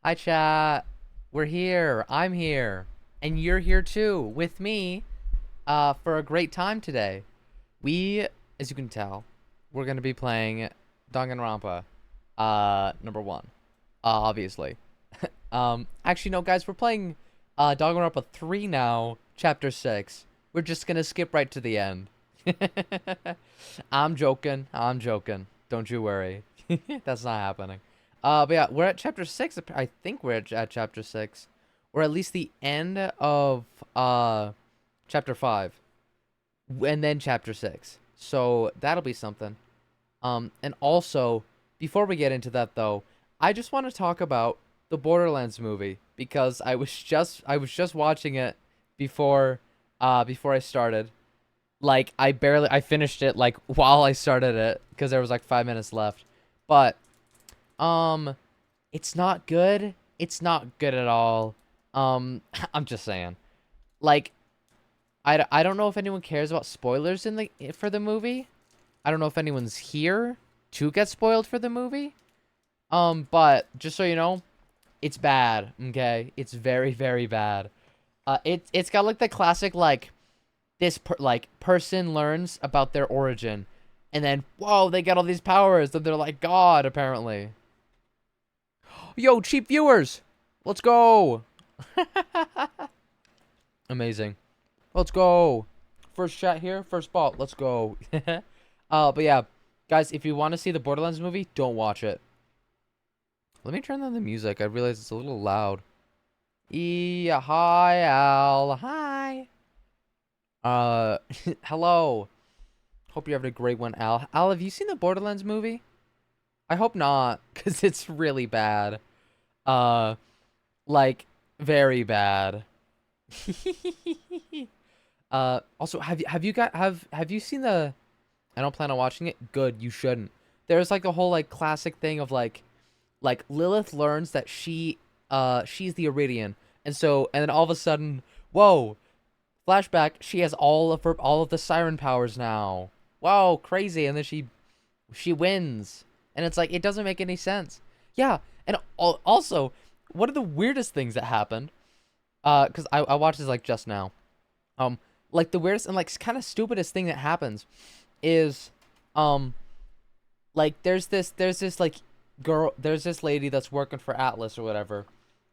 Hi, chat. We're here. I'm here. And you're here too, with me, for a great time today. We, as you can tell, we're gonna be playing Danganronpa, number one. Obviously. Actually, no, guys, we're playing, Danganronpa 3 now, chapter 6. We're just gonna skip right to the end. I'm joking. I'm joking. Don't you worry. That's not happening. But yeah, we're at chapter 6. I think we're at chapter 6. Or at least the end of chapter 5. And then chapter 6. So that'll be something. And also, before we get into that though, I just want to talk about the Borderlands movie because I was just watching it before before I started. Like I finished it like while I started it because there was like 5 minutes left. But um it's not good. It's not good at all. I'm just saying. Like I don't know if anyone cares about spoilers in the for the movie. I don't know if anyone's here to get spoiled for the movie. But just so you know, it's bad, okay? It's very, very bad. It's got like the classic like like person learns about their origin and then whoa, they get all these powers that they're like God apparently. Yo, cheap viewers. Let's go. Amazing. Let's go. First chat here, first ball. Let's go. But yeah, guys, if you want to see the Borderlands movie, don't watch it. Let me turn down the music. I realize it's a little loud. Hi, Al. Hi. Uh, hello. Hope you're having a great one, Al. Al, have you seen the Borderlands movie? I hope not, because it's really bad. Uh, like, very bad. Also, have you seen the? I don't plan on watching it. Good, you shouldn't. There's like a whole like classic thing of like Lilith learns that she's the Iridian, and then all of a sudden, whoa, flashback, she has all of the siren powers now. Wow, crazy, and then she wins, and it's like it doesn't make any sense. Yeah, and also one of the weirdest things that happened, because I watched this like just now, um, like the weirdest and like kind of stupidest thing that happens is, um, like there's this like girl there's this lady that's working for Atlas or whatever.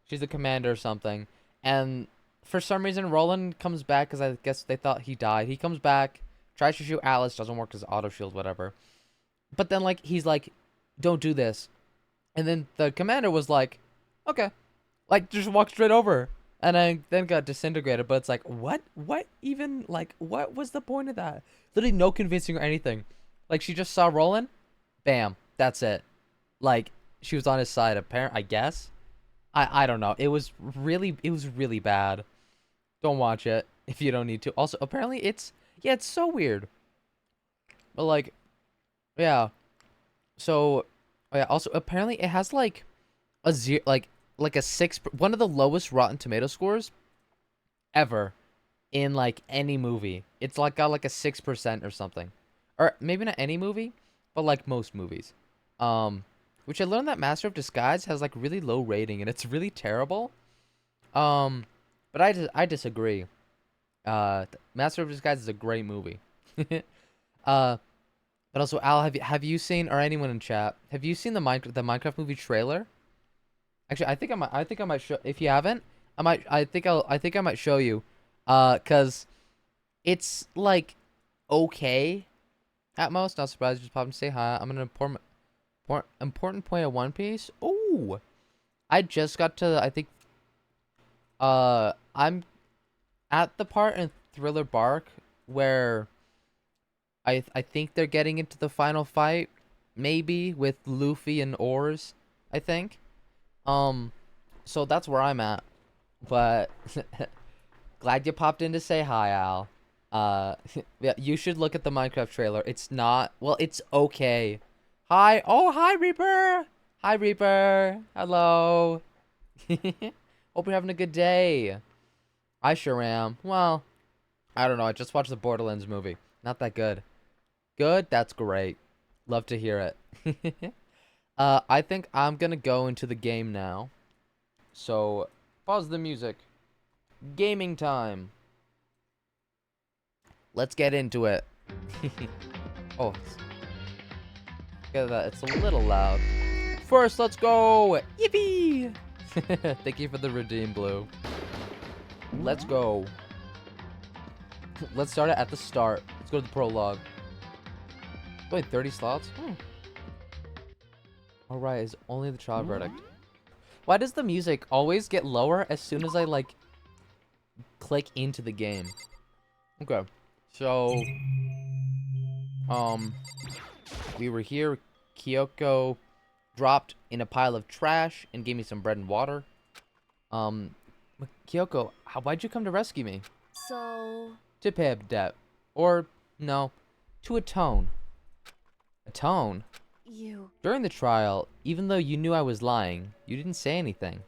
She's a commander or something, and for some reason Roland comes back because I guess they thought he died. He comes back, tries to shoot Atlas, doesn't work his auto shield, whatever. But then like he's like, "Don't do this," and then the commander was like, "Okay," like just walked straight over, and I then got disintegrated. But it's like, what even like what was the point of that? Literally no convincing or anything. Like she just saw Roland, bam, that's it. Like she was on his side, apparent, I guess. I don't know. It was really bad. Don't watch it if you don't need to. Also, apparently it's yeah, it's so weird. But like yeah. So oh yeah, also apparently it has like a zero like a six, one of the lowest Rotten Tomato scores ever in like any movie. It's like got like a 6% or something. Or maybe not any movie, but like most movies. Um which I learned that Master of Disguise has like really low rating and it's really terrible. Um but I disagree. Master of Disguise is a great movie. uh but also Al, have you seen, or anyone in chat, have you seen the Minecraft movie trailer? Actually, I think I might show, if you haven't, I think I might show you. Cuz it's like okay at most. Not surprised, just pop and say hi. I'm an important point of One Piece. Oh, I just got to, I think, I'm at the part in Thriller Bark where I think they're getting into the final fight, maybe with Luffy and Oars, I think. Um, so that's where I'm at. But glad you popped in to say hi, Al. Yeah, you should look at the Minecraft trailer. It's not, well, it's okay. Hi. Oh, hi, Reaper. Hi, Reaper. Hello. Hope you're having a good day. I sure am. Well, I don't know. I just watched the Borderlands movie. Not that good. Good? That's great. Love to hear it. I think I'm gonna go into the game now. So, pause the music. Gaming time. Let's get into it. Oh, look at that. It's a little loud. First, let's go. Yippee! Thank you for the redeem, Blue. Let's go. Let's start it at the start. Let's go to the prologue. Wait, 30 slots? Alright, it's only the trial verdict. Why does the music always get lower as soon as I, like, click into the game? Okay. So, we were here. Kyoko dropped in a pile of trash and gave me some bread and water. Kyoko, why'd you come to rescue me? So... To pay a debt. Or, no, to atone. Atone? You... During the trial, even though you knew I was lying, you didn't say anything.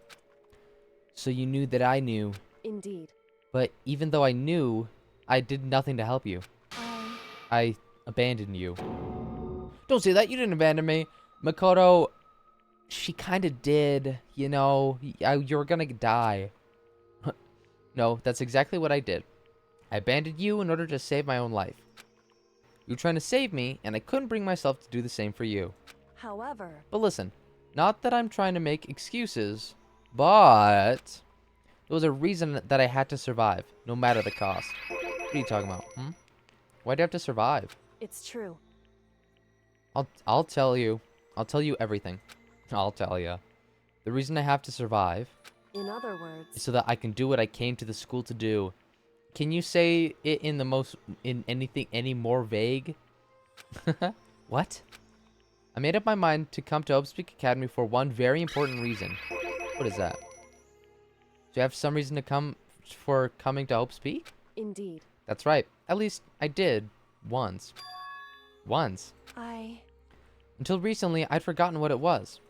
So you knew that I knew. Indeed. But even though I knew, I did nothing to help you. I abandoned you. Don't say that, you didn't abandon me. Makoto, she kinda did, you know, you were gonna die. No, that's exactly what I did. I abandoned you in order to save my own life. You were trying to save me, and I couldn't bring myself to do the same for you. However... But listen, not that I'm trying to make excuses, but there was a reason that I had to survive, no matter the cost. What are you talking about? Why do I have to survive? It's true. I'll tell you. I'll tell you everything. I'll tell you. The reason I have to survive In other words... is so that I can do what I came to the school to do. Can you say it in anything any more vague? What? I made up my mind to come to Hope Speak Academy for one very important reason. What is that? Do you have some reason to coming to Hope Speak? Indeed. That's right. At least I did once. Once. Until recently, I'd forgotten what it was.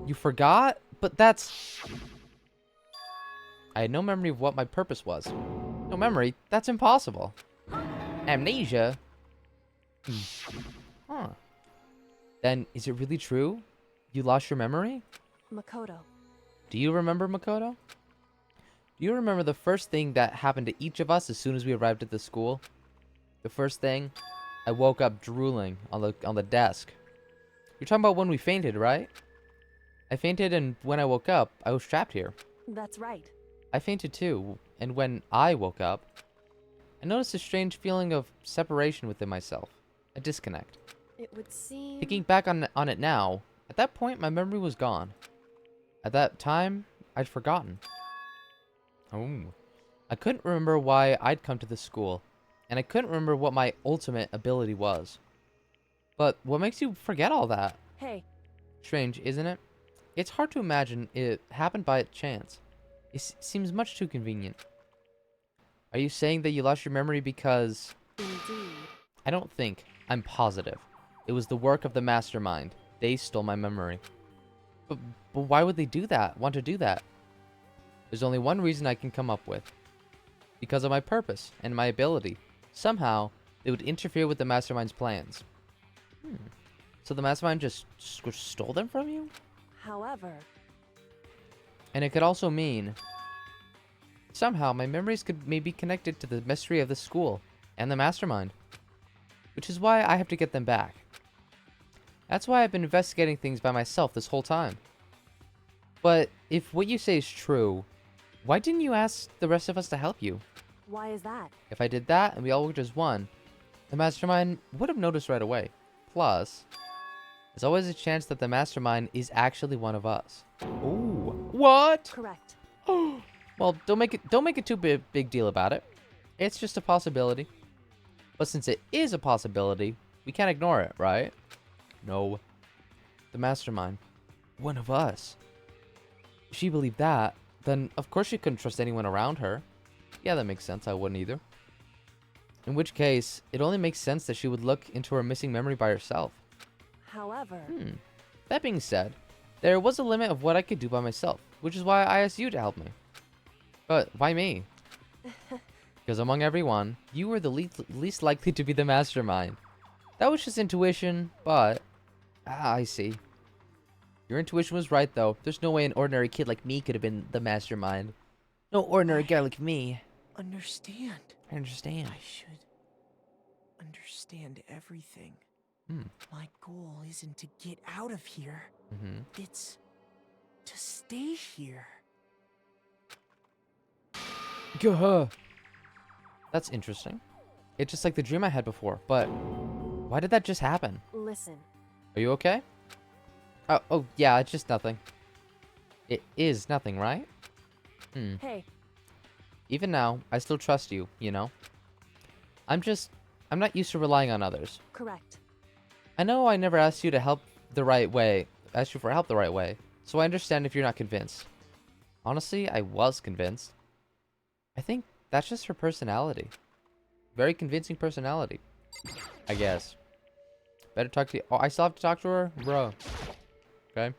You forgot? But that's... I had no memory of what my purpose was. No memory? That's impossible. Amnesia? Huh. Then, is it really true? You lost your memory? Makoto. Do you remember, Makoto? Do you remember the first thing that happened to each of us as soon as we arrived at the school? The first thing? I woke up drooling on the desk. You're talking about when we fainted, right? I fainted, and when I woke up, I was trapped here. That's right. I fainted too, and when I woke up, I noticed a strange feeling of separation within myself. A disconnect. It would seem... Thinking back on it now, at that point, my memory was gone. At that time, I'd forgotten. Oh. I couldn't remember why I'd come to this school, and I couldn't remember what my ultimate ability was. But what makes you forget all that? Hey. Strange, isn't it? It's hard to imagine it happened by chance. It seems much too convenient. Are you saying that you lost your memory because... Indeed. I don't think. I'm positive. It was the work of the mastermind. They stole my memory. But why would they do that? Want to do that? There's only one reason I can come up with. Because of my purpose and my ability. Somehow, they would interfere with the mastermind's plans. So the mastermind just stole them from you? However... And it could also mean... Somehow, my memories could maybe be connected to the mystery of the school and the mastermind. Which is why I have to get them back. That's why I've been investigating things by myself this whole time. But if what you say is true, why didn't you ask the rest of us to help you? Why is that? If I did that and we all worked as one, the mastermind would have noticed right away. Plus, there's always a chance that the mastermind is actually one of us. Ooh. What? Correct. Well, don't make it too big deal about it. It's just a possibility. But since it is a possibility, we can't ignore it, right? No. The mastermind. One of us. If she believed that, then of course she couldn't trust anyone around her. Yeah, that makes sense. I wouldn't either. In which case, it only makes sense that she would look into her missing memory by herself. However... That being said, there was a limit of what I could do by myself, which is why I asked you to help me. But why me? Because among everyone, you were the least likely to be the mastermind. That was just intuition, but... I see. Your intuition was right, though. There's no way an ordinary kid like me could have been the mastermind. No ordinary guy like me. Understand. I understand. I should understand everything. Hmm. My goal isn't to get out of here. Mm-hmm. It's to stay here. Gah. That's interesting. It's just like the dream I had before, but why did that just happen? Listen. Are you okay? Oh, yeah, it's just nothing. It is nothing, right? Hmm. Hey, Even now, I still trust you, you know? I'm not used to relying on others. correct. I know I never asked you to help the right way, asked you for help the right way, so I understand if you're not convinced. Honestly, I was convinced. I think that's just her personality. Very convincing personality, I guess. Better talk to you. Oh, I still have to talk to her? Bro. Okay.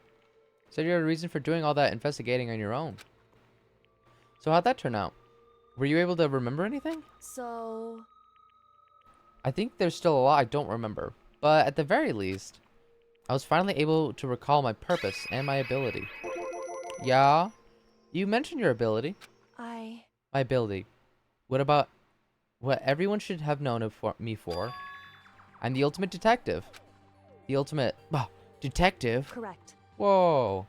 Said you had a reason for doing all that investigating on your own. So how'd that turn out? Were you able to remember anything? So, I think there's still a lot I don't remember. But at the very least, I was finally able to recall my purpose and my ability. Yeah? You mentioned your ability. I... My ability. What about what everyone should have known of me for? I'm the ultimate detective. The ultimate detective? Correct. Whoa.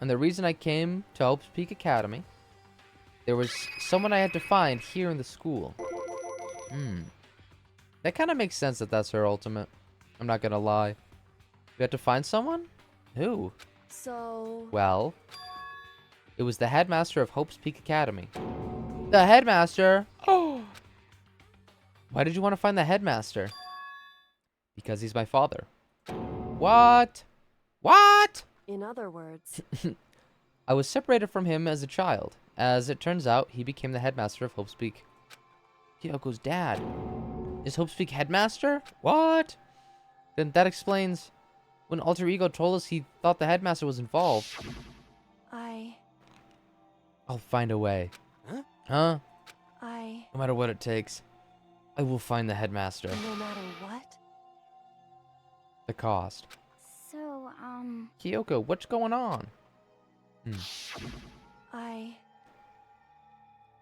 And the reason I came to Hope's Peak Academy, there was someone I had to find here in the school. That kind of makes sense that that's her ultimate. I'm not gonna lie. You had to find someone? Who? So... Well, it was the headmaster of Hope's Peak Academy. The headmaster? Oh! Why did you want to find the headmaster? Because he's my father. What? What? In other words, I was separated from him as a child. As it turns out, he became the headmaster of Hope's Peak. Kyoko's dad. Is Hope's Peak headmaster? What? Then that explains when Alter Ego told us he thought the headmaster was involved. I'll find a way. Huh? No matter what it takes, I will find the headmaster. No matter what? The cost. So, Kyoko, what's going on? I...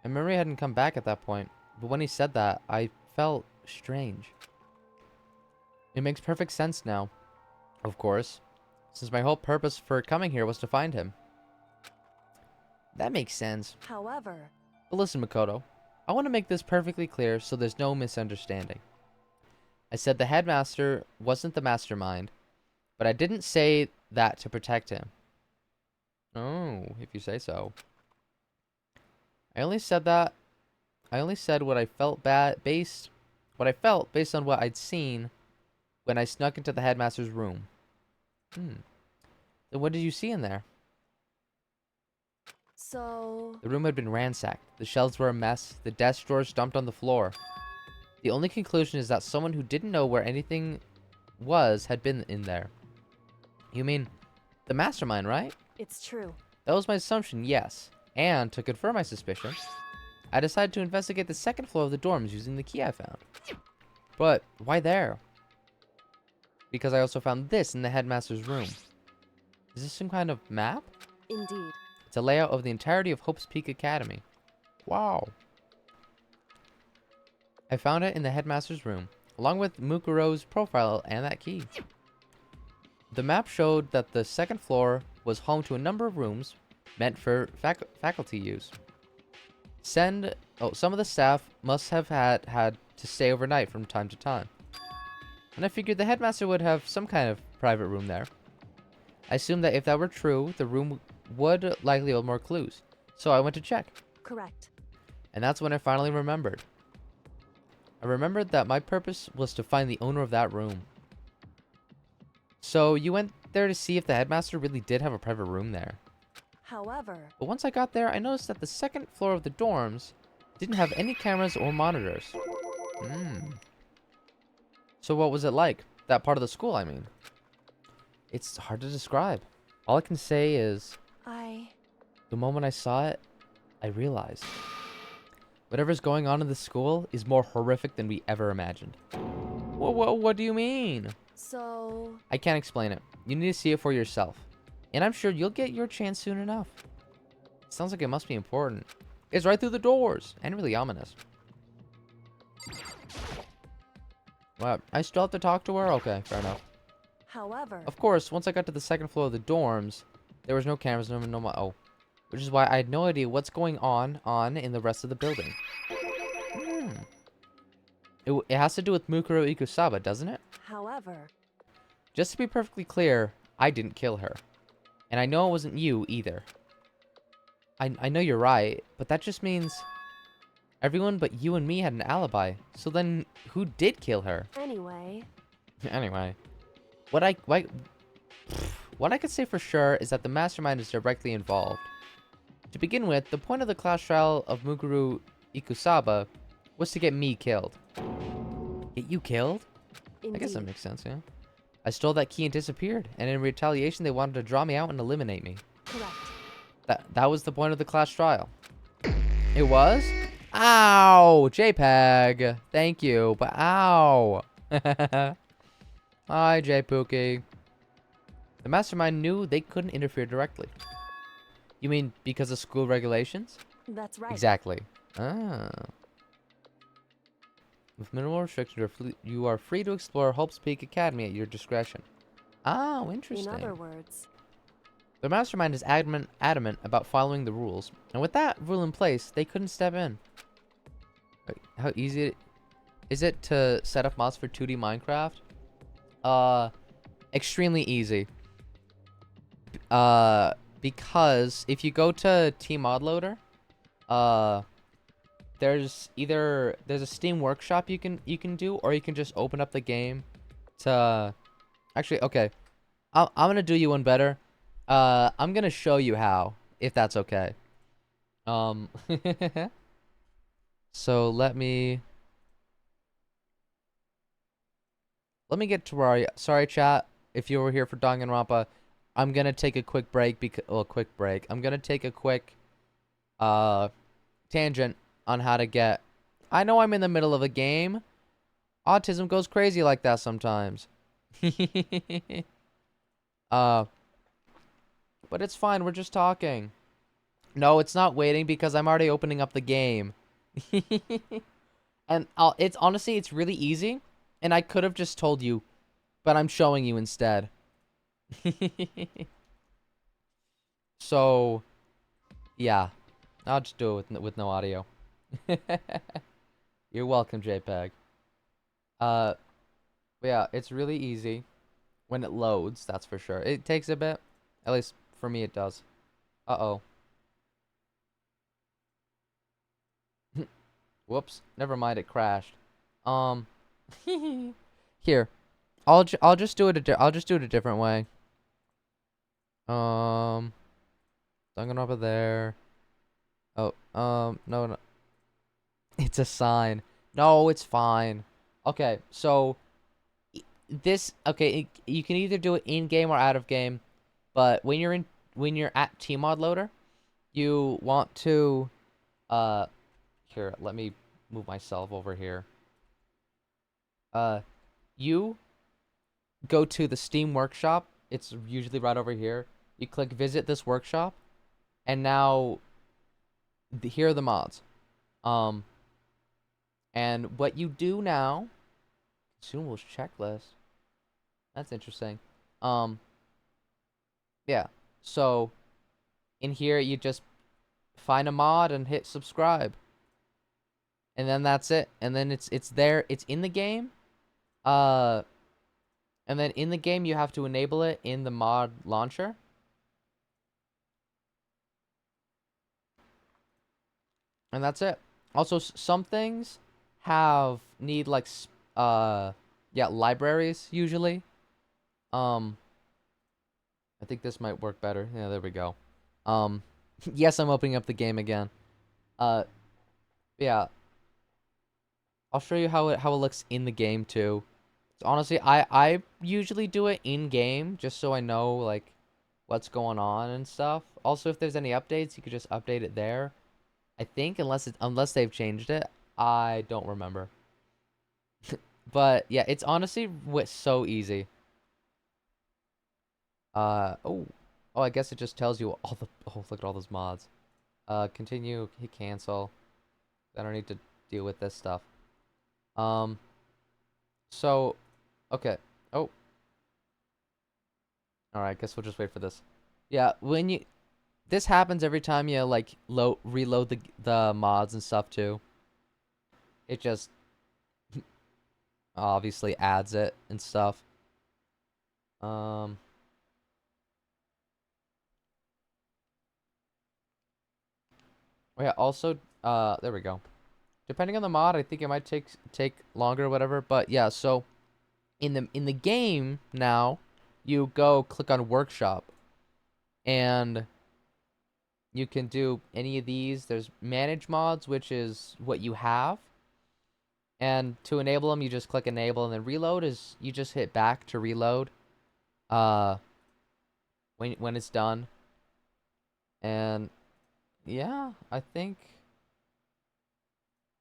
My memory hadn't come back at that point, but when he said that, I felt strange. It makes perfect sense now, of course, since my whole purpose for coming here was to find him. That makes sense. However... But listen, Makoto, I want to make this perfectly clear so there's no misunderstanding. I said the headmaster wasn't the mastermind, but I didn't say that to protect him. Oh, if you say so. I only said what I felt based on what I'd seen when I snuck into the headmaster's room. Then what did you see in there? So... The room had been ransacked. The shelves were a mess. The desk drawers dumped on the floor. The only conclusion is that someone who didn't know where anything was had been in there. You mean the mastermind, right? It's true. That was my assumption, yes. And to confirm my suspicion, I decided to investigate the second floor of the dorms using the key I found. But why there? Because I also found this in the headmaster's room. Is this some kind of map? Indeed. It's a layout of the entirety of Hope's Peak Academy. Wow. I found it in the headmaster's room, along with Mukuro's profile and that key. The map showed that the second floor was home to a number of rooms meant for faculty use. Some of the staff must have had to stay overnight from time to time. And I figured the headmaster would have some kind of private room there. I assumed that if that were true, the room would likely hold more clues. So I went to check. Correct. And that's when I finally remembered. I remembered that my purpose was to find the owner of that room. So you went there to see if the headmaster really did have a private room there. However... But once I got there, I noticed that the second floor of the dorms didn't have any cameras or monitors. So what was it like? That part of the school, I mean. It's hard to describe. All I can say is... The moment I saw it, I realized. Whatever's going on in the school is more horrific than we ever imagined. What do you mean? So... I can't explain it. You need to see it for yourself. And I'm sure you'll get your chance soon enough. Sounds like it must be important. It's right through the doors. And really ominous. Wow, I still have to talk to her? Okay, fair enough. However, Of course, once I got to the second floor of the dorms, there was no cameras, oh. Which is why I had no idea what's going on in the rest of the building. Hmm. It has to do with Mukuro Ikusaba, doesn't it? however, Just to be perfectly clear, I didn't kill her. And I know it wasn't you, either. I know you're right, but that just means everyone but you and me had an alibi. So then, who did kill her? anyway, Anyway, what I could say for sure is that the mastermind is directly involved. To begin with, the point of the class trial of Mukuro Ikusaba was to get me killed. Get you killed? I guess that indeed. makes sense, yeah. I stole that key and disappeared, and in retaliation they wanted to draw me out and eliminate me. Correct. That was the point of the class trial. It was? Ow! JPEG. Thank you, but ow! Hi, JPookie. The mastermind knew they couldn't interfere directly. You mean because of school regulations? That's right. Exactly. Ah. With minimal restrictions, you are free to explore Hope's Peak Academy at your discretion. Oh, interesting. In other words, The mastermind is adamant about following the rules, and with that rule in place, they couldn't step in. Wait, how easy is it to set up mods for 2D Minecraft? Extremely easy. Because if you go to TModLoader, there's a Steam Workshop you can do, or you can just open up the game to. Actually, okay, I'm gonna do you one better. I'm gonna show you how, if that's okay. So let me get Terraria. Sorry, chat, if you were here for Danganronpa. I'm gonna take a quick break I'm gonna take a quick tangent on how to get. I know I'm in the middle of a game. Autism goes crazy like that sometimes. But it's fine. We're just talking. No, it's not waiting because I'm already opening up the game. And it's honestly, it's really easy. And I could have just told you, but I'm showing you instead. So, yeah. I'll just do it with no audio. You're welcome, JPEG. But yeah, it's really easy when it loads, that's for sure. It takes a bit. At least for me it does. Uh-oh. Whoops. Never mind, it crashed. Here. I'll just do it I'll just do it a different way. Danganronpa there. Oh, no. It's a sign. No, it's fine. Okay, so you can either do it in game or out of game, but when you're at TModLoader, you want to here, let me move myself over here. You go to the Steam Workshop. It's usually right over here. You click visit this workshop, and now here are the mods. And what you do now, consumables checklist. That's interesting. Yeah. So in here you just find a mod and hit subscribe. And then that's it. And then it's there. It's in the game. And then in the game you have to enable it in the mod launcher. And that's it. Also, some things need like libraries usually. I think this might work better. Yeah, there we go. Yes, I'm opening up the game again. Yeah. I'll show you how it looks in the game too. So honestly, I usually do it in game just so I know like what's going on and stuff. Also, if there's any updates, you could just update it there. I think unless they've changed it, I don't remember. But yeah, it's honestly so easy. Oh, Oh, I guess it just tells you all the. Oh, look at all those mods. Continue. Hit cancel. I don't need to deal with this stuff. Um. So, okay. Oh. All right. Guess we'll just wait for this. Yeah. When you. This happens every time you like reload the mods and stuff too. It just obviously adds it and stuff. Um. Oh, yeah. Also, there we go. Depending on the mod, I think it might take longer or whatever. But yeah, so in the game now, you go click on workshop, and you can do any of these. There's manage mods, which is what you have, and to enable them, you just click enable, and then reload is you just hit back to reload. Uh, when it's done, and yeah, I think.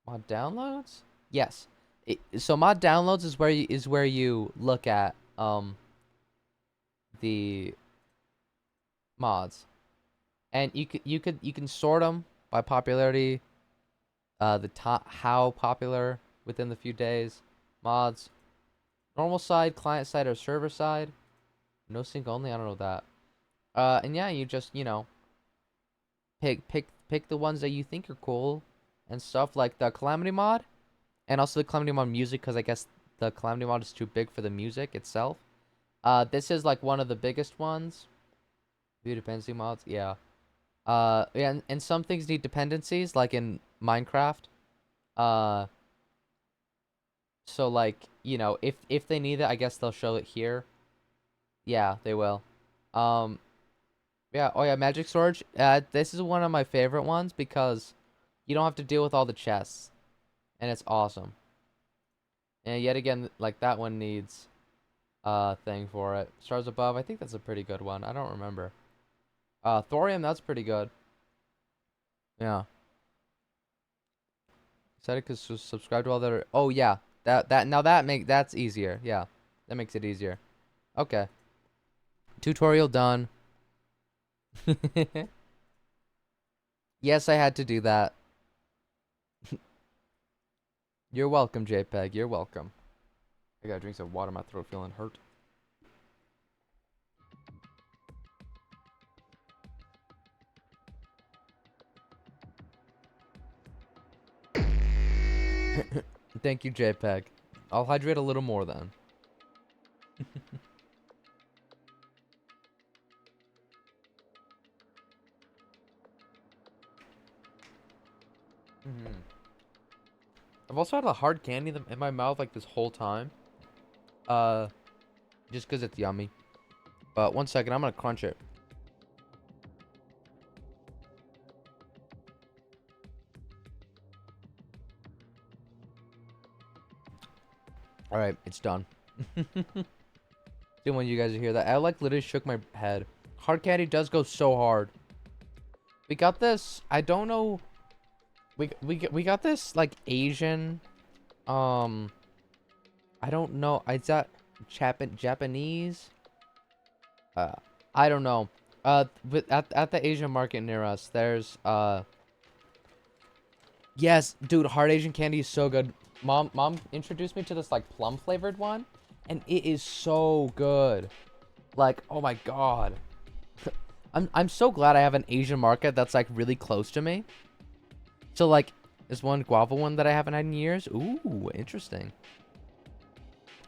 Mod downloads? Yes. So mod downloads is where you look at the mods, and you can sort them by popularity, the top how popular within the few days, mods, normal side, client side, or server side, no sync only. I don't know that. And yeah, you just pick the ones that you think are cool and stuff like the Calamity mod. And also the Calamity mod music, because I guess the Calamity mod is too big for the music itself. This is like one of the biggest ones. View dependency mods, yeah. Yeah, and some things need dependencies, like in Minecraft. Uh, so like, if they need it, I guess they'll show it here. Yeah, they will. Um, yeah, oh yeah, magic storage. This is one of my favorite ones because you don't have to deal with all the chests, and it's awesome. And yet again, like that one needs thing for it. Stars above, I think that's a pretty good one. I don't remember. Thorium, that's pretty good. Yeah. Set it cause subscribe to all that. Oh yeah, that's easier. Yeah, that makes it easier. Okay. Tutorial done. Yes, I had to do that. You're welcome, JPEG. You're welcome. I gotta drink some water. My throat feeling hurt. Thank you, JPEG. I'll hydrate a little more then. I've also had a hard candy in my mouth like this whole time. Uh, just because it's yummy. But one second, I'm gonna crunch it. All right, it's done. Didn't want you guys to hear that. I like literally shook my head. Hard candy does go so hard. We got this. I don't know. We got this like Asian. I don't know. Is that Japanese? I don't know. But at the Asian market near us, there's yes, dude, hard Asian candy is so good. Mom introduced me to this like plum flavored one, and it is so good. Like, oh my god. I'm so glad I have an Asian market that's like really close to me. So like, there's one guava one that I haven't had in years. Ooh, interesting.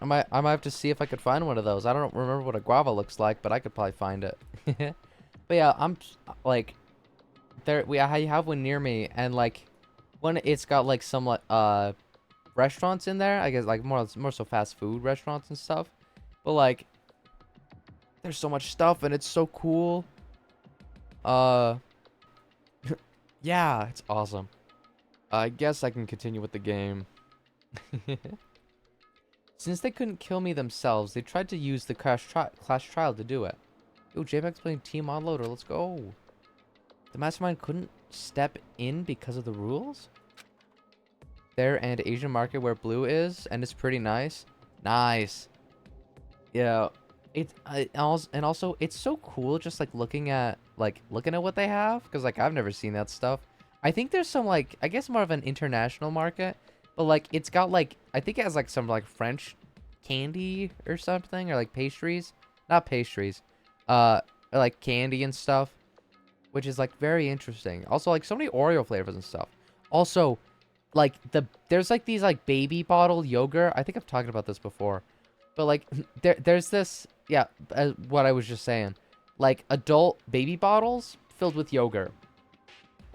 I might have to see if I could find one of those. I don't remember what a guava looks like, but I could probably find it. But yeah, I'm like, I have one near me, and like, when it's got like some like restaurants in there, I guess like more so fast food restaurants and stuff. But like, there's so much stuff, and it's so cool. Yeah, it's awesome. I guess I can continue with the game. Since they couldn't kill me themselves, they tried to use the Clash Trial to do it. Yo, JPEG's playing Team Onloader, let's go. The Mastermind couldn't step in because of the rules? There and Asian market where blue is, and it's pretty nice. Nice. Yeah. And also it's so cool just like looking at what they have, because like I've never seen that stuff. I think there's some like, I guess more of an international market, but like it's got like, I think it has like some like French candy or something, or like pastries, not pastries, or like candy and stuff, which is like very interesting. Also like so many Oreo flavors and stuff. Also, like there's like these like baby bottle yogurt. I think I've talked about this before, but like there's this, yeah, what I was just saying, like adult baby bottles filled with yogurt.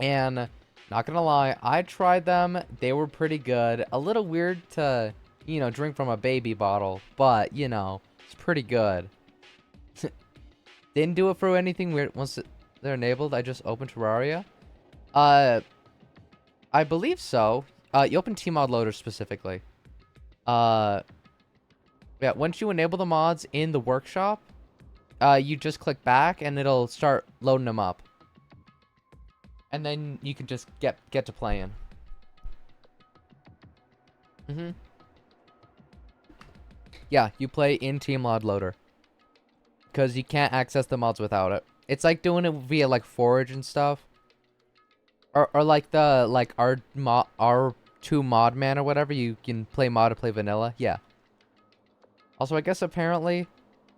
And not gonna lie, I tried them. They were pretty good. A little weird to, drink from a baby bottle, but it's pretty good. Didn't do it for anything weird. Once they're enabled, I just opened Terraria. Uh, I believe so. You open Tmod Loader specifically. Yeah, once you enable the mods in the workshop, you just click back and it'll start loading them up. And then you can just get to playing. Yeah, you play in Tmod Loader, because you can't access the mods without it. It's like doing it via like Forge and stuff. Or like the R2 mod man or whatever, you can play mod to play vanilla. Yeah. Also, I guess apparently,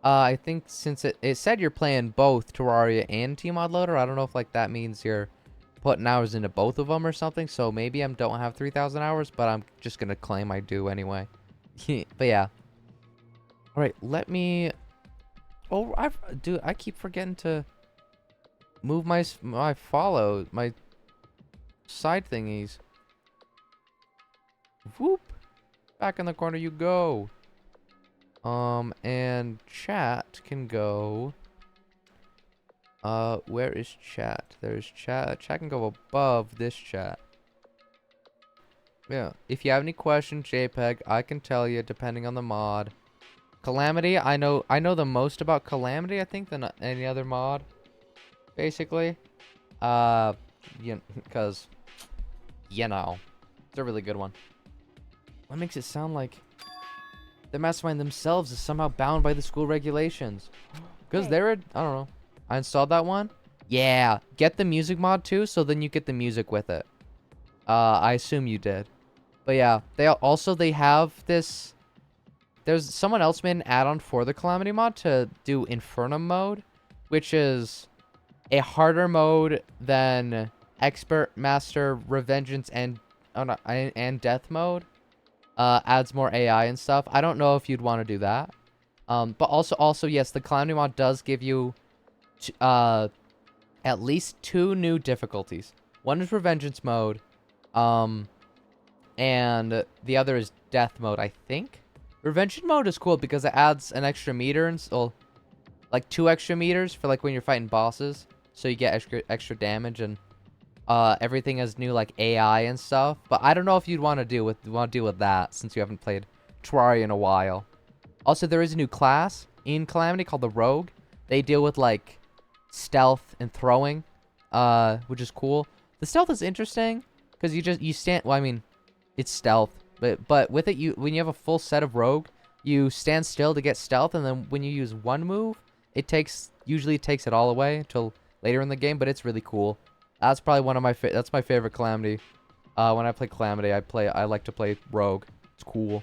I think since it said you're playing both Terraria and Tmod Loader, I don't know if like that means you're putting hours into both of them or something. So maybe I don't have 3,000 hours, but I'm just gonna claim I do anyway. But yeah. All right, let me. Oh, I keep forgetting to move my side thingies. Whoop! Back in the corner you go. And chat can go. Where is chat? There's chat. Chat can go above this chat. Yeah. If you have any questions, JPEG, I can tell you depending on the mod. Calamity, I know the most about Calamity, I think, than any other mod. Basically. Because, it's a really good one. What makes it sound like the mastermind themselves is somehow bound by the school regulations? Because I don't know. I installed that one. Yeah, get the music mod too, so then you get the music with it. I assume you did. But yeah, they have this. There's someone else made an add-on for the Calamity mod to do Infernum mode, which is a harder mode than Expert, Master, Revengeance, and Death mode. Adds more AI and stuff. I don't know if you'd want to do that. But also yes, the Calamity mod does give you at least 2 new difficulties. One is Revengeance mode, and the other is Death mode, I think. Revengeance mode is cool because it adds an extra meter and like 2 extra meters for like when you're fighting bosses, so you get extra damage, and everything has new like AI and stuff. But I don't know if you'd want to deal with that since you haven't played Terraria in a while. Also, there is a new class in Calamity called the Rogue. They deal with like stealth and throwing, which is cool. The stealth is interesting because you stand. Well, I mean, it's stealth, but with it, when you have a full set of Rogue, you stand still to get stealth, and then when you use one move, it usually takes it all away until later in the game. But it's really cool. That's probably one of my that's my favorite Calamity. When I play Calamity, I like to play Rogue. It's cool.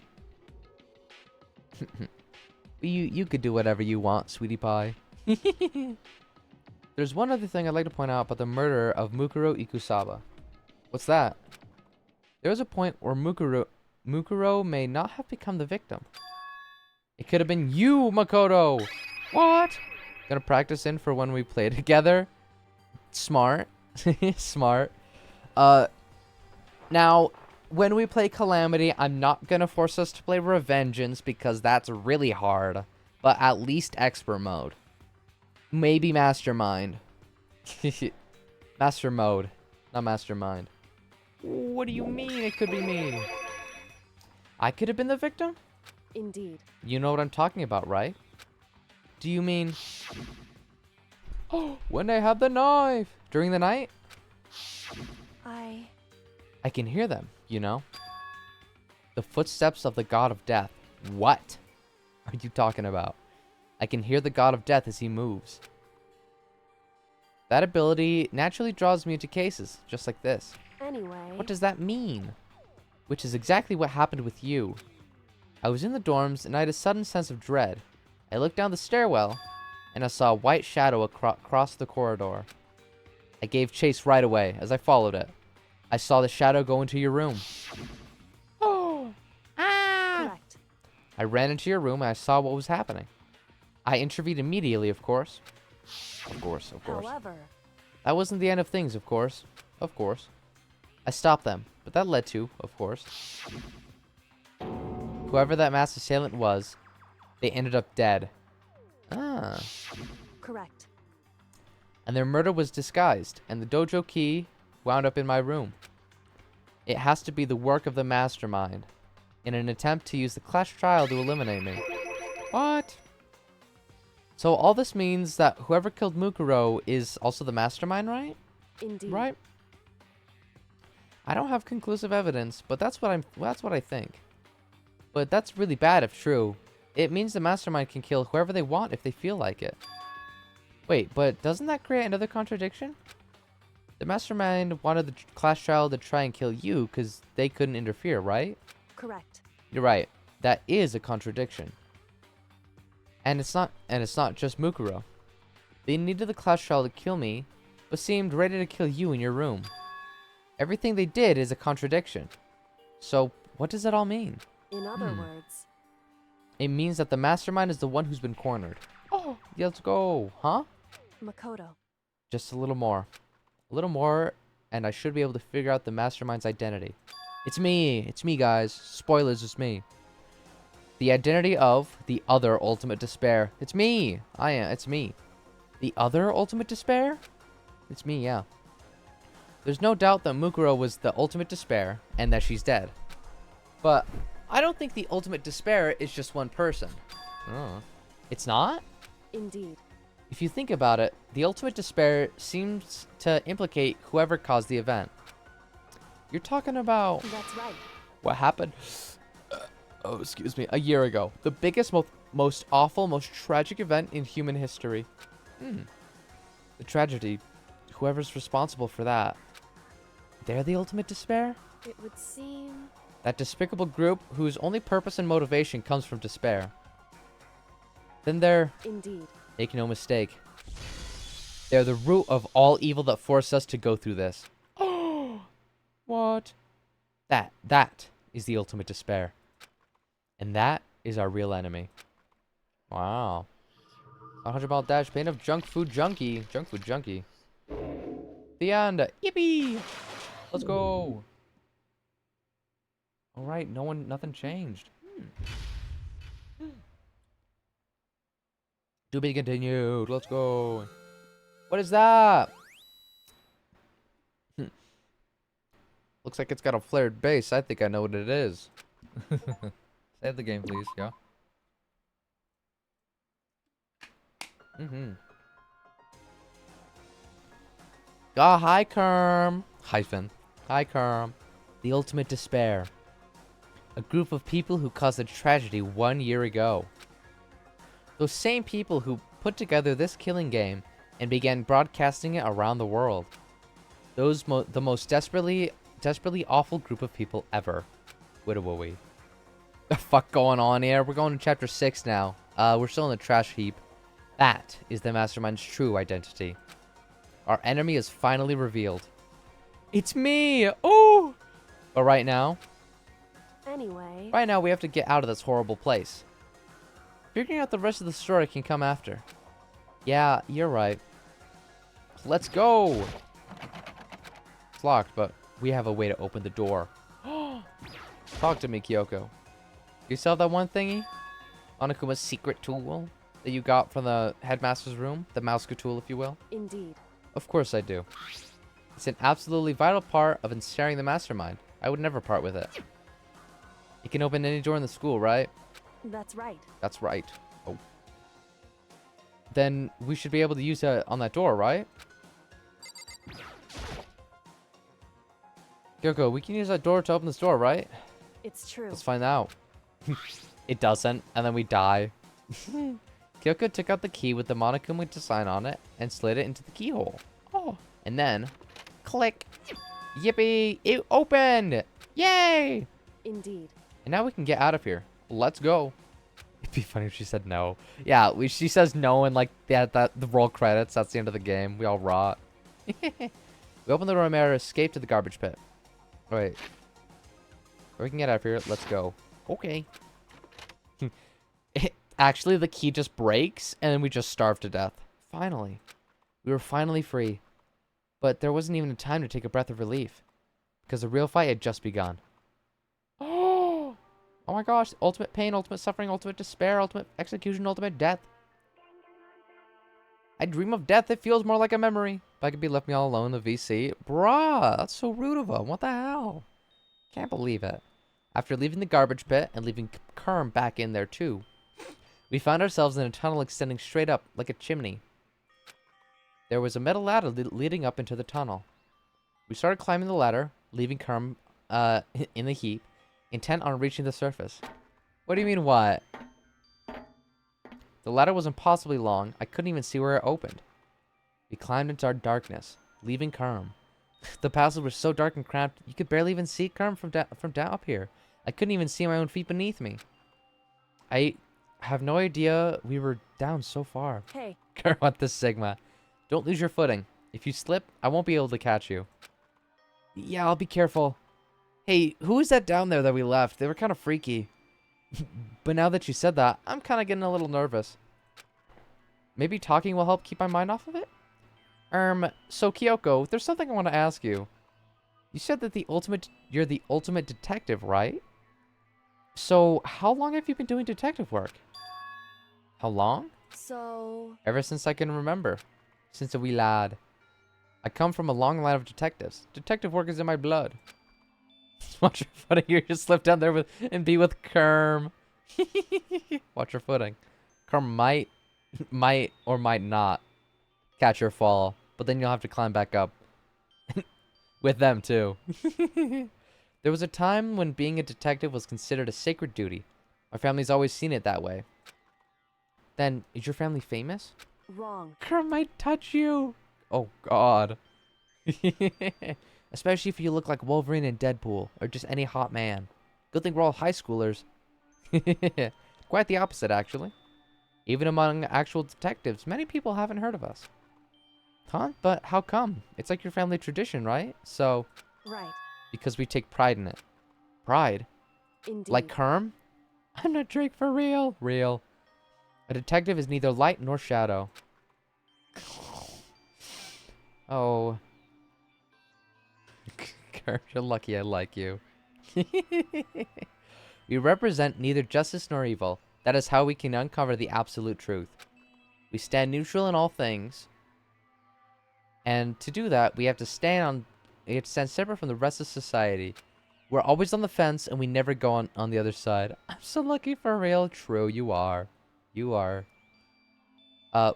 You could do whatever you want, sweetie pie. There's one other thing I'd like to point out about the murder of Mukuro Ikusaba. What's that? There was a point where Mukuro may not have become the victim. It could have been you, Makoto! What? Gonna practice in for when we play together? Smart. Smart. Now, when we play Calamity, I'm not gonna force us to play Revengeance because that's really hard. But at least Expert mode. Maybe Mastermind. Master mode, not Mastermind. What do you mean it could be me? I could have been the victim? Indeed. You know what I'm talking about, right? Do you mean... Oh, when I had the knife! During the night? I can hear them, you know? The footsteps of the god of death. What are you talking about? I can hear the god of death as he moves. That ability naturally draws me into cases, just like this. Anyway. What does that mean? Which is exactly what happened with you. I was in the dorms, and I had a sudden sense of dread. I looked down the stairwell, and I saw a white shadow across the corridor. I gave chase right away, as I followed it. I saw the shadow go into your room. Oh! Ah! Correct. I ran into your room, and I saw what was happening. I intervened immediately, of course. Of course. However. That wasn't the end of things, of course. Of course. I stopped them, but that led to, of course. Whoever that mass assailant was, they ended up dead. Ah. Correct. And their murder was disguised, and the dojo key wound up in my room. It has to be the work of the mastermind, in an attempt to use the clash trial to eliminate me. What? So all this means that whoever killed Mukuro is also the mastermind, right? Indeed. Right? I don't have conclusive evidence, but that's what I think. But that's really bad if true. It means the mastermind can kill whoever they want if they feel like it. Wait, but doesn't that create another contradiction? The mastermind wanted the class trial to try and kill you because they couldn't interfere, right? Correct. You're right. That is a contradiction. And it's not just Mukuro. They needed the class trial to kill me, but seemed ready to kill you in your room. Everything they did is a contradiction. So, what does it all mean? In other words. It means that the mastermind is the one who's been cornered. Oh, let's go. Huh? Makoto. Just a little more. A little more, and I should be able to figure out the mastermind's identity. It's me. It's me, guys. Spoilers, it's me. The identity of the other ultimate despair. It's me. It's me. The other ultimate despair? It's me, yeah. There's no doubt that Mukuro was the ultimate despair, and that she's dead. But I don't think the ultimate despair is just one person. Oh. It's not? Indeed. If you think about it, the ultimate despair seems to implicate whoever caused the event. You're talking about That's right. what happened, a year ago. The biggest, most awful, most tragic event in human history. The tragedy, whoever's responsible for that, they're the ultimate despair? It would seem. That despicable group whose only purpose and motivation comes from despair. Then they're, Indeed. make no mistake, they're the root of all evil that forced us to go through this. Oh, what? That is the ultimate despair. And that is our real enemy. Wow. 100-mile dash, pain of junk food junkie. Junk food junkie. The end. Yippee! Let's go. All right, nothing changed. To be continued. Let's go. What is that? Looks like it's got a flared base. I think I know what it is. Save the game, please. Yeah. Ah, hi, Kerm. Hyphen. Hi, Kerm. The ultimate despair. A group of people who caused a tragedy 1 year ago. Those same people who put together this killing game and began broadcasting it around the world. The most desperately awful group of people ever. What the fuck going on here? We're going to chapter 6 now. We're still in the trash heap. That is the mastermind's true identity. Our enemy is finally revealed. It's me! Oh! But right now Anyway. we have to get out of this horrible place. Figuring out the rest of the story can come after. Yeah, you're right. Let's go! It's locked, but we have a way to open the door. Talk to me, Kyoko. You still have that one thingy? Monokuma's secret tool that you got from the headmaster's room? The mouse tool, if you will? Indeed. Of course I do. It's an absolutely vital part of ensnaring the mastermind. I would never part with it. It can open any door in the school, right? That's right. That's right. Oh. Then we should be able to use it on that door, right? Kyoko, we can use that door to open this door, right? It's true. Let's find out. It doesn't, and then we die. Can Kyoko took out the key with the monokuma design on it and slid it into the keyhole. Oh. And then, click. Yippee! It opened! Yay! Indeed. And now we can get out of here. Let's go. It'd be funny if she said no. Yeah, she says no and like the roll credits. That's the end of the game. We all rot. We open the door and escape to the garbage pit. Wait. We can get out of here. Let's go. Okay. Actually, the key just breaks and then we just starve to death. Finally. We were finally free. But there wasn't even a time to take a breath of relief. Because the real fight had just begun. Oh my gosh. Ultimate pain, ultimate suffering, ultimate despair, ultimate execution, ultimate death. I dream of death. It feels more like a memory. If I could be left me all alone in the VC. Bruh, that's so rude of him. What the hell? Can't believe it. After leaving the garbage pit and leaving Kerm back in there too, we found ourselves in a tunnel extending straight up like a chimney. There was a metal ladder leading up into the tunnel. We started climbing the ladder, leaving Kerm in the heap, intent on reaching the surface. What do you mean, what? The ladder was impossibly long. I couldn't even see where it opened. We climbed into our darkness, leaving Kerm. The passage was so dark and cramped, you could barely even see Kerm from down up here. I couldn't even see my own feet beneath me. I have no idea we were down so far. Hey. Kerm, what the Sigma? Don't lose your footing. If you slip, I won't be able to catch you. Yeah, I'll be careful. Hey, who is that down there that we left? They were kind of freaky. But now that you said that, I'm kind of getting a little nervous. Maybe talking will help keep my mind off of it? So Kyoko, there's something I want to ask you. You said that you're the ultimate detective, right? So, how long have you been doing detective work? How long? So... Ever since I can remember. Since a wee lad. I come from a long line of detectives. Detective work is in my blood. Watch your footing. You just slip down there and be with Kerm. Watch your footing. Kerm might or might not catch your fall, but then you'll have to climb back up. With them too. There was a time when being a detective was considered a sacred duty. My family's always seen it that way. Then, is your family famous? Wrong. Kerm might touch you. Oh, God. Especially if you look like Wolverine and Deadpool, or just any hot man. Good thing we're all high schoolers. Quite the opposite, actually. Even among actual detectives, many people haven't heard of us. Huh? But how come? It's like your family tradition, right? So... Right. Because we take pride in it. Pride? Indeed. Like Kerm? I'm not Drake for real. Real. A detective is neither light nor shadow. Oh. Kerm, you're lucky I like you. We represent neither justice nor evil. That is how we can uncover the absolute truth. We stand neutral in all things. And to do that, we have to stand separate from the rest of society. We're always on the fence, and we never go on the other side. I'm so lucky for real. True, you are. You are.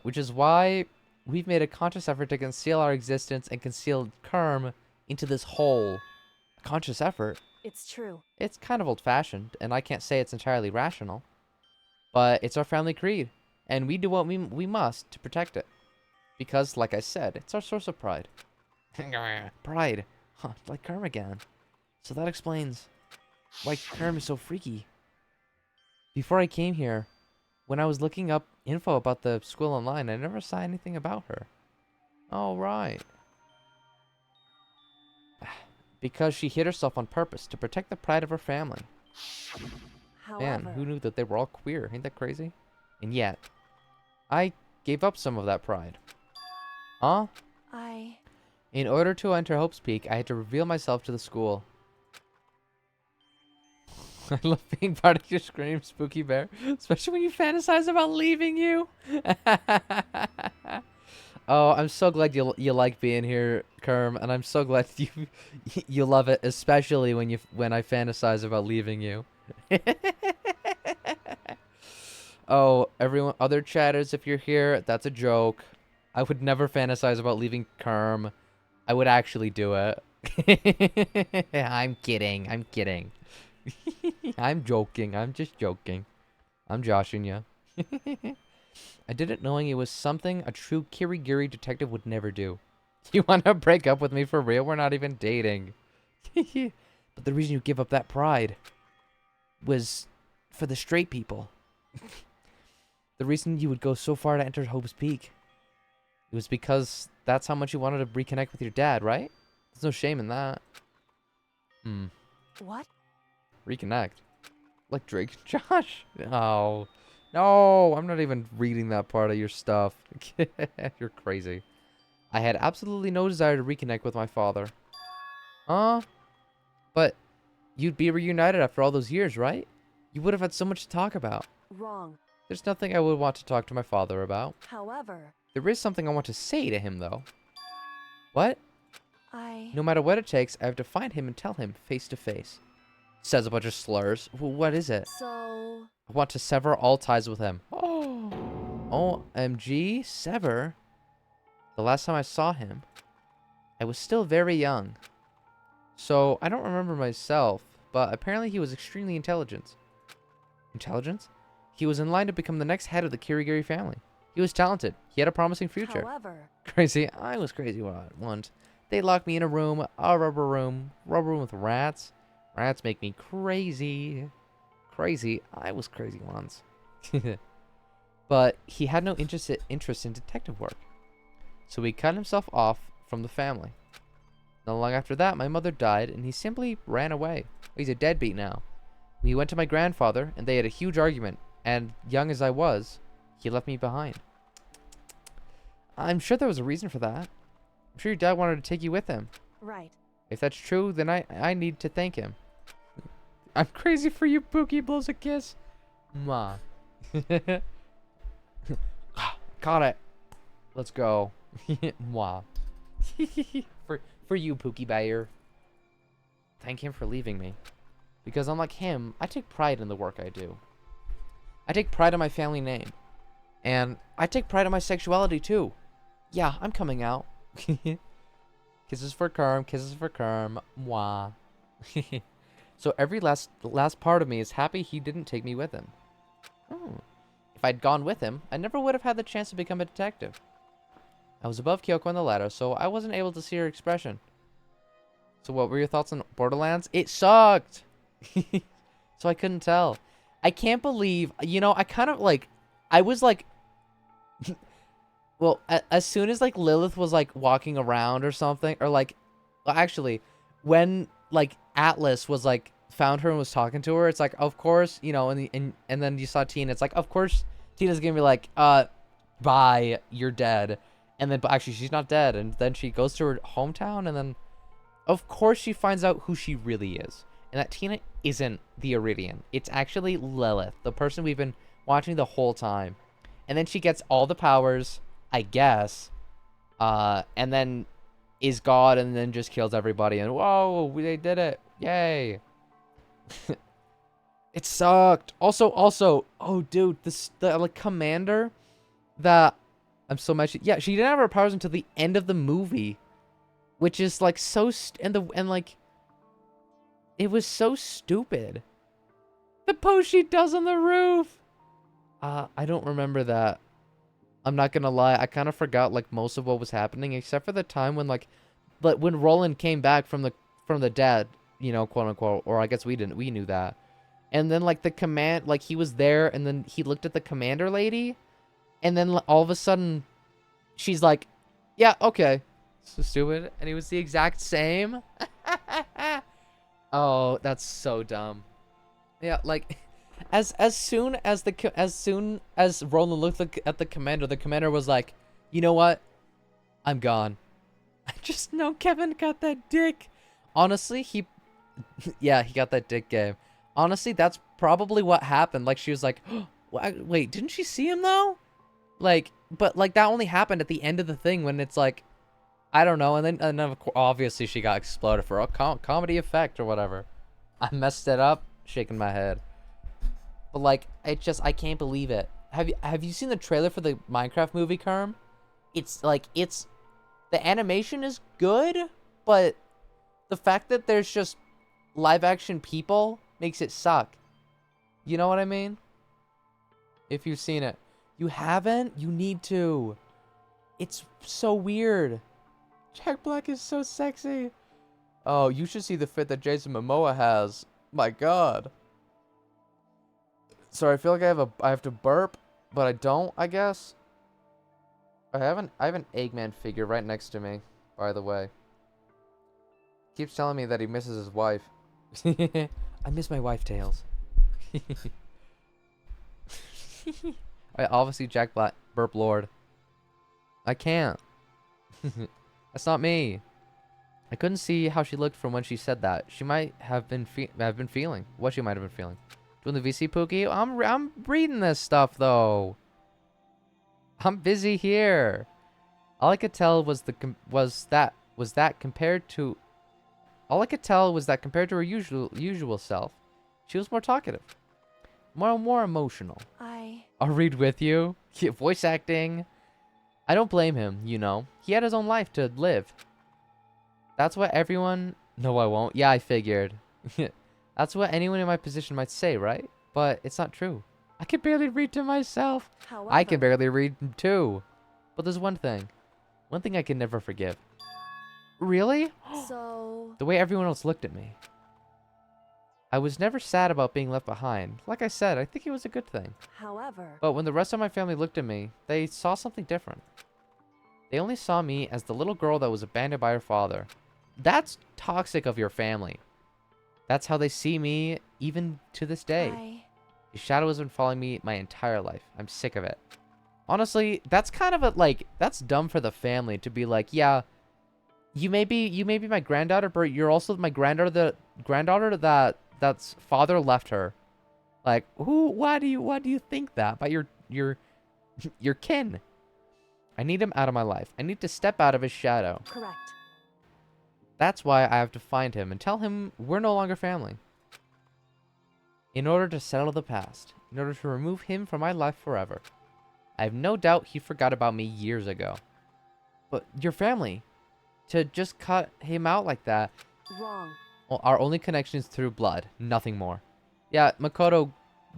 Which is why we've made a conscious effort to conceal our existence and conceal Kerm into this hole. A conscious effort? It's true. It's kind of old-fashioned, and I can't say it's entirely rational. But it's our family creed, and we do what we must to protect it. Because, like I said, it's our source of pride. Pride. Huh, like Kerm again. So that explains why Kerm is so freaky. Before I came here, when I was looking up info about the school online, I never saw anything about her. Oh, right. Because she hid herself on purpose to protect the pride of her family. However... Man, who knew that they were all queer? Ain't that crazy? And yet, I gave up some of that pride. Huh? In order to enter Hope's Peak, I had to reveal myself to the school. I love being part of your scream, Spooky Bear. Especially when you fantasize about leaving you. Oh, I'm so glad you like being here, Kerm, and I'm so glad you love it, especially when I fantasize about leaving you. Oh, everyone, other chatters, if you're here, that's a joke. I would never fantasize about leaving Kerm. I would actually do it. I'm kidding. I'm kidding. I'm joking. I'm just joking. I'm joshing you. I did it knowing it was something a true Kirigiri detective would never do. You want to break up with me for real? We're not even dating. But the reason you give up that pride was for the straight people. The reason you would go so far to enter Hope's Peak. It was because that's how much you wanted to reconnect with your dad, right? There's no shame in that. What? Reconnect. Like Drake and Josh? Oh. No, I'm not even reading that part of your stuff. You're crazy. I had absolutely no desire to reconnect with my father. Huh? But you'd be reunited after all those years, right? You would have had so much to talk about. Wrong. There's nothing I would want to talk to my father about. However, There is something I want to say to him, though. What? I... No matter what it takes, I have to find him and tell him face to face. Says a bunch of slurs. What is it? So... I want to sever all ties with him. Oh. OMG, sever? The last time I saw him, I was still very young. So, I don't remember myself, but apparently he was extremely intelligent. Intelligent? He was in line to become the next head of the Kirigiri family. He was talented. He had a promising future. However... Crazy. I was crazy once. They locked me in a room, a rubber room with rats. Rats make me crazy. Crazy. I was crazy once. But he had no interest in detective work. So he cut himself off from the family. Not long after that, my mother died, and he simply ran away. He's a deadbeat now. We went to my grandfather, and they had a huge argument, and young as I was, he left me behind. I'm sure there was a reason for that. I'm sure your dad wanted to take you with him. Right. If that's true, then I need to thank him. I'm crazy for you, Pookie blows a kiss. Mwah. Caught it. Let's go. Mwah. for you, Pookie Bayer. Thank him for leaving me. Because unlike him, I take pride in the work I do. I take pride in my family name. And I take pride in my sexuality too. Yeah, I'm coming out. Kisses for Kerm, kisses for Kerm. Mwah. So every last part of me is happy he didn't take me with him. Oh. If I'd gone with him, I never would have had the chance to become a detective. I was above Kyoko on the ladder, so I wasn't able to see her expression. So what were your thoughts on Borderlands? It sucked! So I couldn't tell. I can't believe, I kind of like, I was like, well, as soon as like Lilith was like walking around or something, or like, well, actually, when like Atlas was like found her and was talking to her, it's like, of course, and then you saw Tina, it's like, of course, Tina's gonna be like, bye, you're dead. And then, but actually, she's not dead. And then she goes to her hometown, and then, of course, she finds out who she really is. And that Tina isn't the Iridian. It's actually Lilith, the person we've been watching the whole time. And then she gets all the powers, I guess, and then is God, and then just kills everybody. And whoa, they did it! Yay! It sucked. Also, oh, dude, the like commander that. I'm so mad. Yeah, she didn't have her powers until the end of the movie, which is like so and like it was so stupid. The pose she does on the roof. I don't remember that. I'm not gonna lie. I kind of forgot like most of what was happening, except for the time when but when Roland came back from the dead, quote unquote, or I guess we didn't. We knew that. And then like he was there, and then he looked at the commander lady. And then all of a sudden, she's like, yeah, okay. So stupid. And he was the exact same. Oh, that's so dumb. Yeah, like, as soon as Roland looked at the commander was like, you know what? I'm gone. I just know Kevin got that dick. Honestly, yeah, he got that dick game. Honestly, that's probably what happened. Like, she was like, oh, wait, didn't she see him though? Like, but like that only happened at the end of the thing when it's like, I don't know. And then of course, obviously she got exploded for a comedy effect or whatever. I messed it up, shaking my head. But like, I can't believe it. Have you seen the trailer for the Minecraft movie, Kerm? It's like, the animation is good, but the fact that there's just live action people makes it suck. You know what I mean? If you've seen it. You haven't? You need to. It's so weird. Jack Black is so sexy. Oh, you should see the fit that Jason Momoa has. My God. Sorry, I feel like I have to burp, but I don't, I guess. I have an Eggman figure right next to me, by the way. Keeps telling me that he misses his wife. I miss my wife, Tails. I obviously Jack Black burp Lord. I can't. That's not me. I couldn't see how she looked from when she said that. She might have been feeling what she might have been feeling. Doing the VC Pookie? I'm reading this stuff though. I'm busy here. All I could tell was that compared to her usual self, she was more talkative, more emotional. I'll read with you. Voice acting. I don't blame him, you know. He had his own life to live. That's what everyone... No, I won't. Yeah, I figured. That's what anyone in my position might say, right? But it's not true. I can barely read to myself. However, I can barely read too. But there's one thing. One thing I can never forgive. Really? So... The way everyone else looked at me. I was never sad about being left behind. Like I said, I think it was a good thing. However... But when the rest of my family looked at me, they saw something different. They only saw me as the little girl that was abandoned by her father. That's toxic of your family. That's how they see me, even to this day. The shadow has been following me my entire life. I'm sick of it. Honestly, that's kind of that's dumb for the family to be like, yeah, you may be my granddaughter, but you're also my granddaughter that's father left her. Like, why do you think that about your kin? I need him out of my life. I need to step out of his shadow. Correct. That's why I have to find him and tell him we're no longer family. In order to settle the past, in order to remove him from my life forever. I have no doubt he forgot about me years ago. But your family, to just cut him out like that. Wrong. Well, our only connection is through blood, nothing more. Yeah, Makoto,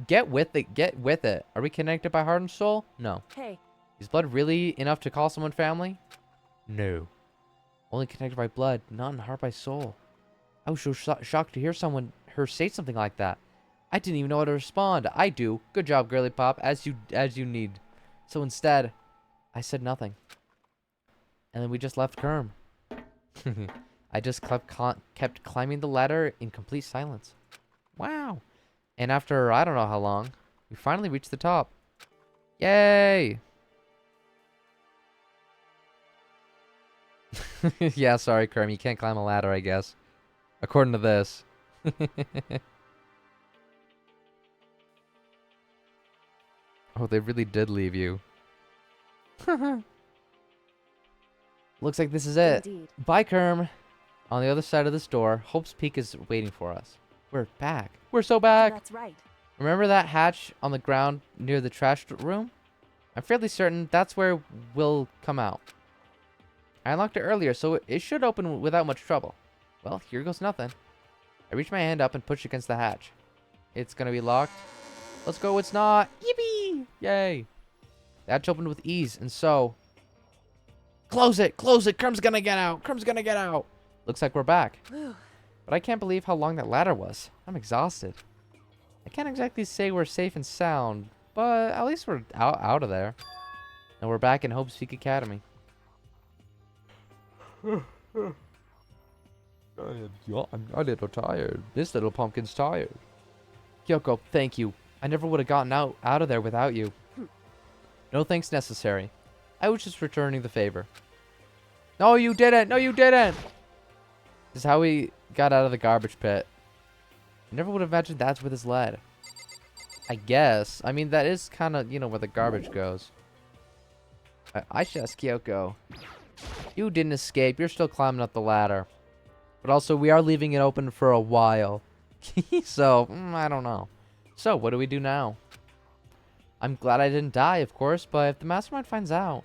get with it, get with it. Are we connected by heart and soul? No. Hey. Is blood really enough to call someone family? No. Only connected by blood, not in heart by soul. I was so shocked to hear her say something like that. I didn't even know how to respond. I do. Good job, girly pop, as you need. So instead, I said nothing. And then we just left Kerm. I just kept climbing the ladder in complete silence. Wow. And after I don't know how long, we finally reached the top. Yay! Yeah, sorry, Kerm. You can't climb a ladder, I guess. According to this. Oh, they really did leave you. Looks like this is it. Indeed. Bye, Kerm. On the other side of this door, Hope's Peak is waiting for us. We're back. We're so back. That's right. Remember that hatch on the ground near the trash room? I'm fairly certain that's where we'll come out. I unlocked it earlier, so it should open without much trouble. Well, here goes nothing. I reach my hand up and push against the hatch. It's gonna be locked. Let's go, it's not. Yippee! Yay! The hatch opened with ease, and so... Close it! Close it! Kerm's gonna get out! Kerm's gonna get out! Looks like we're back. Whew. But I can't believe how long that ladder was. I'm exhausted. I can't exactly say we're safe and sound, but at least we're out of there. And we're back in Hope's Peak Academy. I'm a little tired. This little pumpkin's tired. Kyoko, thank you. I never would have gotten out of there without you. No thanks necessary. I was just returning the favor. No, you didn't. No, you didn't. This is how we got out of the garbage pit. I never would have imagined that's where this led. I guess. I mean, that is kind of, where the garbage goes. I should ask Kyoko. You didn't escape. You're still climbing up the ladder. But also, we are leaving it open for a while. So, I don't know. So, what do we do now? I'm glad I didn't die, of course, but if the mastermind finds out...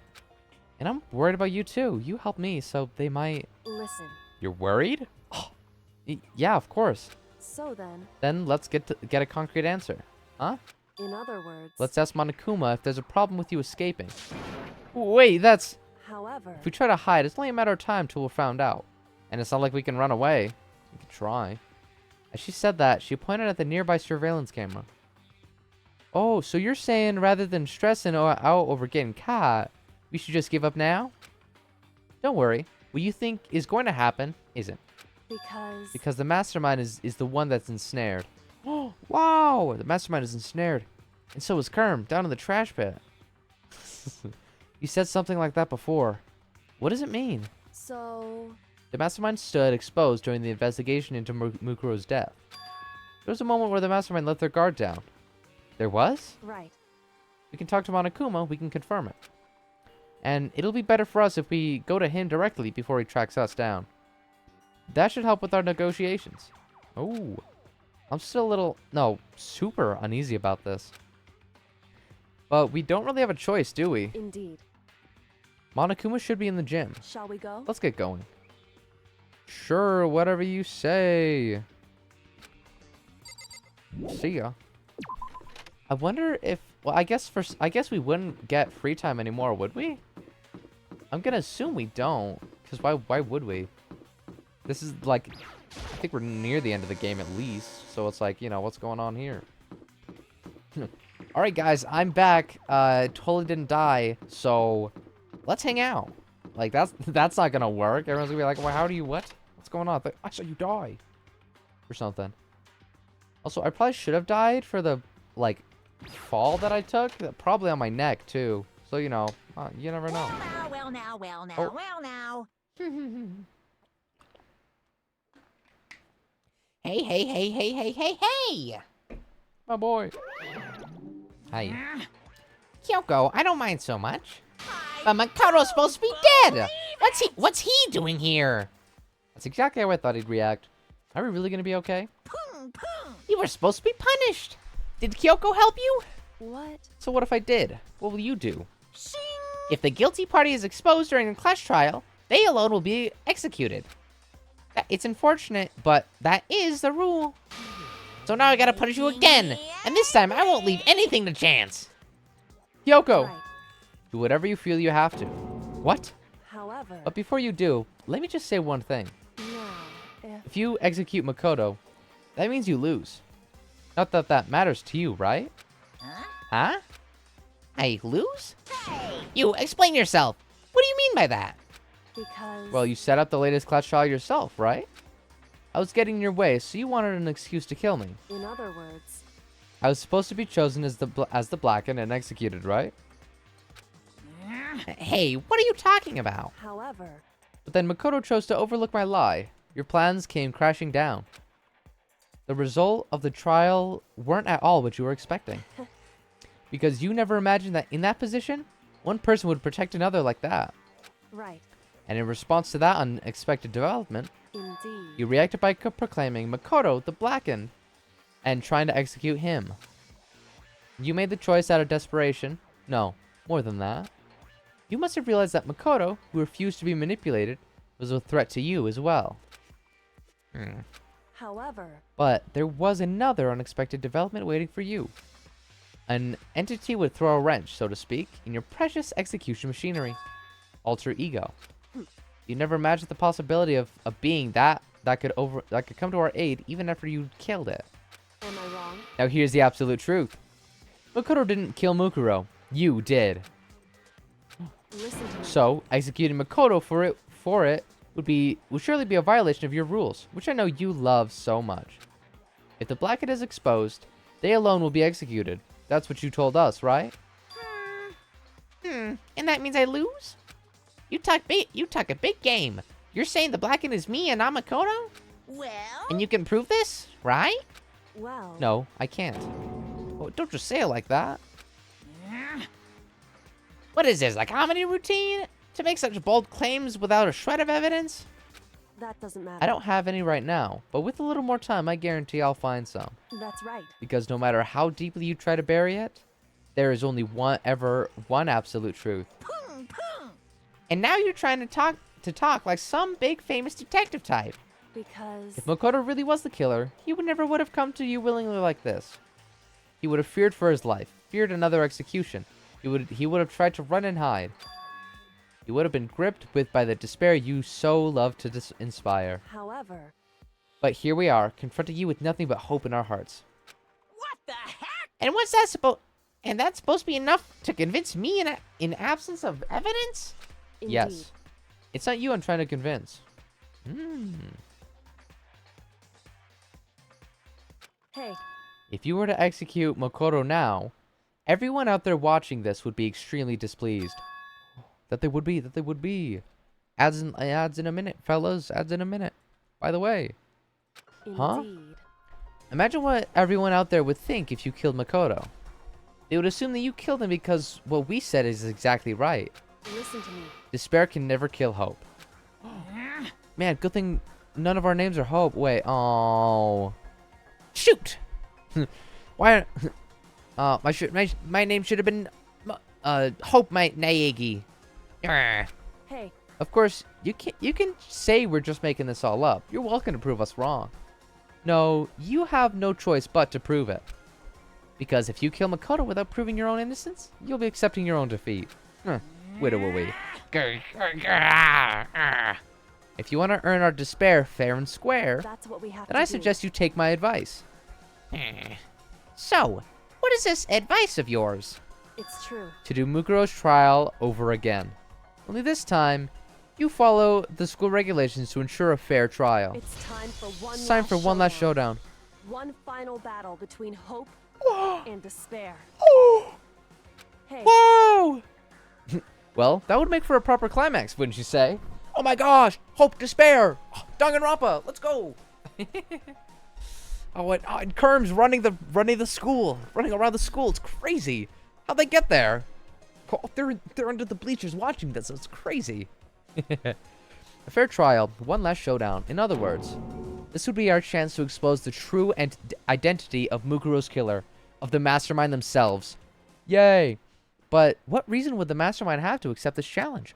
And I'm worried about you, too. You helped me, so they might... Listen. You're worried? Oh, yeah, of course. So then... Then let's get a concrete answer. Huh? In other words, Let's ask Monokuma if there's a problem with you escaping. Wait, that's... however, If we try to hide, it's only a matter of time till we're found out. And it's not like we can run away. We can try. As she said that, she pointed at the nearby surveillance camera. Oh, so you're saying rather than stressing out over getting caught, we should just give up now? Don't worry. What you think is going to happen isn't. Because the mastermind is the one that's ensnared. Oh, wow! The mastermind is ensnared. And so is Kerm, down in the trash pit. You said something like that before. What does it mean? so The mastermind stood exposed during the investigation into Mukuro's death. There was a moment where the mastermind let their guard down. There was? right. We can talk to Monokuma, we can confirm it. And it'll be better for us if we go to him directly before he tracks us down. That should help with our negotiations. Oh. I'm still a little, no, super uneasy about this. But we don't really have a choice, do we? Indeed. Monokuma should be in the gym. Shall we go? Let's get going. Sure, whatever you say. See ya. I wonder if, well, I guess we wouldn't get free time anymore, would we? I'm gonna assume we don't, because why would we? This is like, I think we're near the end of the game at least, so it's like, you know, what's going on here? All right, guys, I'm back. Totally didn't die, so let's hang out. Like that's not gonna work. Everyone's gonna be like, well, how do you what? What's going on? I saw you die, or something. Also, I probably should have died for the like fall that I took. Probably on my neck too. So you know, you never know. Well now. Oh. Hey! My boy. Hi. Kyoko, I don't mind so much. But Makoto's supposed to be dead! What's he doing here? That's exactly how I thought he'd react. Are we really gonna be okay? You were supposed to be punished. Did Kyoko help you? What? So what if I did? What will you do? If the guilty party is exposed during a clash trial, they alone will be executed. It's unfortunate, but that is the rule. So now I gotta punish you again, and this time I won't leave anything to chance. Kyoko! Right. Do whatever you feel you have to. What? However, But before you do, let me just say one thing. now, If you execute Makoto, that means you lose. Not that that matters to you, right? Huh? I lose? You, explain yourself. What do you mean by that? because Well, you set up the latest clash trial yourself, right? I was getting in your way, so you wanted an excuse to kill me. in other words, I was supposed to be chosen as the blackened and executed, right? Hey, what are you talking about? however, But then Makoto chose to overlook my lie. Your plans came crashing down. The result of the trial weren't at all what you were expecting. Because you never imagined that in that position, one person would protect another like that. right, And in response to that unexpected development, indeed. you reacted by proclaiming Makoto the blackened and trying to execute him. You made the choice out of desperation. No, more than that. You must have realized that Makoto, who refused to be manipulated, was a threat to you as well. However, But there was another unexpected development waiting for you. An entity would throw a wrench, so to speak, in your precious execution machinery. Alter ego. You never imagined the possibility of a being that could come to our aid even after you killed it. am I wrong? Now here's the absolute truth. Makoto didn't kill Mukuro. You did. Listen to me. So, executing Makoto for it would surely be a violation of your rules, which I know you love so much. If the Blackhead is exposed, they alone will be executed. That's what you told us, right? And that means I lose? You talk a big game. You're saying the Blacken is me and not Makoto? Well? And you can prove this, right? Well, No, I can't. Oh, don't just say it like that. What is this, a comedy routine? To make such bold claims without a shred of evidence? that doesn't matter. I don't have any right now, but with a little more time, I guarantee I'll find some. That's right. Because no matter how deeply you try to bury it, there is only one absolute truth. And now you're trying to talk like some big famous detective type. Because If Makoto really was the killer, he would never have come to you willingly like this. He would have feared for his life, feared another execution. He would have tried to run and hide. He would have been gripped by the despair you so love to inspire. However, But here we are, confronting you with nothing but hope in our hearts. What the heck? And what's that supposed? And that's supposed to be enough to convince me in absence of evidence? indeed. Yes. It's not you I'm trying to convince. Hey, If you were to execute Makoto now, everyone out there watching this would be extremely displeased. That they would be. Ads in a minute, fellas. Ads in a minute. By the way. Huh? indeed. Imagine what everyone out there would think if you killed Makoto. They would assume that you killed him because what we said is exactly right. Listen to me. Despair can never kill hope. Man, good thing none of our names are Hope. Wait, oh. Shoot! Why? My name should have been Hope Naegi. Hey, Of course, you can say we're just making this all up. You're welcome to prove us wrong. No, you have no choice but to prove it. Because if you kill Makoto without proving your own innocence, you'll be accepting your own defeat. Widow-a-wee. If you want to earn our despair fair and square, that's what we have then to I do. suggest you take my advice. So, what is this advice of yours? It's true. To do Mukuro's trial over again. Only this time, you follow the school regulations to ensure a fair trial. It's time for one It's time last for one last showdown. showdown. One final battle between hope and despair. Hey, Whoa! Well, that would make for a proper climax, wouldn't you say? Oh my gosh! Hope, despair! Danganronpa, let's go! and Kerm's running the school, running around the school. It's crazy. How'd they get there? Oh, they're under the bleachers watching this. It's crazy. A fair trial, one last showdown. In other words, this would be our chance to expose the true identity of Mukuro's killer, of the mastermind themselves. Yay! But what reason would the mastermind have to accept this challenge?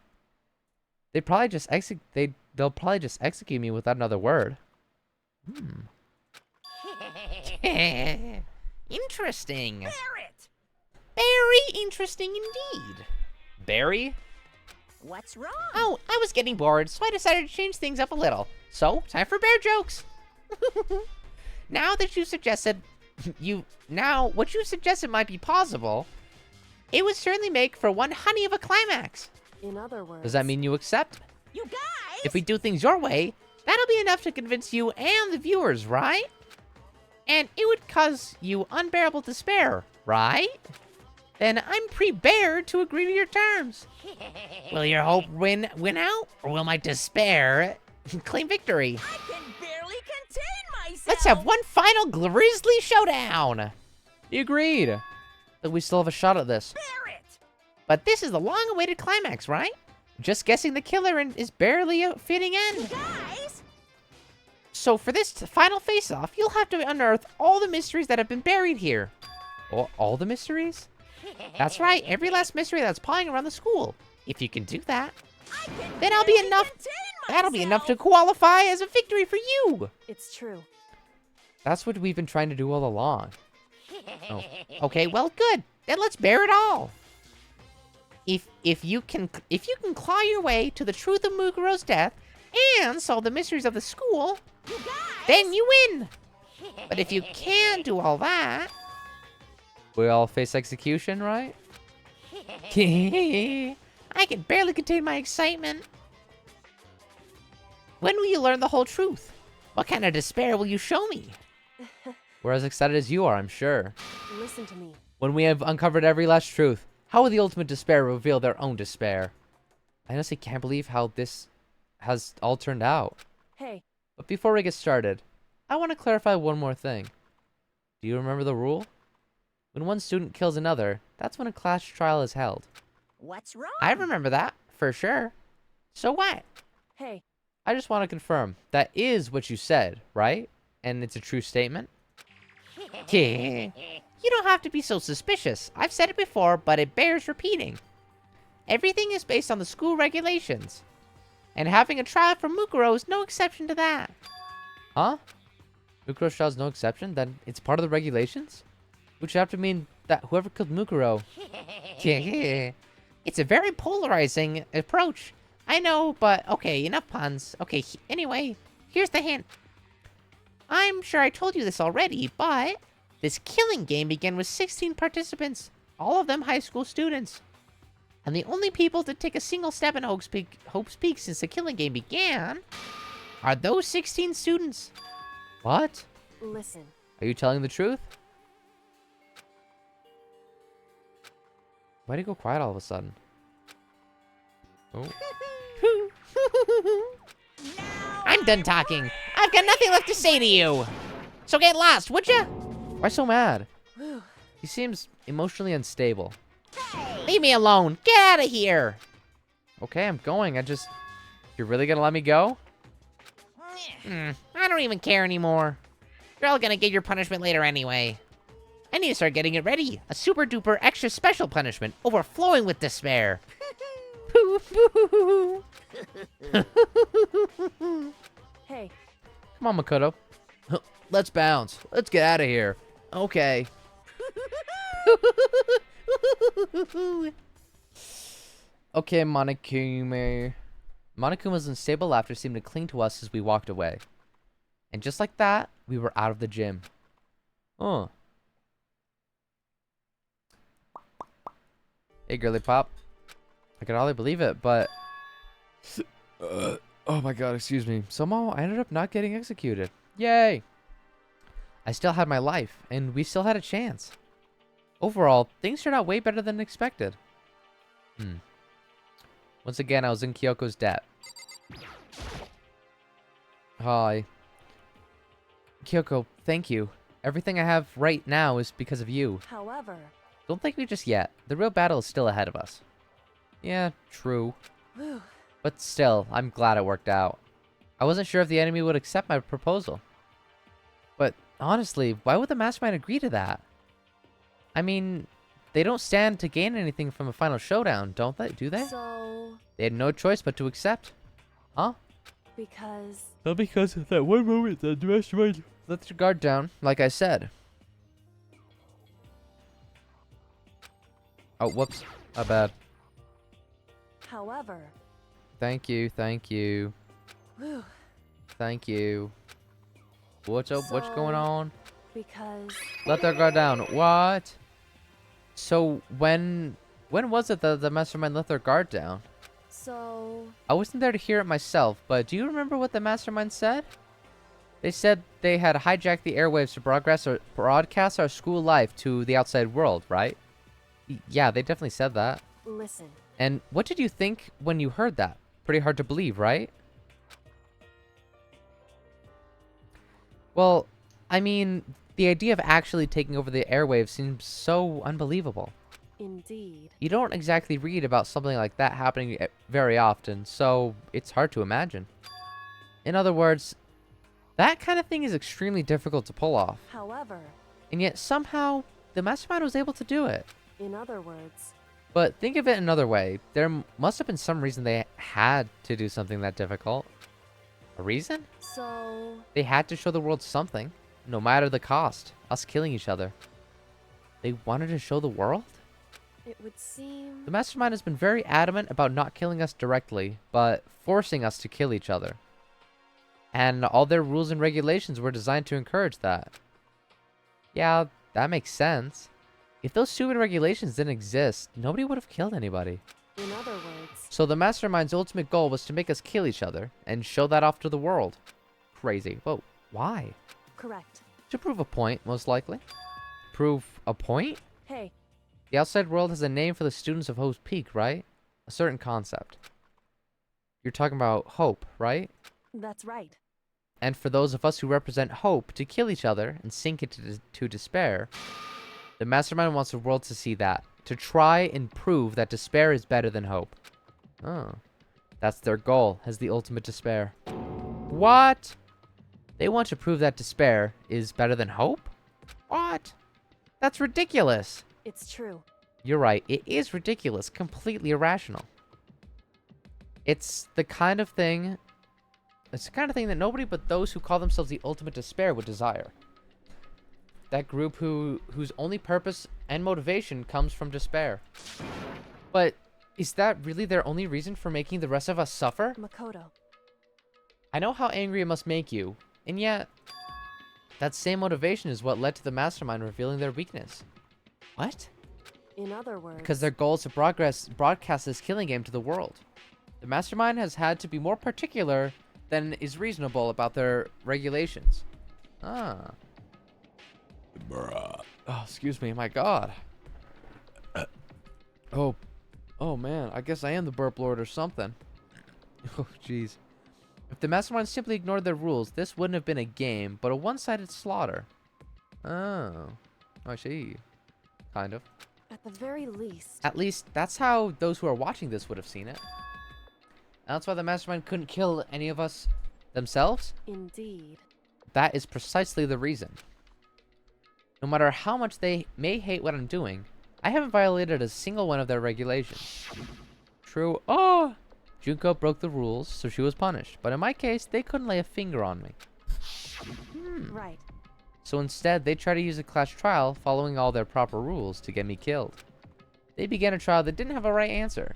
They'll probably just execute me without another word. Interesting. Barrett! Very interesting indeed. Barry? What's wrong? Oh, I was getting bored, so I decided to change things up a little. So, time for bear jokes. Now that you suggested, what you suggested might be possible, it would certainly make for one honey of a climax. in other words, Does that mean you accept? You guys! If we do things your way, that'll be enough to convince you and the viewers, right? And it would cause you unbearable despair, right? Then I'm prepared to agree to your terms. Will your hope win out, or will my despair claim victory? I can barely contain myself! Let's have one final grisly showdown. You agreed. But we still have a shot at this. Barrett! But this is the long-awaited climax, right? Just guessing the killer is barely a fitting end. Guys! So for this final face-off, you'll have to unearth all the mysteries that have been buried here. All the mysteries? That's right, every last mystery that's pawing around the school. If you can do that, I can then I'll be barely enough. contain That'll be enough to myself. qualify as a victory for you. it's true. That's what we've been trying to do all along. Oh. Okay, well, good. Then let's bear it all. If you can claw your way to the truth of Mukuro's death and solve the mysteries of the school, You guys! then you win. But if you can't do all that, We all face execution, right? I can barely contain my excitement. When will you learn the whole truth? What kind of despair will you show me? We're as excited as you are, I'm sure. Listen to me. When we have uncovered every last truth, how will the ultimate despair reveal their own despair? I honestly can't believe how this has all turned out. Hey, But before we get started, I want to clarify one more thing. Do you remember the rule? When one student kills another, that's when a class trial is held. What's wrong? I remember that, for sure. So what? hey, I just want to confirm, that is what you said, right? And it's a true statement? You don't have to be so suspicious. I've said it before, but it bears repeating. Everything is based on the school regulations. And having a trial for Mukuro is no exception to that. Huh? Mukuro's trial is no exception? Then it's part of the regulations? Which have to mean that whoever killed Mukuro. It's a very polarizing approach. I know, but okay, enough puns. Okay, anyway, here's the hint. I'm sure I told you this already, but this killing game began with 16 participants, all of them high school students. And the only people to take a single step in Hope's Peak since the killing game began are those 16 students. What? Listen. Are you telling the truth? Why'd he go quiet all of a sudden? Oh. I'm done talking. I've got nothing left to say to you. So get lost, would you? Why so mad? He seems emotionally unstable. Leave me alone. Get out of here. Okay, I'm going. You're really gonna let me go? I don't even care anymore. You're all gonna get your punishment later anyway. I need to start getting it ready. A super duper extra special punishment, overflowing with despair. Hey, Come on, Makoto. Let's bounce. Let's get out of here. Okay. Okay, Monokuma. Monokuma's unstable laughter seemed to cling to us as we walked away. And just like that, we were out of the gym. Oh. Hey, girly pop. I could hardly believe it, but... oh my god, excuse me. Somehow, I ended up not getting executed. Yay! I still had my life, and we still had a chance. Overall, things turned out way better than expected. Once again, I was in Kyoko's debt. Hi. Kyoko, thank you. Everything I have right now is because of you. however, Don't thank me just yet. The real battle is still ahead of us. Yeah, true. whew, But still, I'm glad it worked out. I wasn't sure if the enemy would accept my proposal. But honestly, why would the mastermind agree to that? I mean, they don't stand to gain anything from a final showdown, don't they? Do they? so, They had no choice but to accept. Huh? because, Not because of that one moment that the mastermind let your guard down, like I said. Oh, whoops. My bad. however, Thank you, thank you, whew, thank you. What's up? What's going So- on? because, Let their guard down. What? So when was it that the mastermind let their guard down? so, I wasn't there to hear it myself, but do you remember what the mastermind said? They said they had hijacked the airwaves to broadcast our school life to the outside world, right? Yeah, they definitely said that. listen, And what did you think when you heard that? Pretty hard to believe, right? Well, I mean, the idea of actually taking over the airwaves seems so unbelievable. indeed, You don't exactly read about something like that happening very often, so it's hard to imagine. In other words, that kind of thing is extremely difficult to pull off. however, And yet somehow, the mastermind was able to do it. in other words, But think of it another way. There must have been some reason they had to do something that difficult. A reason? so, They had to show the world something, no matter the cost. Us killing each other. They wanted to show the world? it would seem, The mastermind has been very adamant about not killing us directly, but forcing us to kill each other. And all their rules and regulations were designed to encourage that. Yeah, that makes sense. If those stupid regulations didn't exist, nobody would have killed anybody. in other words, So the mastermind's ultimate goal was to make us kill each other and show that off to the world. Crazy. But why? correct. To prove a point, most likely. Prove a point? Hey, The outside world has a name for the students of Hope's Peak, right? A certain concept. You're talking about hope, right? that's right. And for those of us who represent hope to kill each other and sink into to despair, the mastermind wants the world to see that. To try and prove that despair is better than hope. Oh. That's their goal, as the ultimate despair. What? They want to prove that despair is better than hope? What? That's ridiculous. It's true. You're right. It is ridiculous. Completely irrational. It's the kind of thing... It's the kind of thing that nobody but those who call themselves the ultimate despair would desire. That group whose only purpose and motivation comes from despair. But is that really their only reason for making the rest of us suffer? Makoto. I know how angry it must make you, and yet that same motivation is what led to the mastermind revealing their weakness. What? In other words, Because their goal is to broadcast this killing game to the world. The mastermind has had to be more particular than is reasonable about their regulations. Ah. Bruh. Oh, excuse me, my god. Oh man, I guess I am the burp lord or something. Oh jeez. If the mastermind simply ignored their rules, this wouldn't have been a game, but a one-sided slaughter. Oh. I see. Kind of. at the very least, At least, that's how those who are watching this would have seen it. And that's why the mastermind couldn't kill any of us themselves? indeed. That is precisely the reason. No matter how much they may hate what I'm doing, I haven't violated a single one of their regulations. True. Oh! Junko broke the rules, so she was punished. But in my case, they couldn't lay a finger on me. Right. So instead, they tried to use a class trial following all their proper rules to get me killed. They began a trial that didn't have a right answer,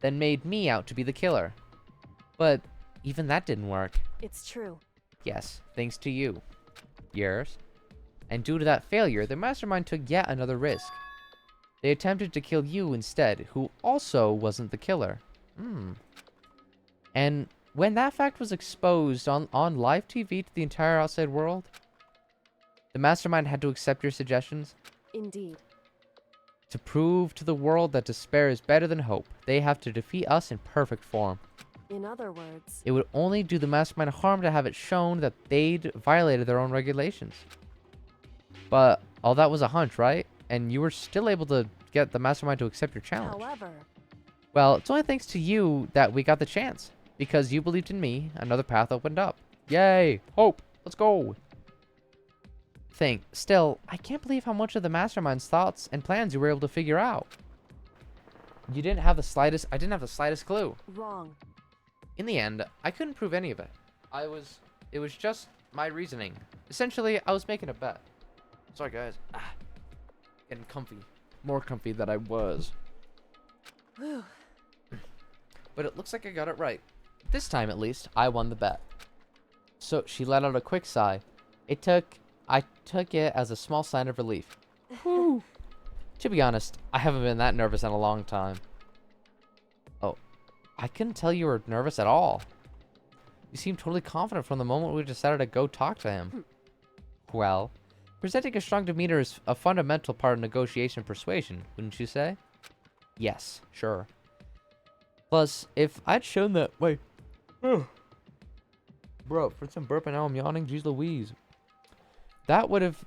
then made me out to be the killer. But even that didn't work. It's true. Yes, thanks to you. Yours. And due to that failure, the mastermind took yet another risk. They attempted to kill you instead, who also wasn't the killer. And when that fact was exposed on live TV to the entire outside world, the mastermind had to accept your suggestions. Indeed. To prove to the world that despair is better than hope, they have to defeat us in perfect form. In other words, It would only do the mastermind harm to have it shown that they'd violated their own regulations. But all that was a hunch, right? And you were still able to get the mastermind to accept your challenge. however, Well, it's only thanks to you that we got the chance. Because you believed in me, another path opened up. Yay! Hope! Let's go! Still, I can't believe how much of the mastermind's thoughts and plans you were able to figure out. I didn't have the slightest clue. wrong. In the end, I couldn't prove any of it. It was just my reasoning. Essentially, I was making a bet. Sorry, guys. Getting comfy. More comfy than I was. Whew. But it looks like I got it right. This time, at least, I won the bet. So she let out a quick sigh. I took it as a small sign of relief. Whew. To be honest, I haven't been that nervous in a long time. Oh, I couldn't tell you were nervous at all. You seemed totally confident from the moment we decided to go talk to him. Well, presenting a strong demeanor is a fundamental part of negotiation persuasion, wouldn't you say? Yes, sure. Plus, if I'd shown that... Wait. Bro, for some burp and now I'm yawning. Jeez Louise. That would have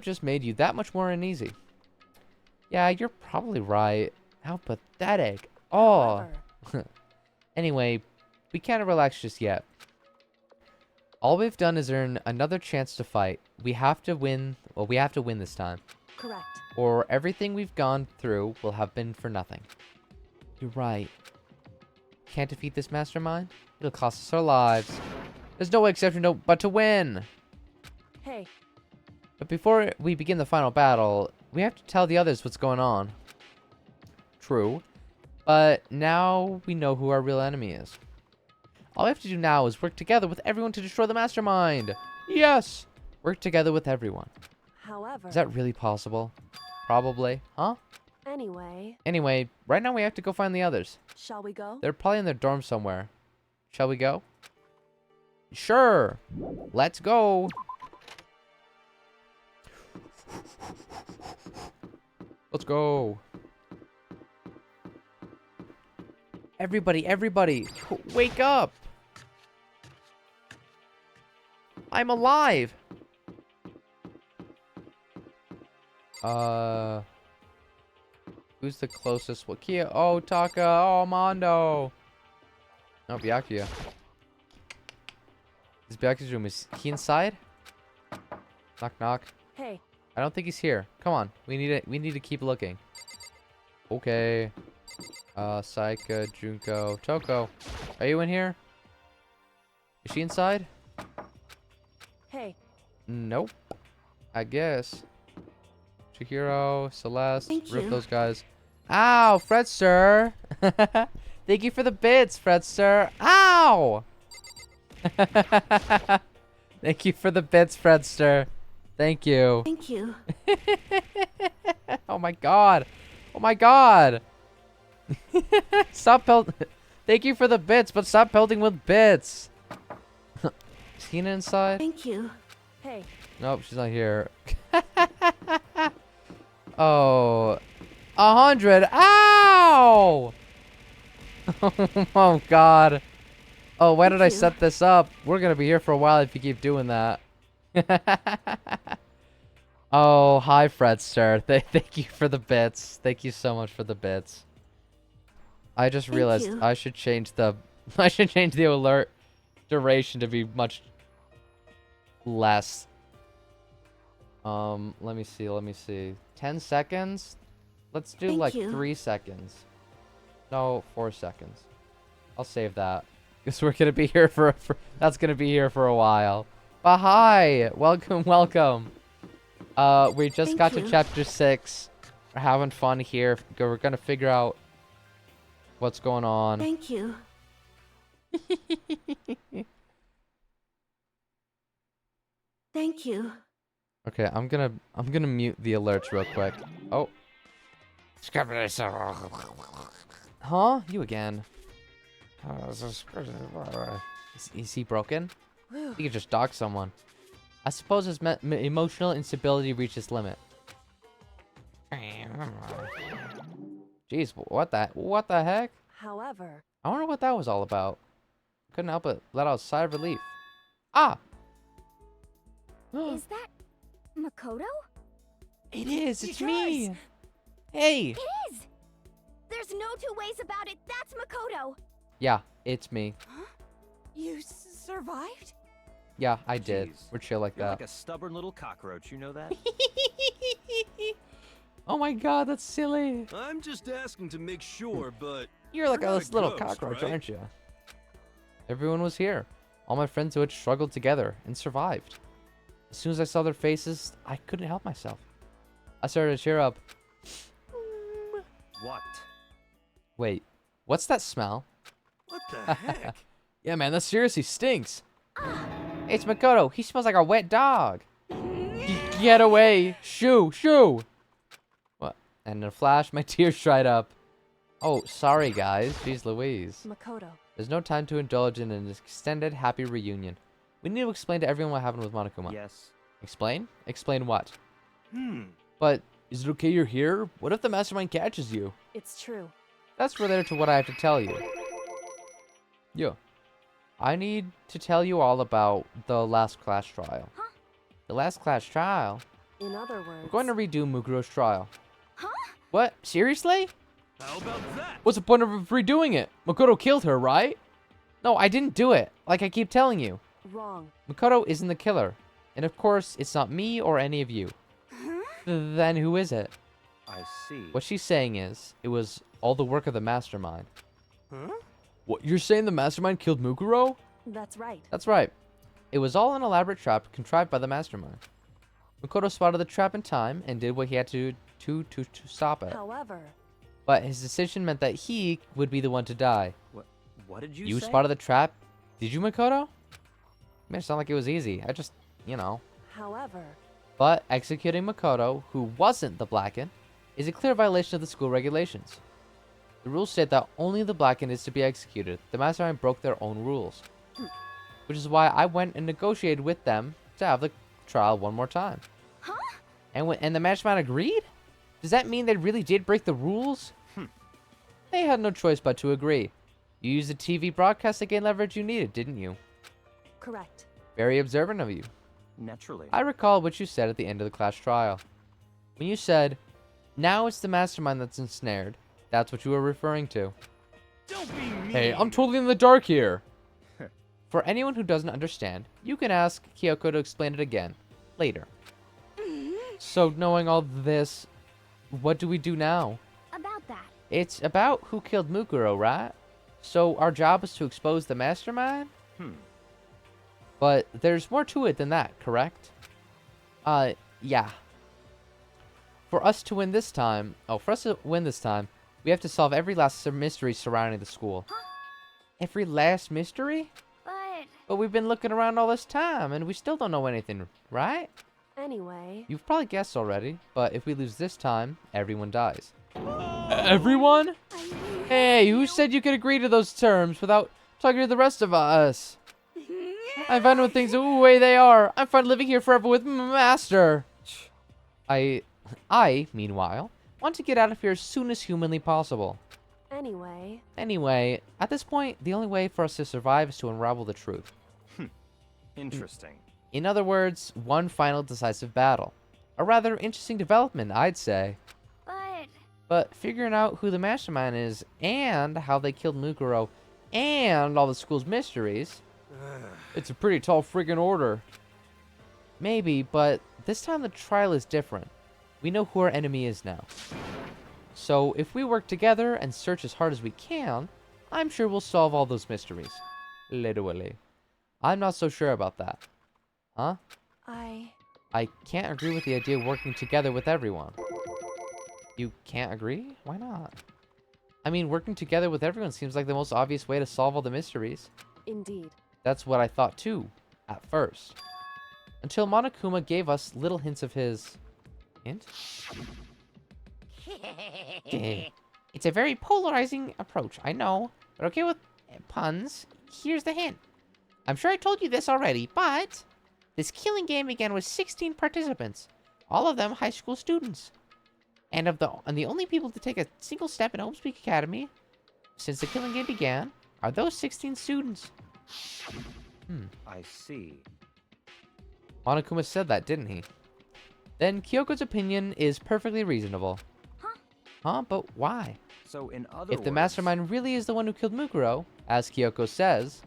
just made you that much more uneasy. Yeah, you're probably right. How pathetic. Oh. However, Anyway, we can't relax just yet. All we've done is earn another chance to fight. We have to win. Well, we have to win this time. correct. Or everything we've gone through will have been for nothing. You're right. Can't defeat this mastermind? It'll cost us our lives. There's no exception but to win. Hey, But before we begin the final battle, we have to tell the others what's going on. True. But now we know who our real enemy is. All we have to do now is work together with everyone to destroy the mastermind. Yes! Work together with everyone. however, Is that really possible? Probably. Huh? anyway, Right now we have to go find the others. shall we go? They're probably in their dorm somewhere. Shall we go? Sure. Let's go. Let's go. Everybody, wake up. I'm alive. Who's the closest one? Kia. Oh, Taka. Oh, Mondo. Oh, Byakuya. Is Byakuya's room? Is he inside? Knock, knock. Hey, I don't think he's here. Come on. We need to keep looking. Okay. Saika, Junko, Toko. Are you in here? Is she inside? hey, Nope. I guess. Chihiro, Celeste, Thank rip you. those guys. Ow, Fredster. Thank you for the bits, Fredster. Ow! Thank you for the bits, Fredster. Thank you. Thank you. Oh my god. Oh my god. Stop building. Thank you for the bits, but stop building with bits. Is Hina inside? Thank you. Hey, Nope, she's not here. Oh, 100. Ow! Oh god. Oh, why did I Thank you. set this up? We're gonna be here for a while if you keep doing that. Oh, hi, Fredster. Thank you for the bits. Thank you so much for the bits. I just Thank realized you. I should change the alert duration to be much less. Let me see. 10 seconds? Let's do Thank like you. 3 seconds. No, 4 seconds. I'll save that. Because we're gonna be here that's gonna be here for a while. But hi! Welcome, welcome. We just Thank got you. to chapter 6. We're having fun here. We're gonna figure out what's going on. Thank you. Thank you. Okay, I'm gonna mute the alerts real quick. Oh. Huh? You again. Is he broken? He could just dog someone. I suppose his emotional instability reached its limit. Jeez, what the heck? However, I wonder what that was all about. Couldn't help but let out a sigh of relief. Ah! Is that Makoto? It is! It's You me! guys! Hey! It is! There's no two ways about it. That's Makoto. Yeah, it's me. You survived? Yeah, I did. Jeez. We're chill like You're that. like a stubborn little cockroach, you know that? Oh my god, that's silly. I'm just asking to make sure, but You're like You're a not a little ghost, cockroach, right? aren't you? Everyone was here. All my friends who had struggled together and survived. As soon as I saw their faces, I couldn't help myself. I started to cheer up. What? Wait, what's that smell? what the heck? Yeah, man, that seriously stinks. It's Makoto. He smells like a wet dog. Get away. Shoo, shoo. What? And in a flash, my tears dried up. Oh, sorry, guys. Jeez Louise. Makoto. There's no time to indulge in an extended, happy reunion. We need to explain to everyone what happened with Monokuma. Yes. Explain? Explain what? Hmm. But, is it okay you're here? What if the mastermind catches you? It's true. That's related to what I have to tell you. Yeah. I need to tell you all about the last class trial. Huh? The last class trial? In other words, We're going to redo Mukuro's trial. Huh? What? Seriously? How about that? What's the point of redoing it? Makoto killed her, right? No, I didn't do it, like I keep telling you. wrong. Makoto isn't the killer. And of course, it's not me or any of you. Huh? Then who is it? I see. What she's saying is, it was all the work of the mastermind. Huh? What, you're saying the mastermind killed Mukuro? That's right. That's right. It was all an elaborate trap contrived by the mastermind. Makoto spotted the trap in time and did what he had to stop it. However, But his decision meant that he would be the one to die. What did you You say? spotted the trap? Did you, Makoto? Made it sound like it was easy. I just, you know. however, But executing Makoto, who wasn't the Blackened, is a clear violation of the school regulations. The rules state that only the Blackened is to be executed. The mastermind broke their own rules. Which is why I went and negotiated with them to have the trial one more time. Huh? And the mastermind agreed? Does that mean they really did break the rules? They had no choice but to agree. You used the TV broadcast to gain leverage you needed, didn't you? correct. Very observant of you. Naturally. I recall what you said at the end of the class trial. When you said, now it's the mastermind that's ensnared, that's what you were referring to. Don't be mean. Hey, I'm totally in the dark here. For anyone who doesn't understand, you can ask Kyoko to explain it again, later. So, knowing all this, what do we do now? About that. It's about who killed Mukuro, right? So, our job is to expose the mastermind? Hmm. But there's more to it than that, correct? yeah. For us to win this time, we have to solve every last mystery surrounding the school. Every last mystery? But But we've been looking around all this time, and we still don't know anything, right? Anyway, You've probably guessed already, but if we lose this time, everyone dies. Everyone? Hey, who said you could agree to those terms without talking to the rest of us? I'm fine with things the way they are. I'm fine living here forever with Master. I, meanwhile, want to get out of here as soon as humanly possible. anyway, At this point, the only way for us to survive is to unravel the truth. Interesting. In other words, one final decisive battle. A rather interesting development, I'd say. But figuring out who the mastermind is, and how they killed Mukuro, and all the school's mysteries, it's a pretty tall friggin' order. Maybe, but this time the trial is different. We know who our enemy is now. So if we work together and search as hard as we can, I'm sure we'll solve all those mysteries. Literally. I'm not so sure about that. Huh? I can't agree with the idea of working together with everyone. You can't agree? Why not? I mean, working together with everyone seems like the most obvious way to solve all the mysteries. indeed. That's what I thought too, at first. Until Monokuma gave us little hints of his... Hint? It's a very polarizing approach, I know. But okay with puns, here's the hint. I'm sure I told you this already, but this killing game began with 16 participants, all of them high school students. And the only people to take a single step in Home's Peak Academy since the killing game began are those 16 students. I see. Monokuma said that, didn't he? Then Kyoko's opinion is perfectly reasonable. Huh? But why? So in other If the words, mastermind really is the one who killed Mukuro, as Kyoko says,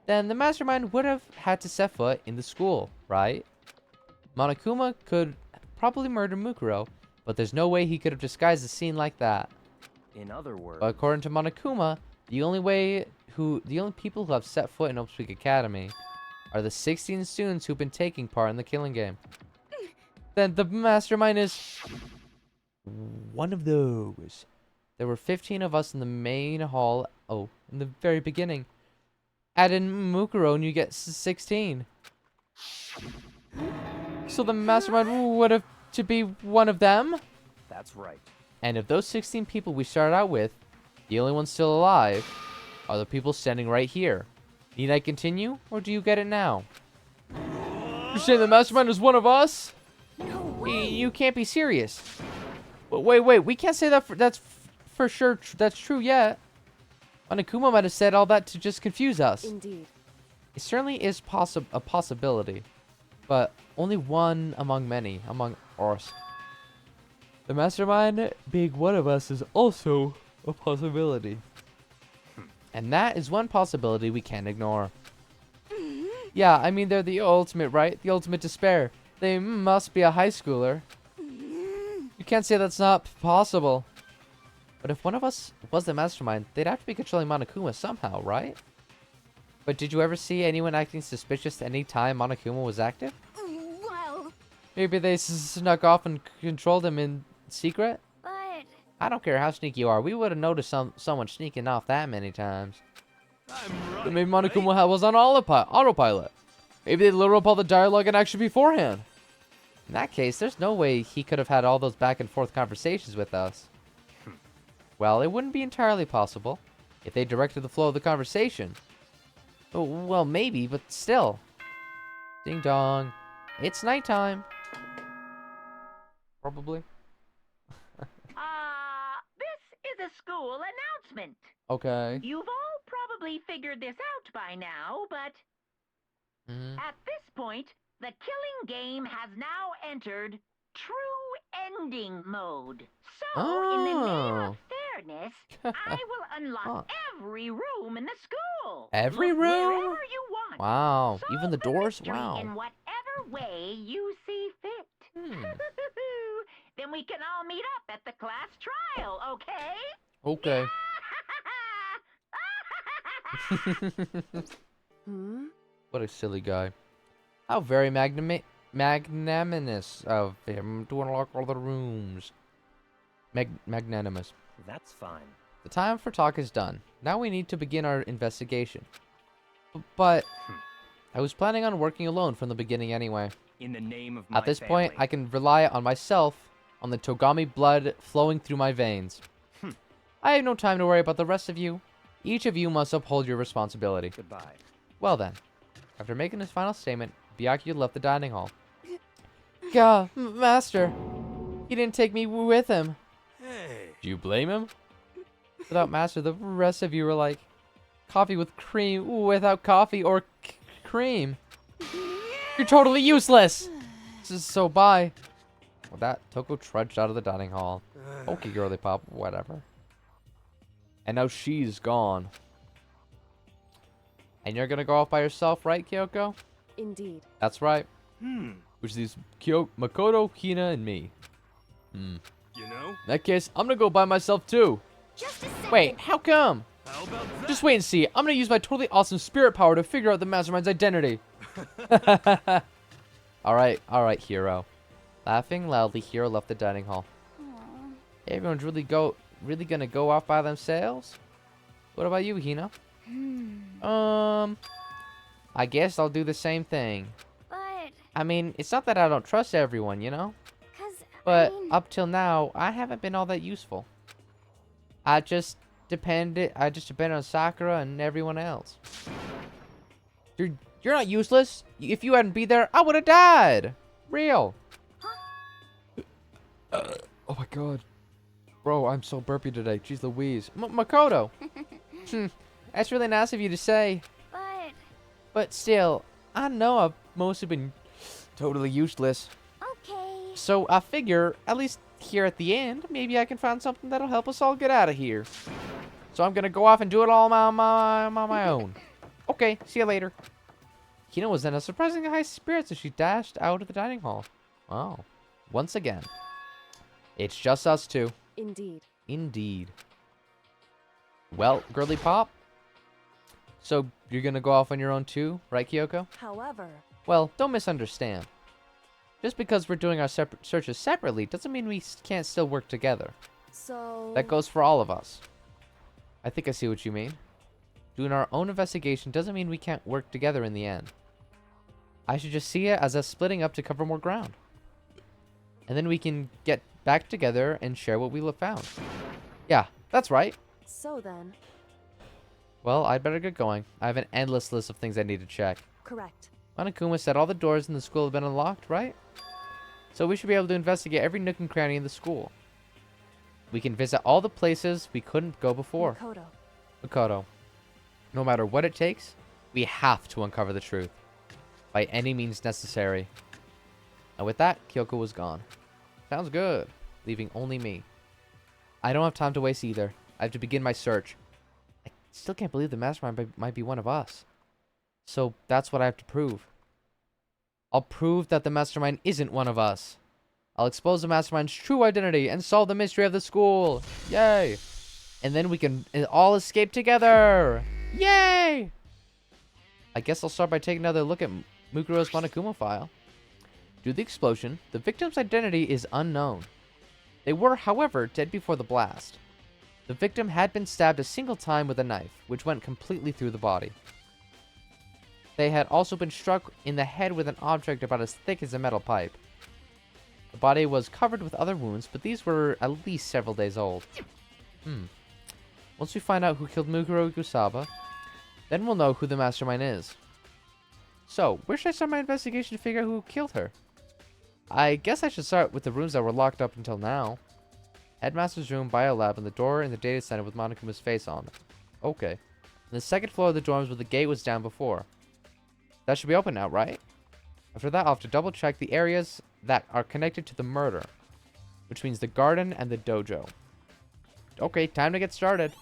then the mastermind would have had to set foot in the school, right? Monokuma could probably murder Mukuro, but there's no way he could have disguised the scene like that. in other words, But according to Monokuma, the only people who have set foot in Hope's Peak Academy are the 16 students who've been taking part in the killing game. Then the mastermind is one of those. There were 15 of us in the main hall. Oh, in the very beginning. Add in Mukuro and you get 16. So the mastermind would have to be one of them? that's right. And of those 16 people we started out with, the only ones still alive are the people standing right here. Need I continue, or do you get it now? You're saying the mastermind is one of us? You can't be serious. Wait, we can't say that that's for sure that's true yet. Monokuma might have said all that to just confuse us. Indeed. It certainly is a possibility, but only one among many, among us. The mastermind being one of us is also a possibility. And that is one possibility we can't ignore. Yeah, I mean, they're the ultimate, right? The ultimate despair. They must be a high schooler. You can't say that's not possible. But if one of us was the mastermind, they'd have to be controlling Monokuma somehow, right? But did you ever see anyone acting suspicious any time Monokuma was active? Well, Maybe they snuck off and controlled him in secret? but I don't care how sneaky you are. We would have noticed someone sneaking off that many times. I'm But right. maybe Monokuma was on autopilot. Maybe they loaded up all the dialogue and action beforehand. In that case, there's no way he could have had all those back and forth conversations with us. Well, it wouldn't be entirely possible if they directed the flow of the conversation. Oh, well, maybe, but still. Ding dong. It's nighttime. Probably. This is a school announcement. Okay. You've all probably figured this out by now, but at this point, the killing game has now entered true ending mode. So, in the name of fairness, I will unlock every room in the school. Every Look room? wherever you want. Wow. Solve Even the doors? mystery Wow. in whatever way you see fit. Then we can all meet up at the class trial, okay? Okay. Hmm? What a silly guy. How very magnanimous of him to unlock all the rooms. Magnanimous. That's fine. The time for talk is done. Now we need to begin our investigation. But I was planning on working alone from the beginning anyway. In the name of my At this point, family. I can rely on myself, on the Togami blood flowing through my veins. I have no time to worry about the rest of you. Each of you must uphold your responsibility. Goodbye. Well then, after making his final statement, Byakuya left the dining hall. Gah, master, he didn't take me with him. Hey. Do you blame him? Without master, the rest of you were like coffee with cream without coffee or cream. You're totally useless. So bye. With that, Toko trudged out of the dining hall. Okay, girly pop, whatever. And now she's gone. And you're gonna go off by yourself, right, Kyoko? Indeed. That's right. Hmm. Which is Makoto, Hina, and me. You know? In that case, I'm gonna go by myself too. Just a second. Wait, how come? How about that? Just wait and see. I'm gonna use my totally awesome spirit power to figure out the mastermind's identity. Alright, Hero. Laughing loudly, Hero left the dining hall. Everyone's really gonna go off by themselves? What about you, Hina? I guess I'll do the same thing. But, I mean, it's not that I don't trust everyone, you know? cause, But I mean, up till now, I haven't been all that useful. I just depend on Sakura and everyone else. You're not useless. If you hadn't been there, I would have died. Real. Oh my god. Bro, I'm so burpy today. Jeez Louise. Makoto. That's really nice of you to say. But still, I know I've mostly been totally useless. okay. So I figure, at least here at the end, maybe I can find something that'll help us all get out of here. So I'm gonna go off and do it all on my own. Okay, see you later. Hina was in a surprisingly high spirits as she dashed out of the dining hall. Wow. Once again. It's just us two. Indeed. Indeed. Well, girly pop. So you're gonna go off on your own too, right, Kyoko? However, Well, don't misunderstand. Just because we're doing our separate searches separately doesn't mean we can't still work together. so... That goes for all of us. I think I see what you mean. Doing our own investigation doesn't mean we can't work together in the end. I should just see it as us splitting up to cover more ground. And then we can get back together and share what we found. Yeah, that's right. So then, Well, I'd better get going. I have an endless list of things I need to check. correct. Monokuma said all the doors in the school have been unlocked, right? So we should be able to investigate every nook and cranny in the school. We can visit all the places we couldn't go before. Makoto. No matter what it takes, we have to uncover the truth. By any means necessary. And with that, Kyoko was gone. Sounds good. Leaving only me. I don't have time to waste either. I have to begin my search. I still can't believe the mastermind might be one of us. So that's what I have to prove. I'll prove that the mastermind isn't one of us. I'll expose the mastermind's true identity and solve the mystery of the school. Yay! And then we can all escape together. Yay! I guess I'll start by taking another look at Mukuro's Monokuma file. Due to the explosion, the victim's identity is unknown. They were, however, dead before the blast. The victim had been stabbed a single time with a knife, which went completely through the body. They had also been struck in the head with an object about as thick as a metal pipe. The body was covered with other wounds, but these were at least several days old. Once we find out who killed Mukuro Kusaba, then we'll know who the mastermind is. So, where should I start my investigation to figure out who killed her? I guess I should start with the rooms that were locked up until now. Headmaster's room, biolab, and the door in the data center with Monokuma's face on it. Okay. And the second floor of the dorms where the gate was down before. That should be open now, right? After that, I'll have to double check the areas that are connected to the murder. Which means the garden and the dojo. Okay, time to get started.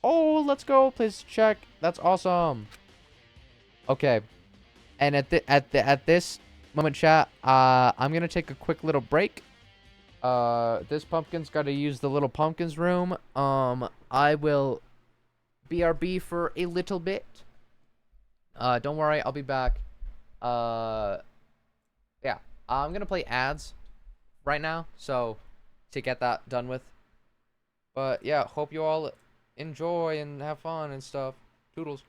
Oh, let's go. Please check. That's awesome. Okay. And at this moment, chat, I'm gonna take a quick little break. This pumpkin's got to use the little pumpkins room. I will BRB for a little bit. Don't worry, I'll be back. Yeah, I'm gonna play ads right now, so to get that done with. But yeah, hope you all enjoy and have fun and stuff. Toodles.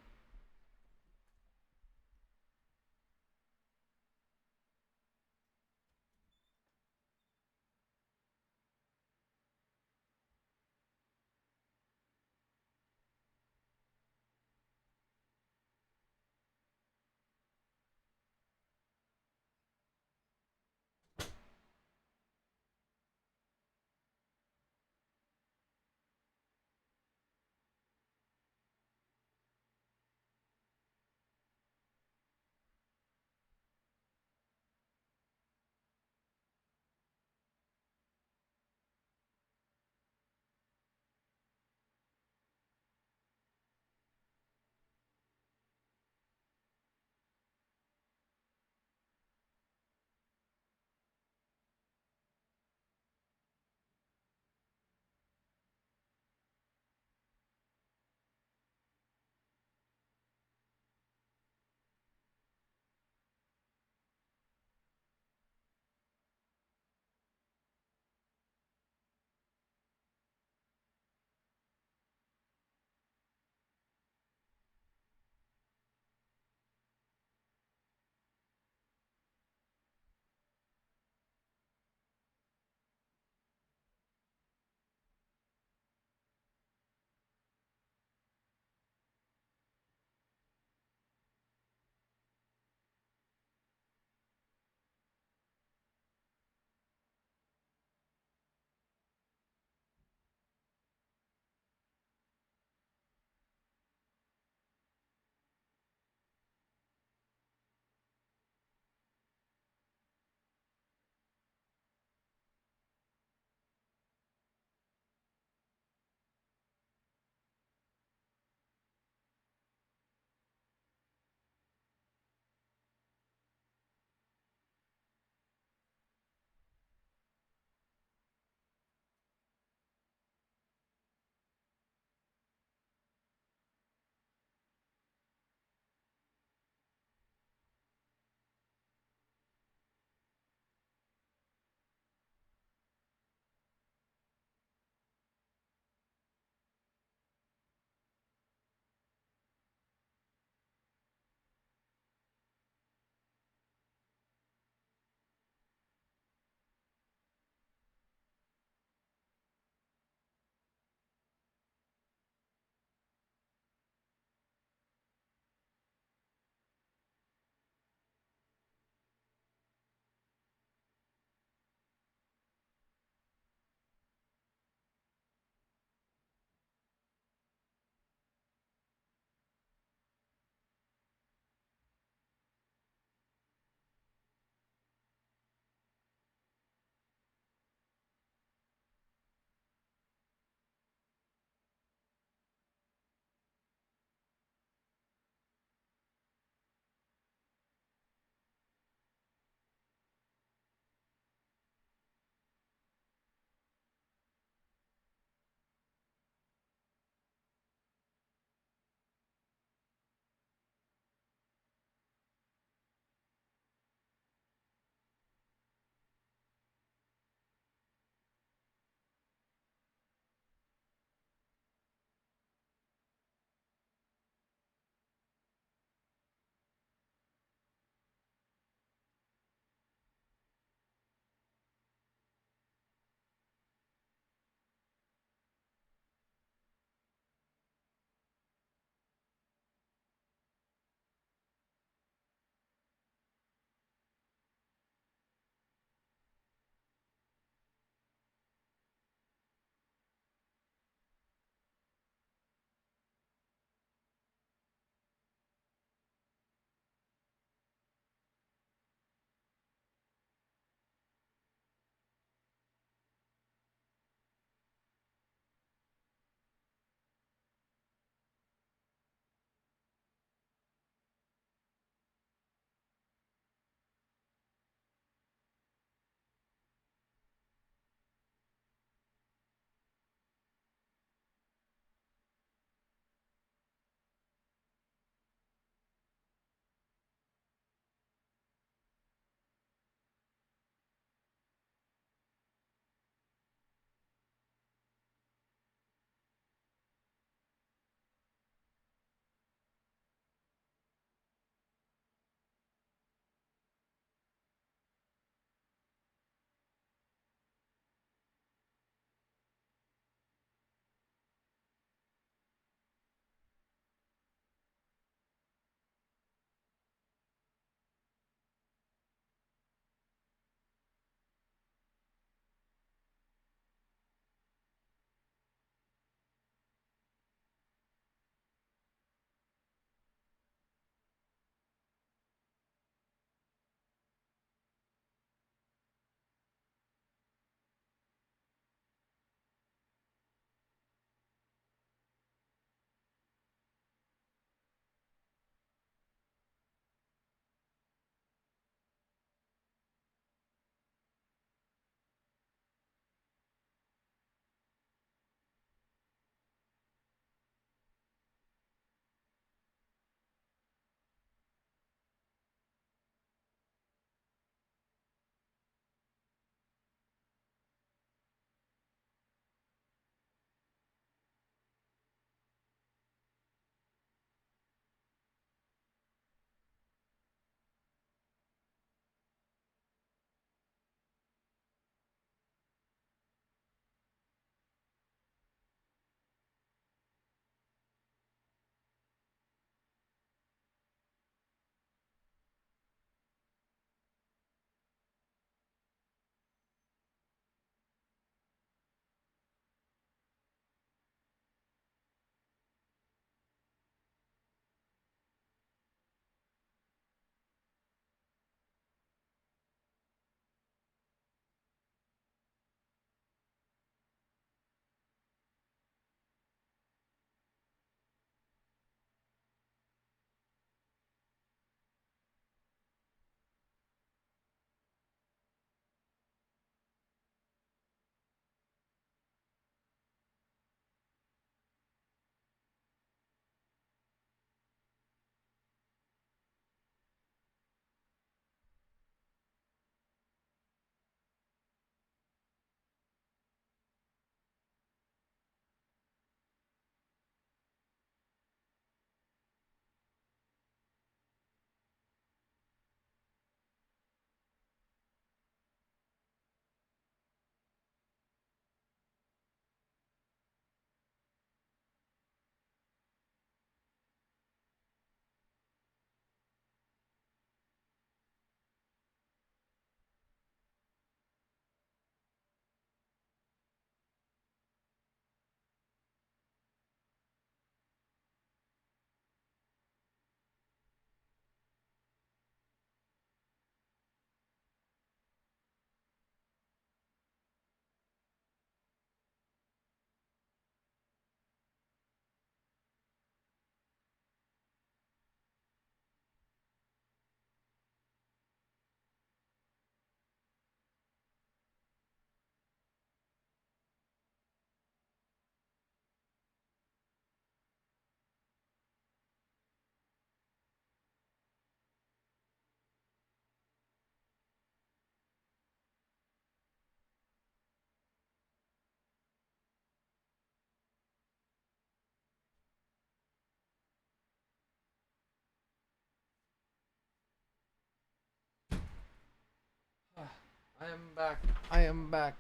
I am back. I am back.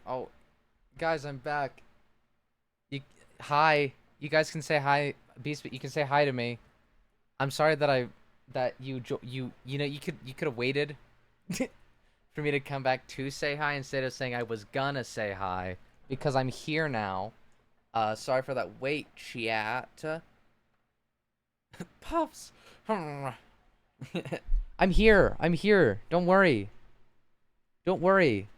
Oh, guys, I'm back. Hi. You guys can say hi, Beast. You can say hi to me. I'm sorry that you know you could have waited for me to come back to say hi instead of saying I was gonna say hi because I'm here now. Sorry for that wait, chat. Puffs. I'm here. I'm here. Don't worry. Don't worry.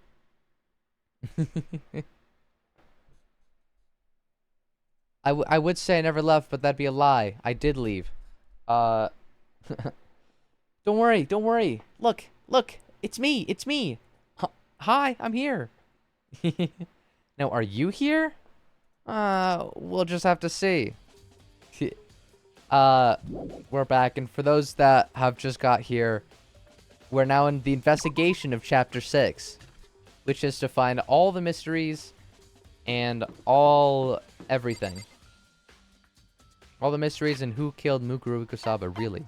I would say I never left, but that'd be a lie. I did leave. Don't worry. Don't worry. Look. Look. It's me. It's me. Hi. I'm here. Now, are you here? We'll just have to see. We're back, and for those that have just got here, we're now in the investigation of Chapter 6, which is to find all the mysteries and everything. All the mysteries and who killed Mukuro Ikusaba, really.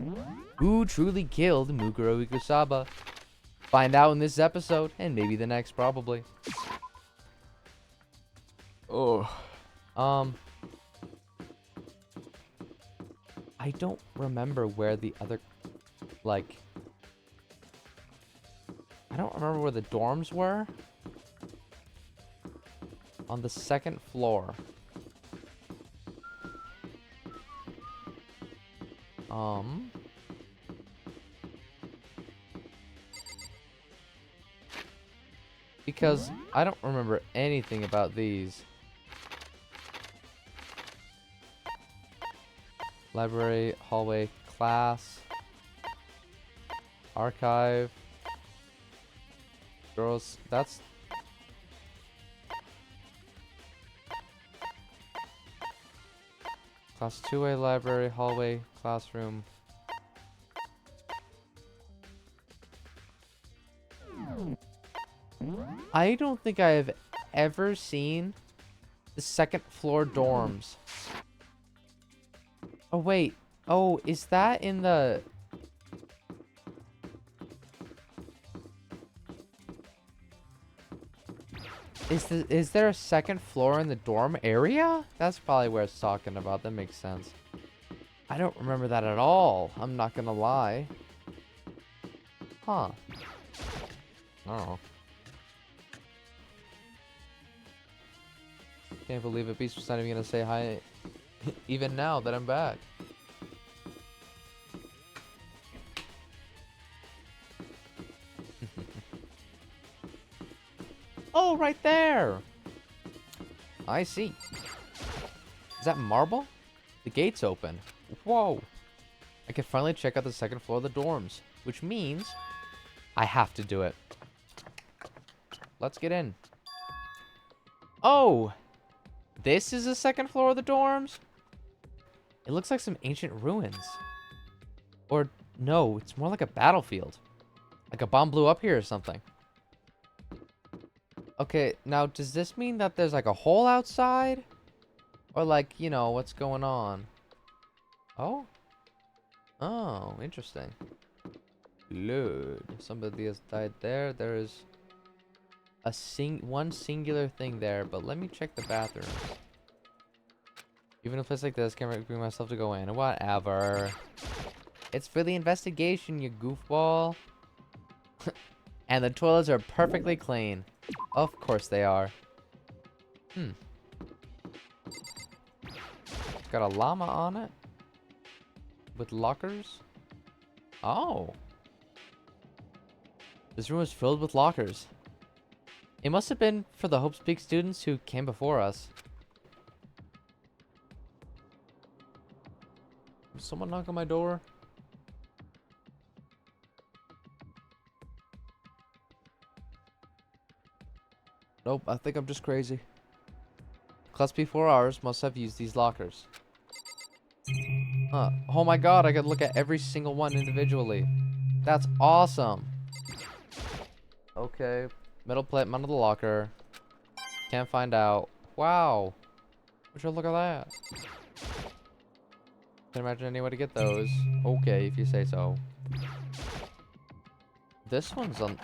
Who truly killed Mukuro Ikusaba? Find out in this episode, and maybe the next, probably. Oh. I don't remember where the other, like... I don't remember where the dorms were. On the second floor. Because I don't remember anything about these. Library, hallway, class, archive, girls, that's... Class 2A, library, hallway, classroom. I don't think I have ever seen the second floor dorms. Oh, wait. Oh, is that in the... Is there a second floor in the dorm area? That's probably where it's talking about. That makes sense. I don't remember that at all. I'm not gonna lie. Huh. Oh. Can't believe it. Beast was not even gonna say hi even now that I'm back. Oh, right there. I see. Is that marble? The gate's open. Whoa. I can finally check out the second floor of the dorms, which means I have to do it. Let's get in. Oh, this is the second floor of the dorms? It looks like some ancient ruins. Or no, it's more like a battlefield. Like a bomb blew up here or something. Okay, now does this mean that there's like a hole outside? Or like, you know, what's going on? Oh? Oh, interesting. Lord, somebody has died there. There is a one singular thing there, but let me check the bathrooms. Even a place like this, can't bring myself to go in. Whatever. It's for the investigation, you goofball. And the toilets are perfectly clean. Of course they are. Got a llama on it. With lockers. Oh. This room is filled with lockers. It must have been for the Hope Speak students who came before us. Did someone knock on my door? Nope, I think I'm just crazy. Class before ours must have used these lockers. Huh. Oh my god, I could look at every single one individually. That's awesome. Okay. Metal plate, under the locker. Can't find out. Wow. Would you look at that? Can't imagine any way to get those. Okay, if you say so. This one's on...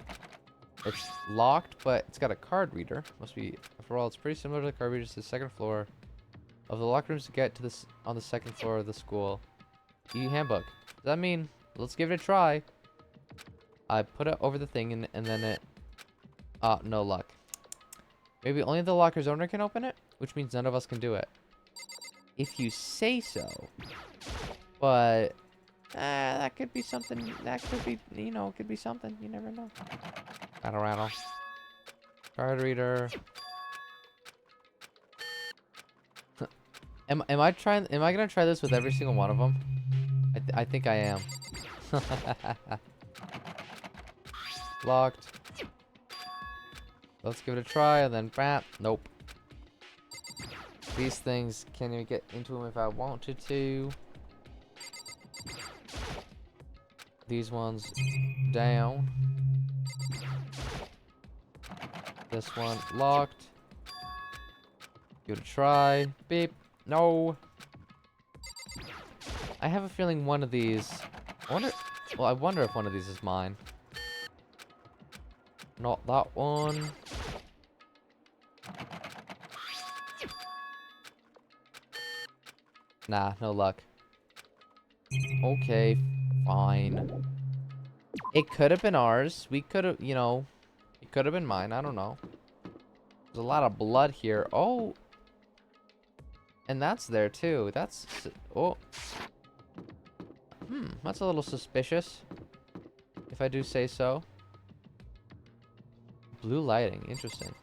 It's locked, but it's got a card reader. Must be, after all, it's pretty similar to the card readers to the second floor of the locker rooms to get to this on the second floor of the school. E-handbook. Does that mean, let's give it a try. I put it over the thing and then it, no luck. Maybe only the locker's owner can open it, which means none of us can do it. If you say so. But, that could be something, that could be, you know, it could be something. You never know. Rattle, rattle. Card reader. Am I gonna try this with every single one of them? I think I am. Locked. Let's give it a try, and then bam, nope. These things can't even get into them if I wanted to. These ones down. This one locked. Give it a try. Beep. No. I have a feeling one of these. I wonder if one of these is mine. Not that one. Nah, no luck. Okay, fine. It could have been ours. We could have, you know, it could have been mine. I don't know. There's a lot of blood here. Oh. And that's there too. That's, oh. That's a little suspicious, if I do say so. Blue lighting, interesting.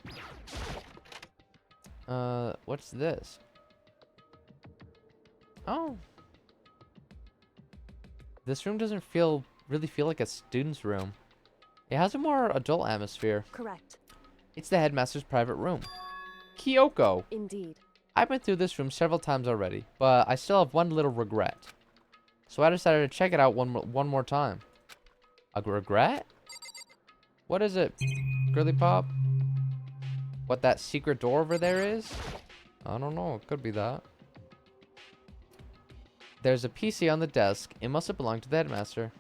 What's this? Oh. This room doesn't really feel like a student's room. It has a more adult atmosphere. Correct. It's the headmaster's private room. Kyoko. Indeed. I've been through this room several times already, but I still have one little regret. So I decided to check it out one more time. A regret? What is it, Girly Pop? What that secret door over there is? I don't know. It could be that. There's a PC on the desk. It must have belonged to the headmaster.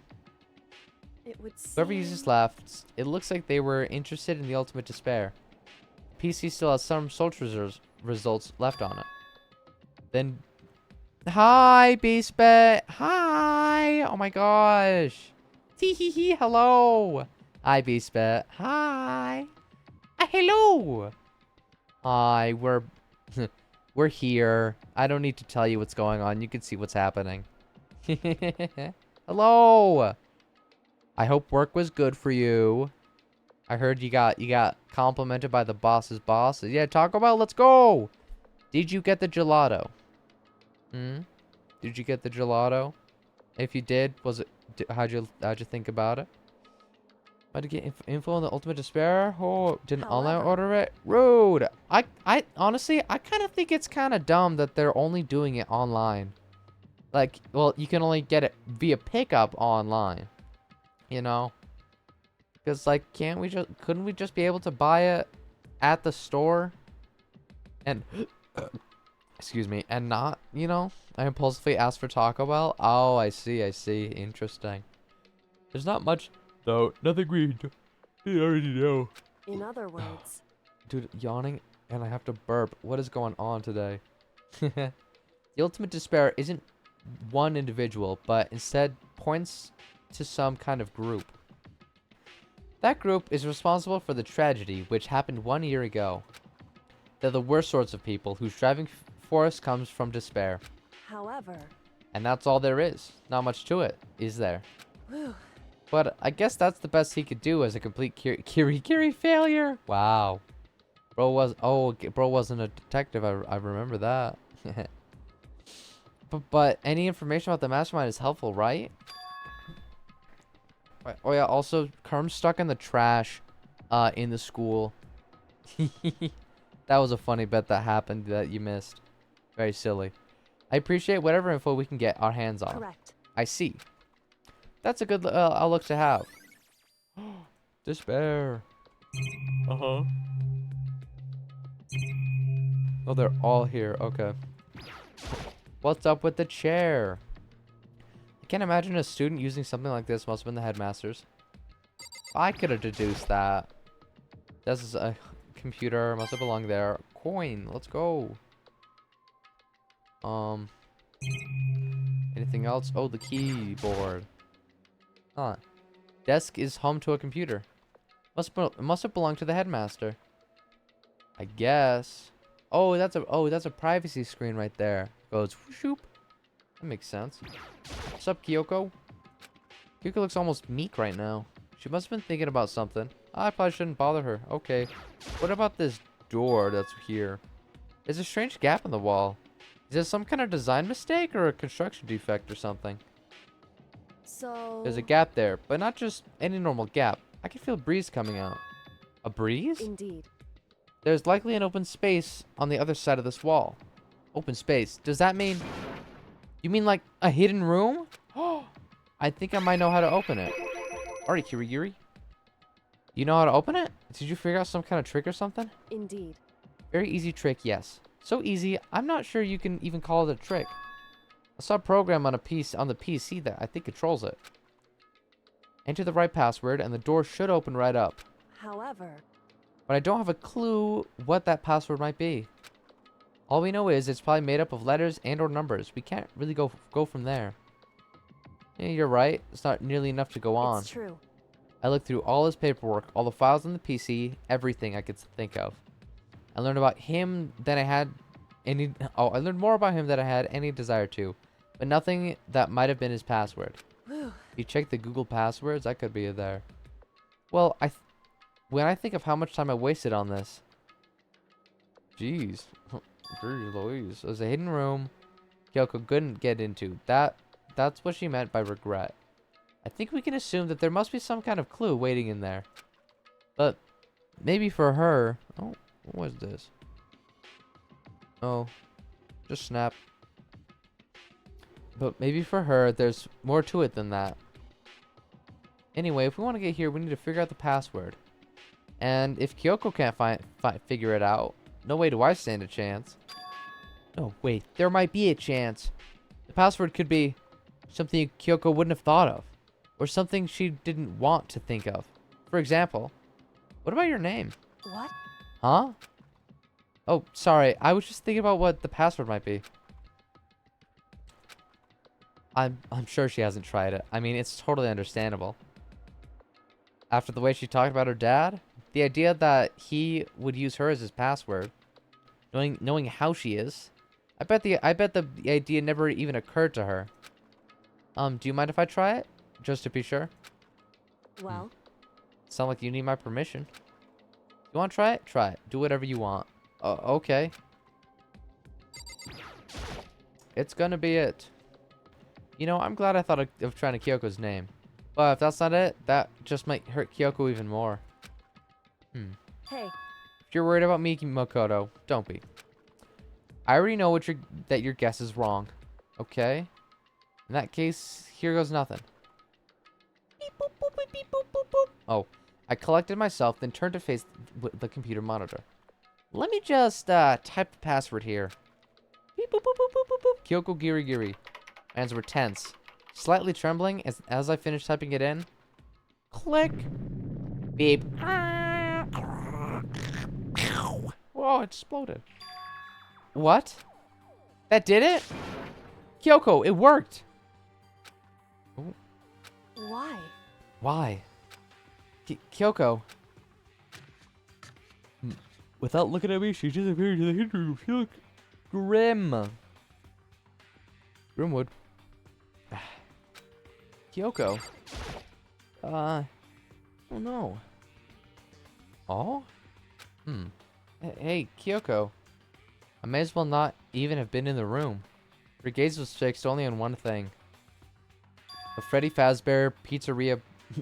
It would seem... Whoever used this left, it looks like they were interested in the ultimate despair. The PC still has some soldiers' results left on it. Then... Hi, Beastbet! Hi! Oh my gosh! Tee-hee-hee, hello! Hi, Beastbet. Hi! Hello! Hi, we're... we're here. I don't need to tell you what's going on. You can see what's happening. Hello! I hope work was good for you. I heard you got complimented by the boss's boss. Yeah, Taco Bell, let's go! Did you get the gelato? Did you get the gelato? If you did, was it... How'd you think about it? About to get info on the ultimate despair? Oh, didn't online order it? Rude! I honestly, I kind of think it's kind of dumb that they're only doing it online. Like, well, you can only get it via pickup online. You know? Because, like, couldn't we just be able to buy it at the store? And... excuse me, and not, you know, I impulsively asked for Taco Bell. Oh, I see. Interesting. There's not much, though. Nothing we already know. In other words... Dude, yawning, and I have to burp. What is going on today? The ultimate despair isn't one individual, but instead points to some kind of group. That group is responsible for the tragedy which happened 1 year ago. They're the worst sorts of people whose driving force comes from despair. However... And that's all there is. Not much to it, is there? Whew. But I guess that's the best he could do as a complete Kiri failure. Wow. Bro wasn't a detective. I remember that. but any information about the mastermind is helpful, right? Oh yeah, also Kerm's stuck in the trash in the school. That was a funny bit that happened that you missed. Very silly. I appreciate whatever info we can get our hands on. Correct. I see. That's a good outlook to have. Despair. Uh-huh. Oh, they're all here. Okay. What's up with the chair? I can't imagine a student using something like this. Must have been the headmaster's. I could have deduced that. This is a computer. Must have belonged there. Coin. Let's go. Anything else? Oh, the keyboard. Huh. Desk is home to a computer. Must have belonged to the headmaster. I guess. Oh, that's a privacy screen right there. Goes whoop. That makes sense. What's up, Kyoko? Kyoko looks almost meek right now. She must have been thinking about something. I probably shouldn't bother her. Okay. What about this door that's here? There's a strange gap in the wall. Is this some kind of design mistake or a construction defect or something? So... There's a gap there, but not just any normal gap. I can feel a breeze coming out. A breeze? Indeed. There's likely an open space on the other side of this wall. Open space. Does that mean... You mean like a hidden room? Oh, I think I might know how to open it. Alright, Kirigiri. You know how to open it? Did you figure out some kind of trick or something? Indeed. Very easy trick, yes. So easy, I'm not sure you can even call it a trick. I saw a program on the PC that I think controls it. Enter the right password and the door should open right up. However... But I don't have a clue what that password might be. All we know is it's probably made up of letters and or numbers. We can't really go from there. Yeah, you're right. It's not nearly enough to go on. It's true. I looked through all his paperwork, all the files on the PC, everything I could think of. I learned about him than I had any... Oh, I learned more about him than I had any desire to. But nothing that might have been his password. Whew. If you check the Google passwords, that could be there. Well, when I think of how much time I wasted on this... Jeez. Jeez Louise. There's a hidden room Kyoko couldn't get into. That's what she meant by regret. I think we can assume that there must be some kind of clue waiting in there. But maybe for her... Oh, what was this? Oh, just snap. But maybe for her, there's more to it than that. Anyway, if we want to get here, we need to figure out the password. And if Kyoko can't figure it out, no way do I stand a chance. No, wait, there might be a chance. The password could be something Kyoko wouldn't have thought of. Or something she didn't want to think of. For example, what about your name? What? Huh? Oh, sorry. I was just thinking about what the password might be. I'm sure she hasn't tried it. I mean, it's totally understandable. After the way she talked about her dad, the idea that he would use her as his password, knowing how she is, I bet the idea never even occurred to her. Do you mind if I try it? Just to be sure. Well? Sound like you need my permission. You want to try it? Try it. Do whatever you want. Okay. It's gonna be it. You know, I'm glad I thought of trying to Kyoko's name. But if that's not it, that just might hurt Kyoko even more. Hey. If you're worried about me, Makoto, don't be. I already know that your guess is wrong. Okay? In that case, here goes nothing. Beep, boop, boop, beep, beep, boop, boop, boop. Oh, I collected myself, then turned to face the computer monitor. Let me just type the password here. Beep, boop, boop, boop, boop, boop, boop. Kyoko Girigiri. My hands were tense, slightly trembling as I finished typing it in. Click. Beep. Whoa, it exploded. What? That did it? Kyoko, it worked. Ooh. Why? Why? Kyoko. Without looking at me, she disappeared to the hidden room. She looked grim. Grimwood. Kyoko. Oh no. Oh? Hey, Kyoko. I may as well not even have been in the room. Her gaze was fixed only on one thing. A Freddy Fazbear Pizzeria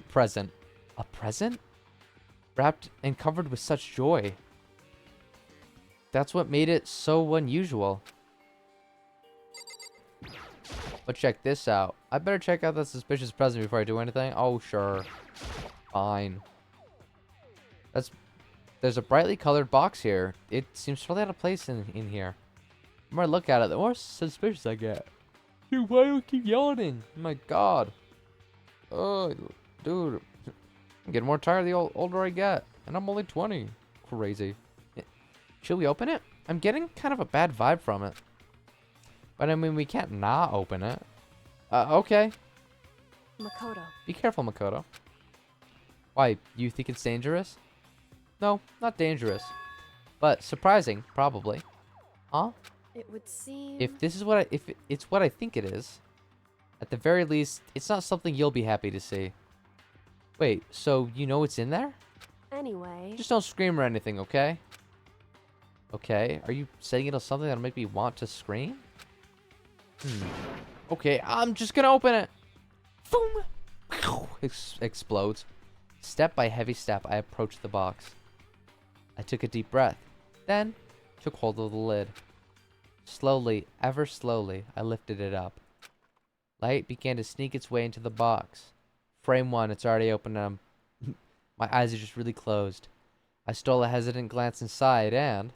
present. A present? Wrapped and covered with such joy. That's what made it so unusual. But check this out. I better check out that suspicious present before I do anything. Oh, sure. Fine. There's a brightly colored box here. It seems totally out of place in here. The more I look at it, the more suspicious I get. Dude, why do you keep yawning? Oh my god. Oh, dude. I'm getting more tired the older I get. And I'm only 20. Crazy. Should we open it? I'm getting kind of a bad vibe from it. But I mean, we can't not open it. Okay. Makoto. Be careful, Makoto. Why, you think it's dangerous? No, not dangerous. But surprising, probably. Huh? It would seem... If this is if it's what I think it is, at the very least, it's not something you'll be happy to see. Wait, so you know what's in there? Anyway... Just don't scream or anything, okay? Okay, are you saying it'll something that'll make me want to scream? Okay, I'm just gonna open it. Boom! Explodes. Step by heavy step, I approached the box. I took a deep breath, then took hold of the lid. Slowly, ever slowly, I lifted it up. Light began to sneak its way into the box. Frame 1, it's already open and my eyes are just really closed. I stole a hesitant glance inside and...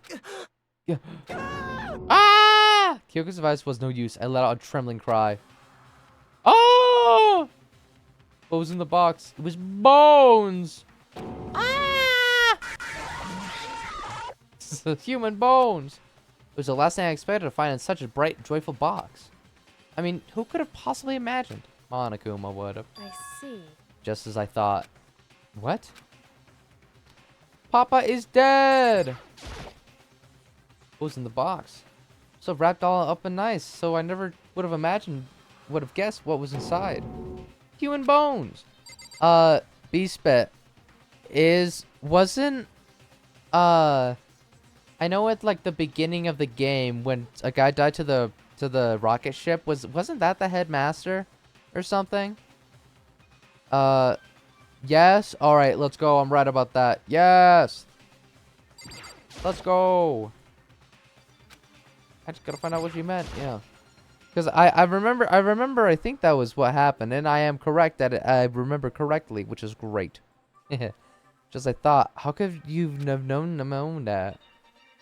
Ah! Kyoko's advice was no use. I let out a trembling cry. Oh! What was in the box? It was bones! Ah! Human bones! It was the last thing I expected to find in such a bright, joyful box. I mean, who could have possibly imagined? Monokuma would have. I see. Just as I thought. What? Papa is dead! What was in the box? So wrapped all up and nice, so I never would have guessed what was inside. Human bones! B-Spit. I know at like the beginning of the game when a guy died to the rocket ship, wasn't that the headmaster or something? Yes? Alright, let's go. I'm right about that. Yes! Let's go! I just gotta find out what she meant, yeah. Because I remember I think that was what happened, and I am correct that I remember correctly, which is great. Just I thought, how could you have known that?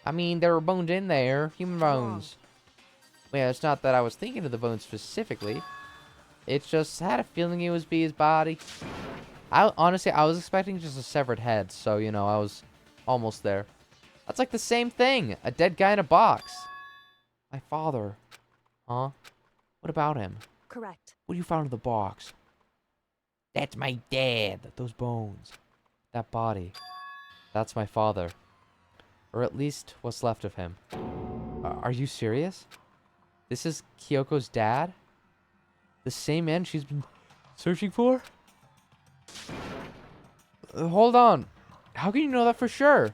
I mean, there were bones in there, human bones. Well, it's not that I was thinking of the bones specifically. It's just I had a feeling it was B's body. Honestly, I was expecting just a severed head, so, you know, I was almost there. That's like the same thing. A dead guy in a box. My father. Huh? What about him? Correct. What you found in the box? That's my dad. Those bones. That body. That's my father. Or at least what's left of him. Are you serious? This is Kyoko's dad? The same man she's been searching for? Hold on. How can you know that for sure?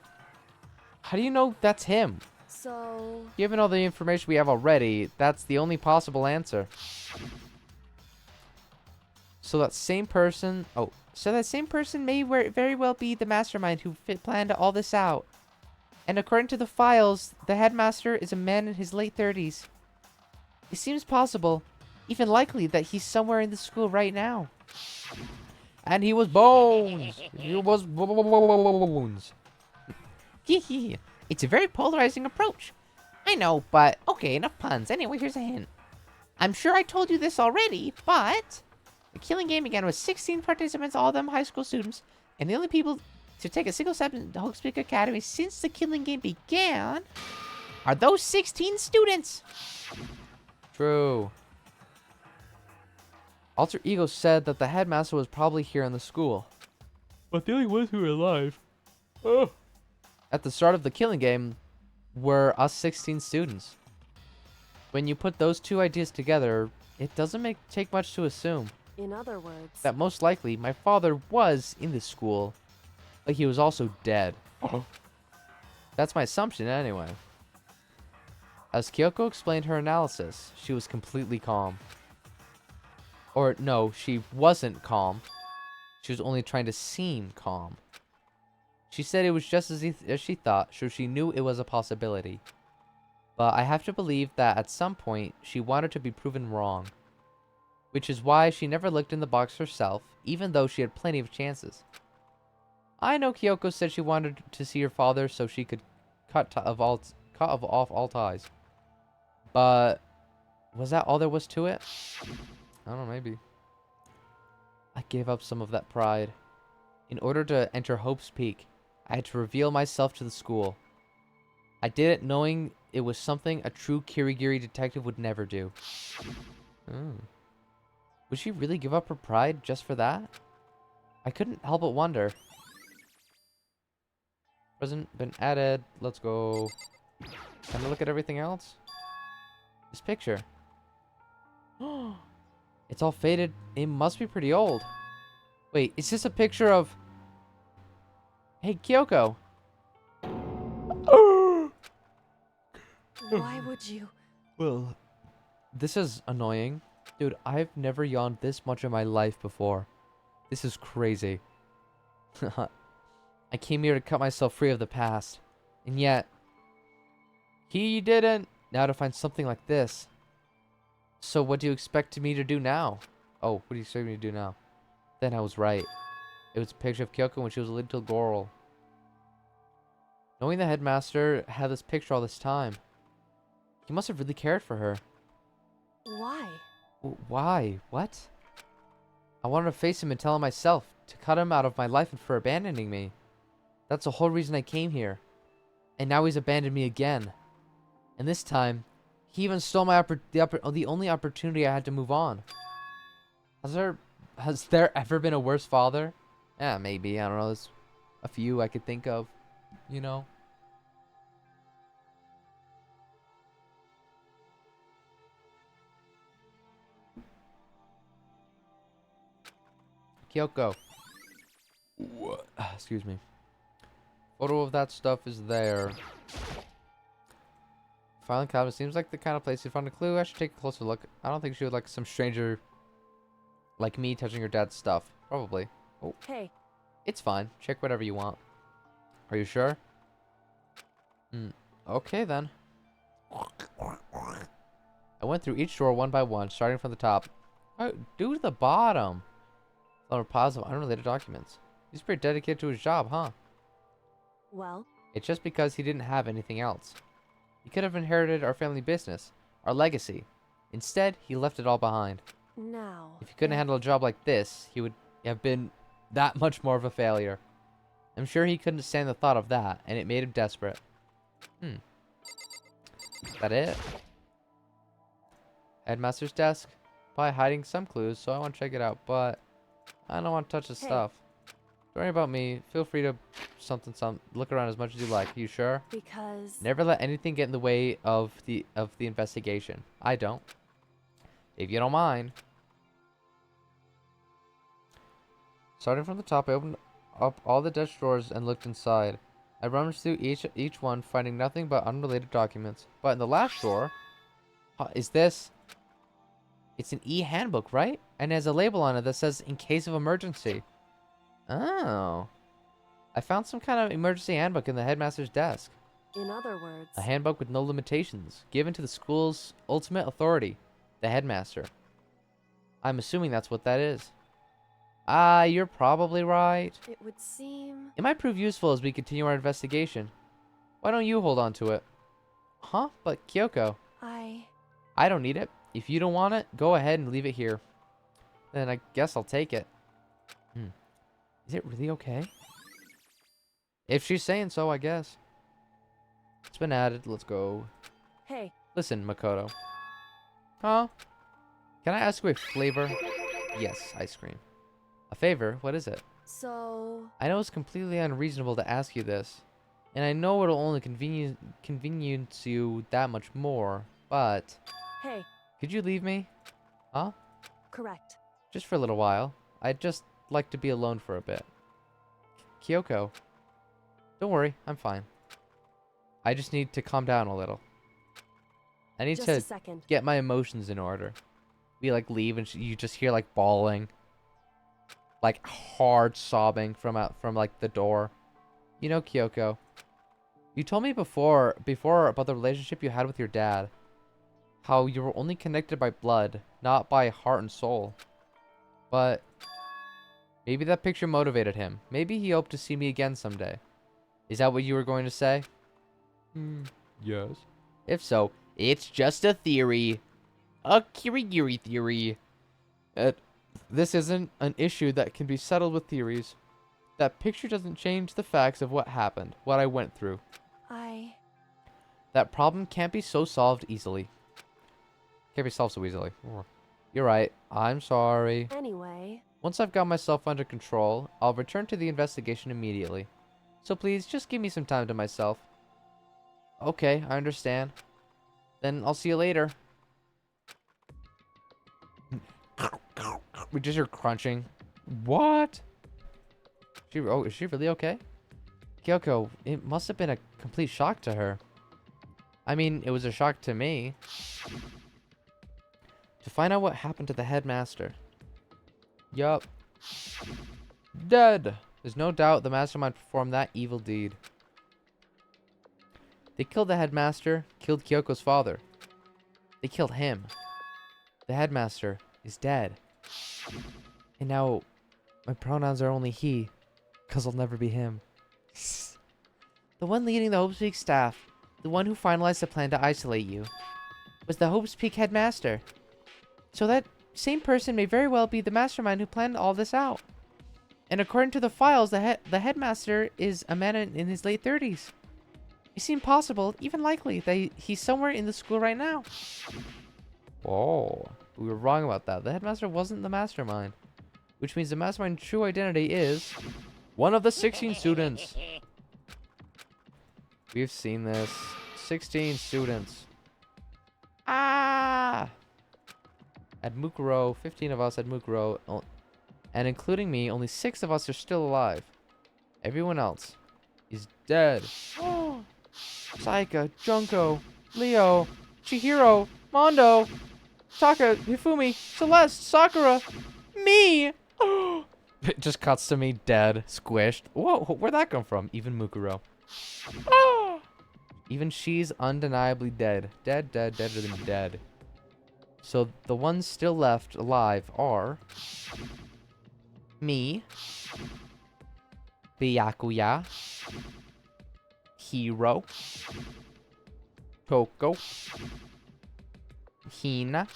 How do you know that's him? So... Given all the information we have already, that's the only possible answer. So that same person... Oh, so that same person may very well be the mastermind who planned all this out. And according to the files, the headmaster is a man in his late 30s. It seems possible, even likely, that he's somewhere in the school right now. And he was bones! He was bones! It's a very polarizing approach. I know, but okay, enough puns. Anyway, here's a hint. I'm sure I told you this already, but the killing game began with 16 participants, all of them high school students, and the only people to take a single step in the Hope's Peak Academy since the killing game began are those 16 students. True. Alter Ego said that the headmaster was probably here in the school. But the only ones who were alive. Oh. At the start of the killing game were us 16 students. When you put those two ideas together, it doesn't take much to assume In other words... that most likely my father was in the school, but he was also dead. That's my assumption anyway. As Kyoko explained her analysis, she was completely calm. Or no, she wasn't calm. She was only trying to seem calm. She said it was just as she thought, so she knew it was a possibility. But I have to believe that at some point, she wanted to be proven wrong. Which is why she never looked in the box herself, even though she had plenty of chances. I know Kyoko said she wanted to see her father so she could cut off all ties. But was that all there was to it? I don't know, maybe. I gave up some of that pride. In order to enter Hope's Peak, I had to reveal myself to the school. I did it knowing it was something a true Kirigiri detective would never do. Would she really give up her pride just for that? I couldn't help but wonder. Present been added. Let's go. Can I look at everything else? This picture. It's all faded. It must be pretty old. Wait, is this a picture of... Hey, Kyoko. Why would you? Well, this is annoying. Dude, I've never yawned this much in my life before. This is crazy. I came here to cut myself free of the past. And yet... He didn't. Now to find something like this. So what do you expect me to do now? Oh, what do you expect me to do now? Then I was right. It was a picture of Kyoko when she was a little girl. Knowing the headmaster had this picture all this time. He must have really cared for her. Why? Why? What? I wanted to face him and tell him myself. To cut him out of my life and for abandoning me. That's the whole reason I came here. And now he's abandoned me again. And this time, he even stole my the only opportunity I had to move on. Has there ever been a worse father? Yeah, maybe. I don't know. There's a few I could think of. You know? Kyoko. Excuse me. Photo of that stuff is there. Filing cabinet seems like the kind of place you found a clue. I should take a closer look. I don't think she would like some stranger like me touching her dad's stuff. Probably. Oh. Hey. It's fine. Check whatever you want. Are you sure? Okay then. I went through each drawer one by one, starting from the top. Oh, do the bottom. A positive unrelated documents. He's pretty dedicated to his job, huh? Well? It's just because he didn't have anything else. He could have inherited our family business, our legacy. Instead, he left it all behind. Now. If he couldn't handle a job like this, he would have been that much more of a failure. I'm sure he couldn't stand the thought of that, and it made him desperate. Is that it? Headmaster's desk? Probably hiding some clues, so I want to check it out, but I don't want to touch his stuff. Don't worry about me. Feel free to look around as much as you like. You sure? Because... Never let anything get in the way of the investigation. I don't. If you don't mind. Starting from the top, I opened up all the desk drawers and looked inside. I rummaged through each one, finding nothing but unrelated documents. But in the last drawer, is this? It's an e-handbook, right? And it has a label on it that says "in case of emergency." Oh. I found some kind of emergency handbook in the headmaster's desk. In other words... A handbook with no limitations, given to the school's ultimate authority, the headmaster. I'm assuming that's what that is. You're probably right. It would seem... It might prove useful as we continue our investigation. Why don't you hold on to it? Huh? But Kyoko. I don't need it. If you don't want it, go ahead and leave it here. Then I guess I'll take it. Is it really okay? If she's saying so, I guess. It's been added. Let's go. Hey. Listen, Makoto. Huh? Can I ask you a flavor? Yes, ice cream. A favor? What is it? So... I know it's completely unreasonable to ask you this. And I know it'll only convenience you that much more, but... Hey. Could you leave me? Huh? Correct. Just for a little while. I'd just like to be alone for a bit. Kyoko. Don't worry, I'm fine. I just need to calm down a little. I need to get my emotions in order. We like leave and you just hear like bawling. Like hard sobbing from like the door. You know, Kyoko. You told me before about the relationship you had with your dad. How you were only connected by blood, not by heart and soul. But maybe that picture motivated him. Maybe he hoped to see me again someday. Is that what you were going to say? Yes. If so, it's just a theory. A Kirigiri theory. This isn't an issue that can be settled with theories. That picture doesn't change the facts of what happened, what I went through. That problem can't be so solved easily. Can't be solved so easily. You're right. I'm sorry. Anyway, Once I've got myself under control, I'll return to the investigation immediately. So please, just give me some time to myself. Okay, I understand. Then I'll see you later. We just hear crunching. What? Is she really okay? Kyoko, it must have been a complete shock to her. I mean, it was a shock to me. To find out what happened to the headmaster. Yup. Dead! There's no doubt the mastermind performed that evil deed. They killed the headmaster, killed Kyoko's father. They killed him. The headmaster is dead. And now, my pronouns are only he, 'cause I'll never be him. The one leading the Hope's Peak staff, the one who finalized the plan to isolate you, was the Hope's Peak headmaster. So that same person may very well be the mastermind who planned all this out. And according to the files, the headmaster is a man in his late 30s. It seemed possible, even likely, that he's somewhere in the school right now. Whoa, we were wrong about that. The headmaster wasn't the mastermind. Which means the mastermind's true identity is one of the 16 students. We've seen this. 16 students. Ah! At Mukuro, 15 of us at Mukuro, and including me, only 6 of us are still alive. Everyone else is dead. Saika, Junko, Leo, Chihiro, Mondo, Taka, Hifumi, Celeste, Sakura, me! It just cuts to me dead, squished. Whoa, where'd that come from? Even Mukuro. Even she's undeniably dead. Dead, deader than dead. So the ones still left alive are me, Byakuya, Hiro, Toko, Hina,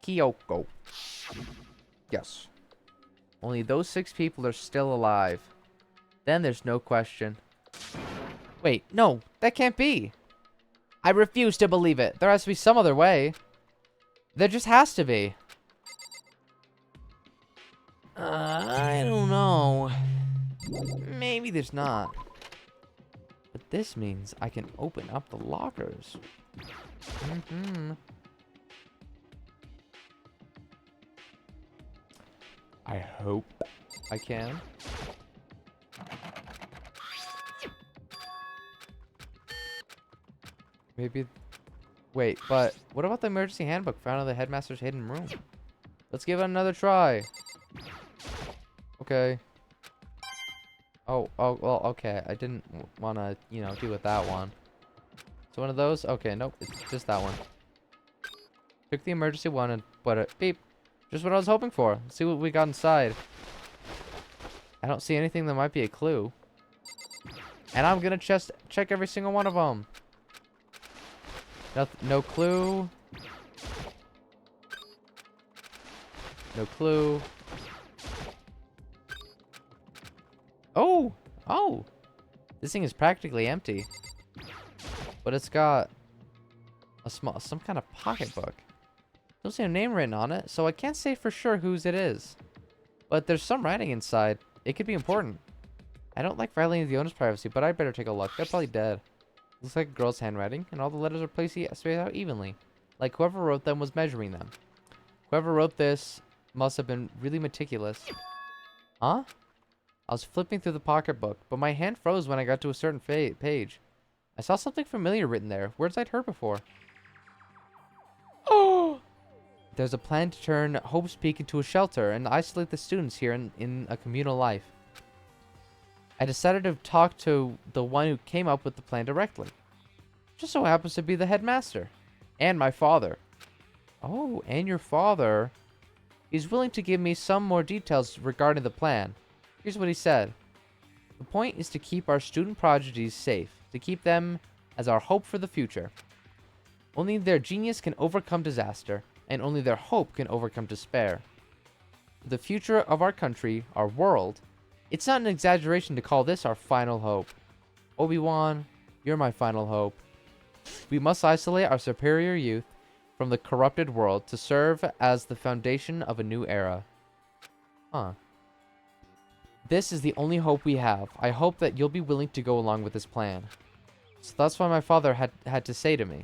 Kyoko. Yes. Only those 6 people are still alive. Then there's no question. Wait, no, that can't be. I refuse to believe it. There has to be some other way. There just has to be. I don't know. Maybe there's not. But this means I can open up the lockers. I hope I can. Maybe. Wait, but what about the emergency handbook found in the headmaster's hidden room? Let's give it another try. Okay. Oh, well, okay. I didn't want to, do with that one. So one of those? Okay, nope. It's just that one. Took the emergency one and put it. Beep. Just what I was hoping for. Let's see what we got inside. I don't see anything that might be a clue. And I'm gonna just check every single one of them. No clue. No clue. Oh! Oh! This thing is practically empty. But it's got some kind of pocketbook. Don't see a name written on it, so I can't say for sure whose it is. But there's some writing inside. It could be important. I don't like violating the owner's privacy, but I'd better take a look. They're probably dead. Looks like a girl's handwriting, and all the letters are placed out evenly. Like whoever wrote them was measuring them. Whoever wrote this must have been really meticulous. Huh? I was flipping through the pocketbook, but my hand froze when I got to a certain page. I saw something familiar written there, words I'd heard before. Oh! There's a plan to turn Hope's Peak into a shelter and isolate the students here in a communal life. I decided to talk to the one who came up with the plan directly. Just so happens to be the headmaster. And my father. Oh, and your father. He's willing to give me some more details regarding the plan. Here's what he said. The point is to keep our student prodigies safe. To keep them as our hope for the future. Only their genius can overcome disaster. And only their hope can overcome despair. for the future of our country, our world, it's not an exaggeration to call this our final hope. Obi-Wan, you're my final hope. We must isolate our superior youth from the corrupted world to serve as the foundation of a new era. Huh. This is the only hope we have. I hope that you'll be willing to go along with this plan. So that's what my father had to say to me.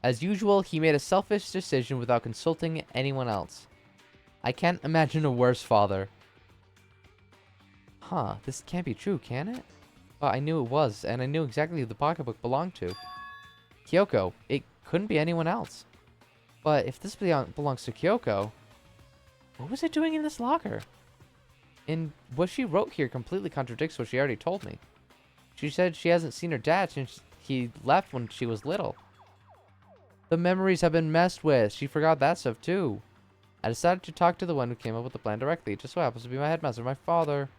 As usual, he made a selfish decision without consulting anyone else. I can't imagine a worse father. Huh, this can't be true, can it? Well, I knew it was, and I knew exactly who the pocketbook belonged to. Kyoko. It couldn't be anyone else. But if this belongs to Kyoko, what was it doing in this locker? And what she wrote here completely contradicts what she already told me. She said she hasn't seen her dad since he left when she was little. The memories have been messed with. She forgot that stuff too. I decided to talk to the one who came up with the plan directly. It just so happens to be my headmaster, my father.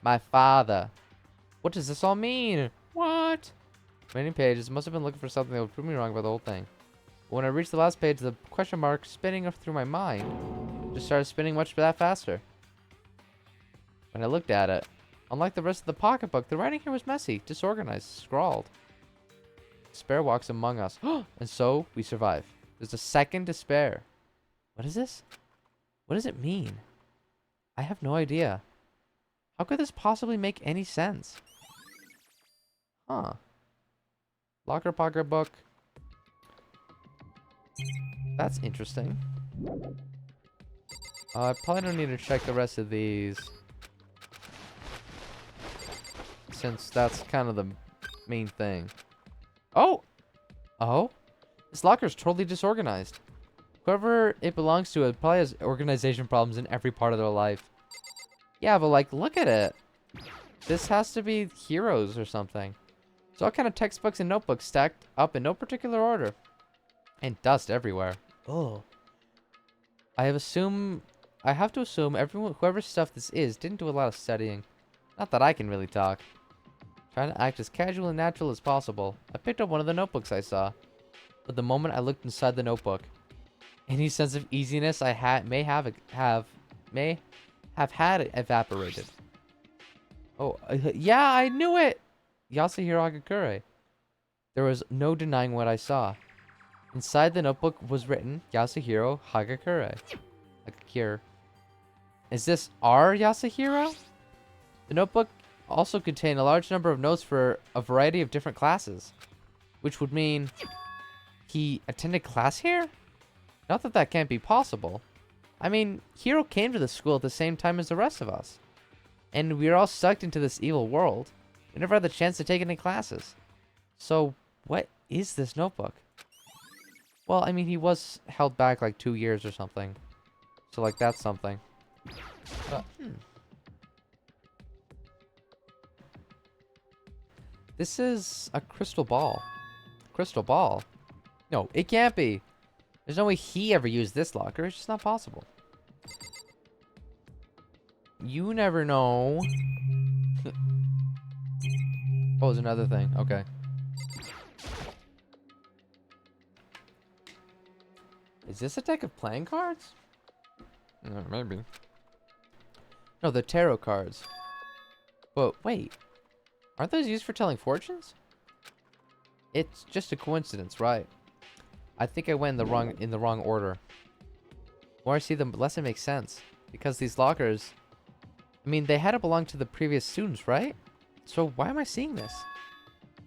My father. What does this all mean? What? Many pages. Must have been looking for something that would prove me wrong about the whole thing. But when I reached the last page, the question mark spinning through my mind just started spinning much that faster. When I looked at it, unlike the rest of the pocketbook, the writing here was messy, disorganized, scrawled. Despair walks among us. And so, we survive. There's a second despair. What is this? What does it mean? I have no idea. How could this possibly make any sense? Huh. Locker pocketbook. That's interesting. I probably don't need to check the rest of these, since that's kind of the main thing. Oh! Oh? This locker is totally disorganized. Whoever it belongs to, it probably has organization problems in every part of their life. Yeah, but like, look at it. This has to be heroes or something. There's all kind of textbooks and notebooks stacked up in no particular order. And dust everywhere. Oh. I have to assume everyone, whoever's stuff this is, didn't do a lot of studying. Not that I can really talk. Trying to act as casual and natural as possible. I picked up one of the notebooks I saw. But the moment I looked inside the notebook, any sense of easiness I may have had evaporated. Oh, yeah, I knew it! Yasuhiro Hagakure. There was no denying what I saw. Inside the notebook was written Yasuhiro Hagakure. Hagakure. Is this our Yasuhiro? The notebook also contained a large number of notes for a variety of different classes, which would mean he attended class here? Not that that can't be possible. I mean, Hiro came to the school at the same time as the rest of us, and we were all sucked into this evil world. We never had the chance to take any classes. So, what is this notebook? Well, I mean, he was held back like 2 years or something. So, like, that's something. This is a crystal ball. Crystal ball? No, it can't be. There's no way he ever used this locker. It's just not possible. You never know. Oh, there's another thing. Okay. Is this a deck of playing cards? Maybe. No, the tarot cards. But wait. Aren't those used for telling fortunes? It's just a coincidence, right? I think I went in the wrong order. The more I see them, the less it makes sense. Because these lockers, I mean, they had to belong to the previous students, right? So why am I seeing this?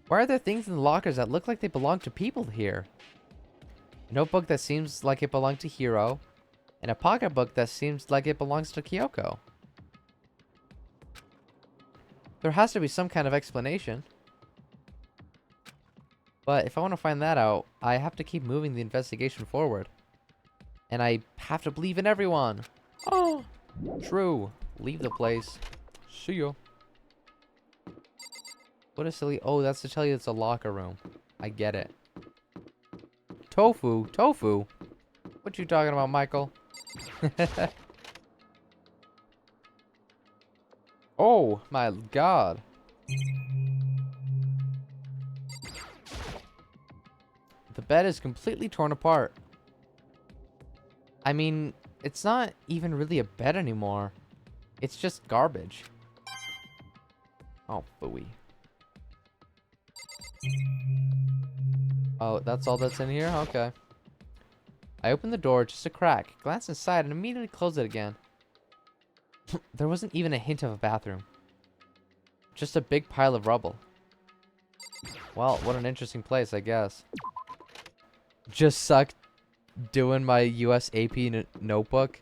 Why are there things in the lockers that look like they belong to people here? A notebook that seems like it belonged to Hiro, and a pocketbook that seems like it belongs to Kyoko. There has to be some kind of explanation. But if I want to find that out, I have to keep moving the investigation forward. And I have to believe in everyone. Oh, true. Leave the place. See ya. What a silly... Oh, that's to tell you it's a locker room. I get it. Tofu? Tofu? What you talking about, Michael? Oh, my God. The bed is completely torn apart. I mean, It's not even really a bed anymore. It's just garbage. Oh, phooey. Oh, that's all that's in here? Okay. I opened the door just a crack, glanced inside, and immediately closed it again. There wasn't even a hint of a bathroom. Just a big pile of rubble. Well, what an interesting place, I guess. Just sucked doing my US AP notebook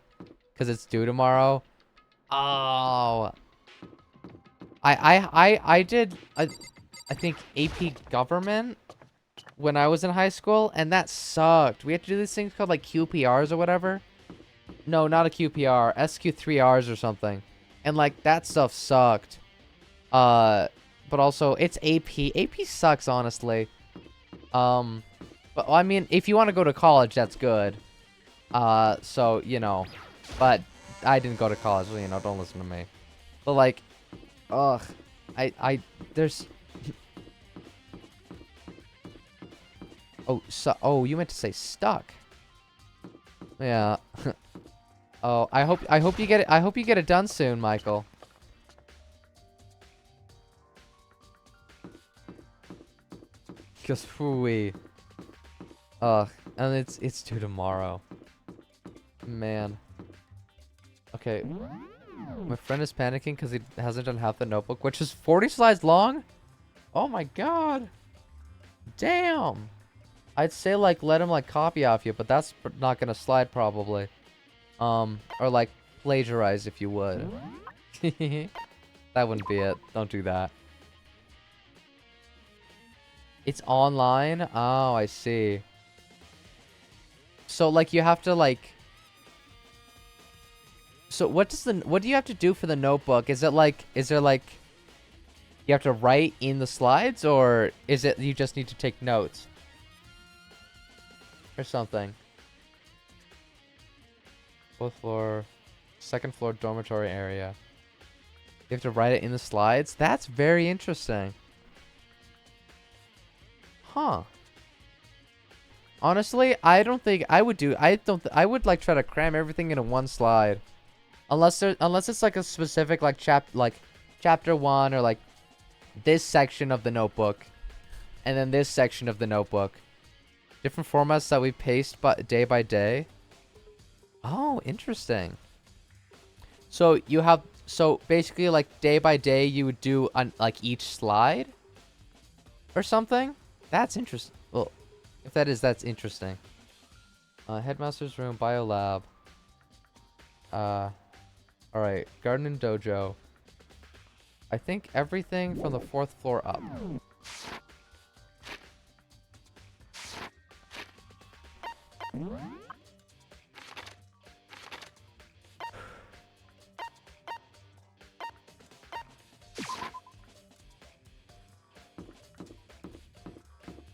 because it's due tomorrow. Oh. I think AP government when I was in high school, and that sucked. We had to do these things called like QPRs or whatever. No, not a QPR, SQ3Rs or something. And like that stuff sucked. But also it's AP. AP sucks, honestly. But I mean, if you want to go to college, that's good. So, you know, but I didn't go to college, so, you know, don't listen to me. But like, ugh, there's oh, you meant to say stuck. Yeah. Oh, I hope you get it. I hope you get it done soon, Michael. Cause phooey. Ugh, and it's due tomorrow. Man. Okay. My friend is panicking because he hasn't done half the notebook, which is 40 slides long. Oh my god. Damn. I'd say like let him like copy off you, but that's not gonna slide probably. Or like plagiarize if you would. That wouldn't be it. Don't do that. It's online? Oh, I see. So like you have to like So what do you have to do for the notebook? Is there like you have to write in the slides, or is it you just need to take notes? Or something. 4th floor, 2nd floor dormitory area. You have to write it in the slides? That's very interesting. Huh. Honestly, I don't think I would do. I would like try to cram everything into one slide, unless it's like a specific like chapter 1 or like this section of the notebook, and then this section of the notebook. Different formats that we paste day by day. Oh, interesting. So you have basically like day by day you would do on like each slide or something. That's interesting. Well, if that is, that's interesting. Headmaster's room, bio lab. All right, garden and dojo. I think everything from the 4th floor up.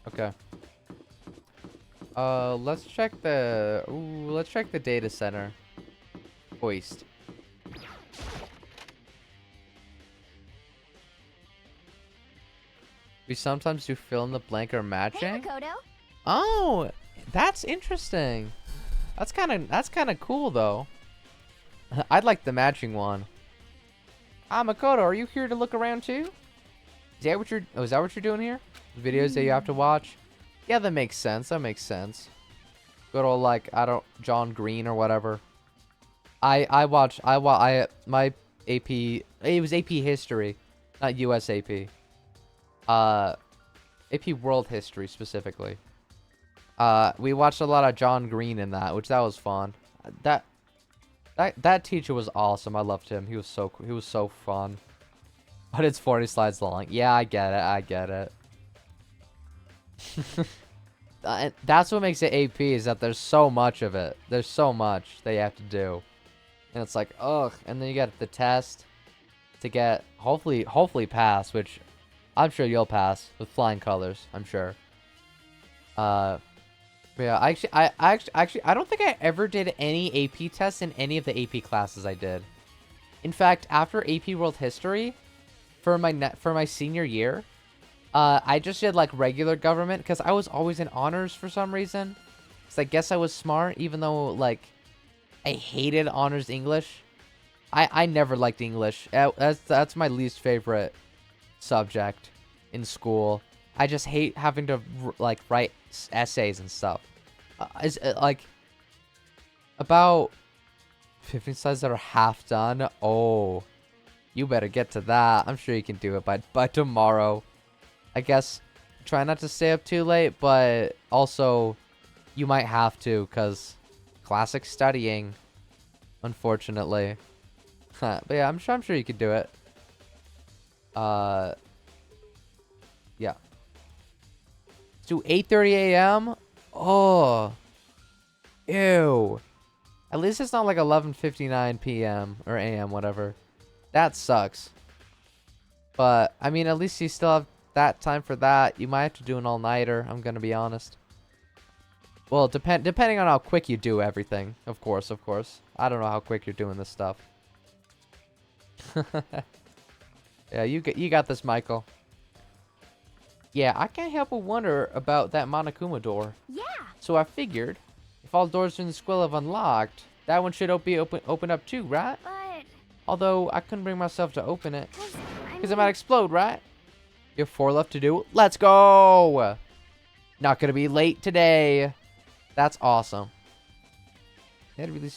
Okay. Let's check the data center. Hoist. We sometimes do fill in the blank or Hey, matching. Makoto. Oh, that's interesting. That's kind of cool though. I'd like the matching one. Ah, Makoto, are you here to look around too? Is that what you're doing here? The videos that you have to watch? Yeah, that makes sense. That makes sense. Good old like John Green or whatever. My AP, it was AP history, not US AP. AP World History specifically. We watched a lot of John Green in that, which that was fun. That teacher was awesome. I loved him. He was so fun. But it's 40 slides long. Yeah, I get it. And that's what makes it AP, is that there's so much of it. There's so much that you have to do. And it's like, ugh. And then you got the test to get, hopefully pass, which I'm sure you'll pass with flying colors, I'm sure. But yeah, I don't think I ever did any AP tests in any of the AP classes I did. In fact, after AP World History, for my senior year, I just did like regular government because I was always in honors for some reason. Because I guess I was smart, even though like I hated honors English. I never liked English. That's my least favorite subject in school. I just hate having to like write essays and stuff. Like about 15 slides that are half done. Oh, you better get to that. I'm sure you can do it by tomorrow. I guess try not to stay up too late, but also you might have to, because classic studying, unfortunately. But yeah, I'm sure you could do it. Yeah. Let's do 8:30 a.m. Oh. Ew. At least it's not like 11:59 p.m. or a.m. whatever. That sucks. But I mean, at least you still have that time for that. You might have to do an all-nighter, I'm gonna be honest. Well, depending on how quick you do everything. Of course. I don't know how quick you're doing this stuff. Yeah, you got this, Michael. Yeah, I can't help but wonder about that monokuma door. Yeah. So I figured, if all doors in the school have unlocked, that one should be open up too, right? But Although I couldn't bring myself to open it, I because it might explode, right? You have 4 left to do. Let's go! Not gonna be late today. That's awesome. That really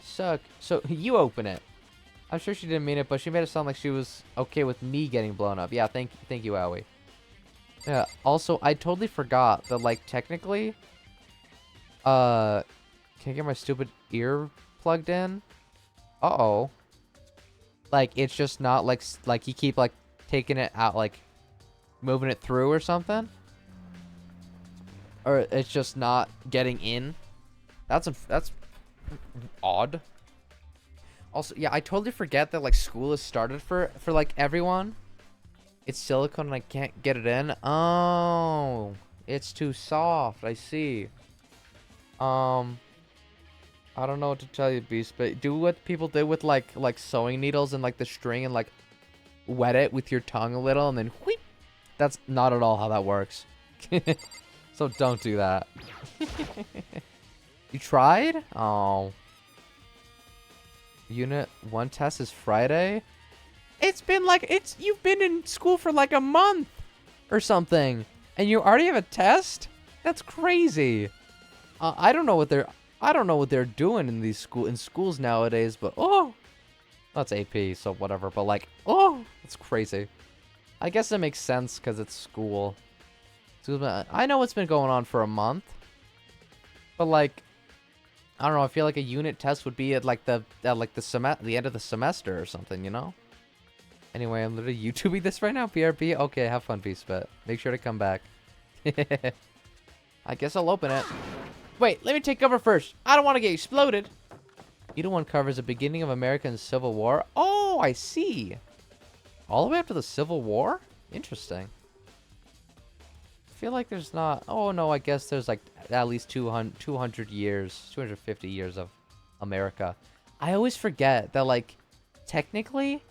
suck. So you open it. I'm sure she didn't mean it, but she made it sound like she was okay with me getting blown up. Yeah, thank you, Aoi. Yeah. Also, I totally forgot that, like, technically, can I get my stupid ear plugged in? Uh-oh. Like, it's just not like you keep like taking it out, like moving it through or something, or it's just not getting in. That's odd. Also, yeah, I totally forget that like school is started for like everyone. It's silicone and I can't get it in. Oh, it's too soft. I see. I don't know what to tell you, Beast, but do what people did with like sewing needles and like the string and like wet it with your tongue a little and then whoop. That's not at all how that works. So don't do that. You tried? Oh. Unit 1 test is Friday? It's been like, you've been in school for like a month or something, and you already have a test? That's crazy. I don't know what they're doing in these schools nowadays, but oh, that's AP, so whatever. But like, oh, that's crazy. I guess it makes sense because it's school. I know it's been going on for a month, but like, I don't know. I feel like a unit test would be at like the end of the semester or something, you know? Anyway, I'm literally YouTubing this right now. PRP. Okay, have fun, Beast, but make sure to come back. I guess I'll open it. Wait, let me take cover first. I don't want to get exploded. Unit 1 covers the beginning of American Civil War. Oh, I see. All the way up to the Civil War? Interesting. I feel like there's not... Oh, no, I guess there's like at least 200 years, 250 years of America. I always forget that, like, technically,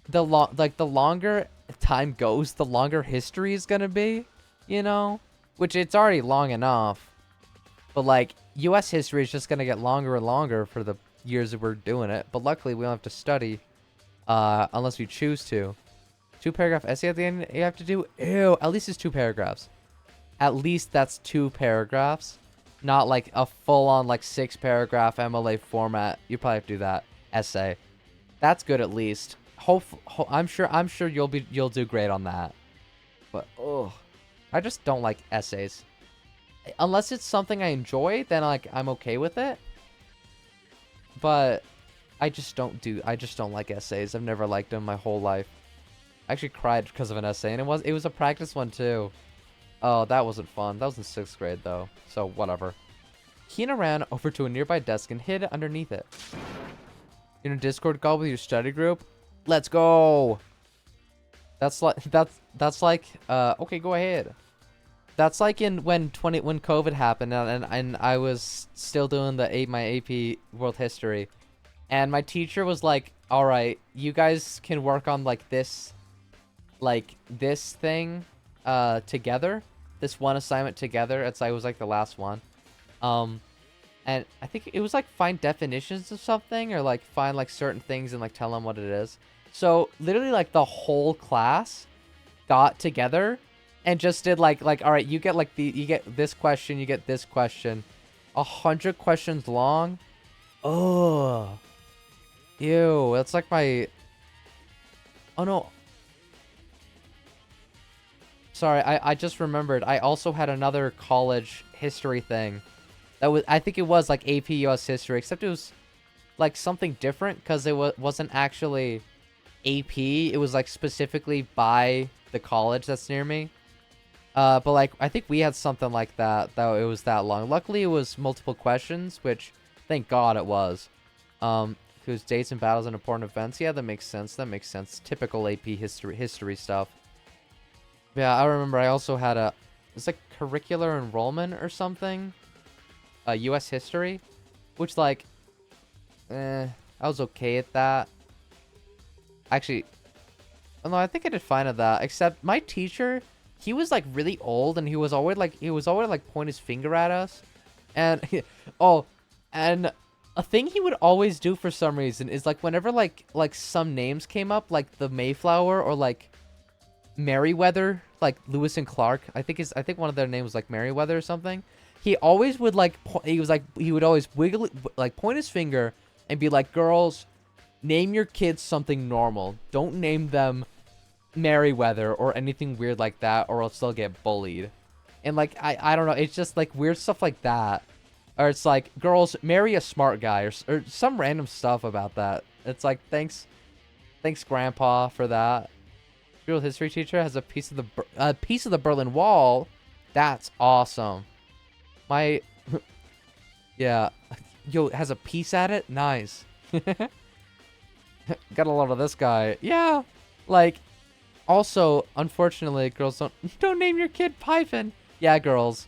the longer time goes, the longer history is going to be, you know? Which it's already long enough. But, like, U.S. history is just going to get longer and longer for the years that we're doing it. But luckily, we don't have to study unless we choose to. 2-paragraph essay at the end you have to do? Ew, at least it's 2 paragraphs. At least that's 2 paragraphs. Not, like, a full-on, like, 6-paragraph MLA format. You probably have to do that essay. That's good at least. I'm sure you'll do great on that. But, ugh. I just don't like essays. Unless it's something I enjoy, then like I'm okay with it. But I just don't like essays. I've never liked them my whole life. I actually cried because of an essay, and it was a practice one too. Oh, that wasn't fun. That was in 6th grade though, so whatever. Hina ran over to a nearby desk and hid underneath it. In a Discord call with your study group. Let's go. That's like okay, go ahead. That's like when COVID happened and I was still doing my AP World History, and my teacher was like, "All right, you guys can work on like this thing together, this one assignment together." It was like the last one, And I think it was like find definitions of something or like find like certain things and like tell them what it is. So literally like the whole class got together and just did like all right, you get like you get this question, you get this question, 100 questions long. Oh, ew, that's like my. Oh no. Sorry, I just remembered. I also had another college history thing. That was, I think it was like AP US history, except it was like something different because it wasn't actually AP. It was like specifically by the college that's near me. But like I think we had something like that, though it was that long. Luckily, it was multiple questions, which thank God it was. Whose dates and battles and important events. Yeah, that makes sense. That makes sense. Typical AP history stuff. Yeah, I remember I also had it's like curricular enrollment or something. US history, which like, I was okay at that. Actually, oh no, I think I did fine at that. Except my teacher, he was like really old, and he was always like point his finger at us, and oh, and a thing he would always do for some reason is like whenever like some names came up, like the Mayflower or like Merriweather, like Lewis and Clark. I think one of their names was like Merriweather or something. He always would like he would always wiggle like point his finger and be like, "Girls, name your kids something normal. Don't name them Merriweather or anything weird like that, or else they'll get bullied." And like I don't know, it's just like weird stuff like that, or it's like, "Girls, marry a smart guy," or some random stuff about that. It's like, thanks, Grandpa, for that. Real history teacher has a piece of the Berlin Wall. That's awesome. My, yeah, yo, it has a piece at it. Nice. Got a lot of this guy. Yeah, like, also, unfortunately, girls don't name your kid Python. Yeah, girls,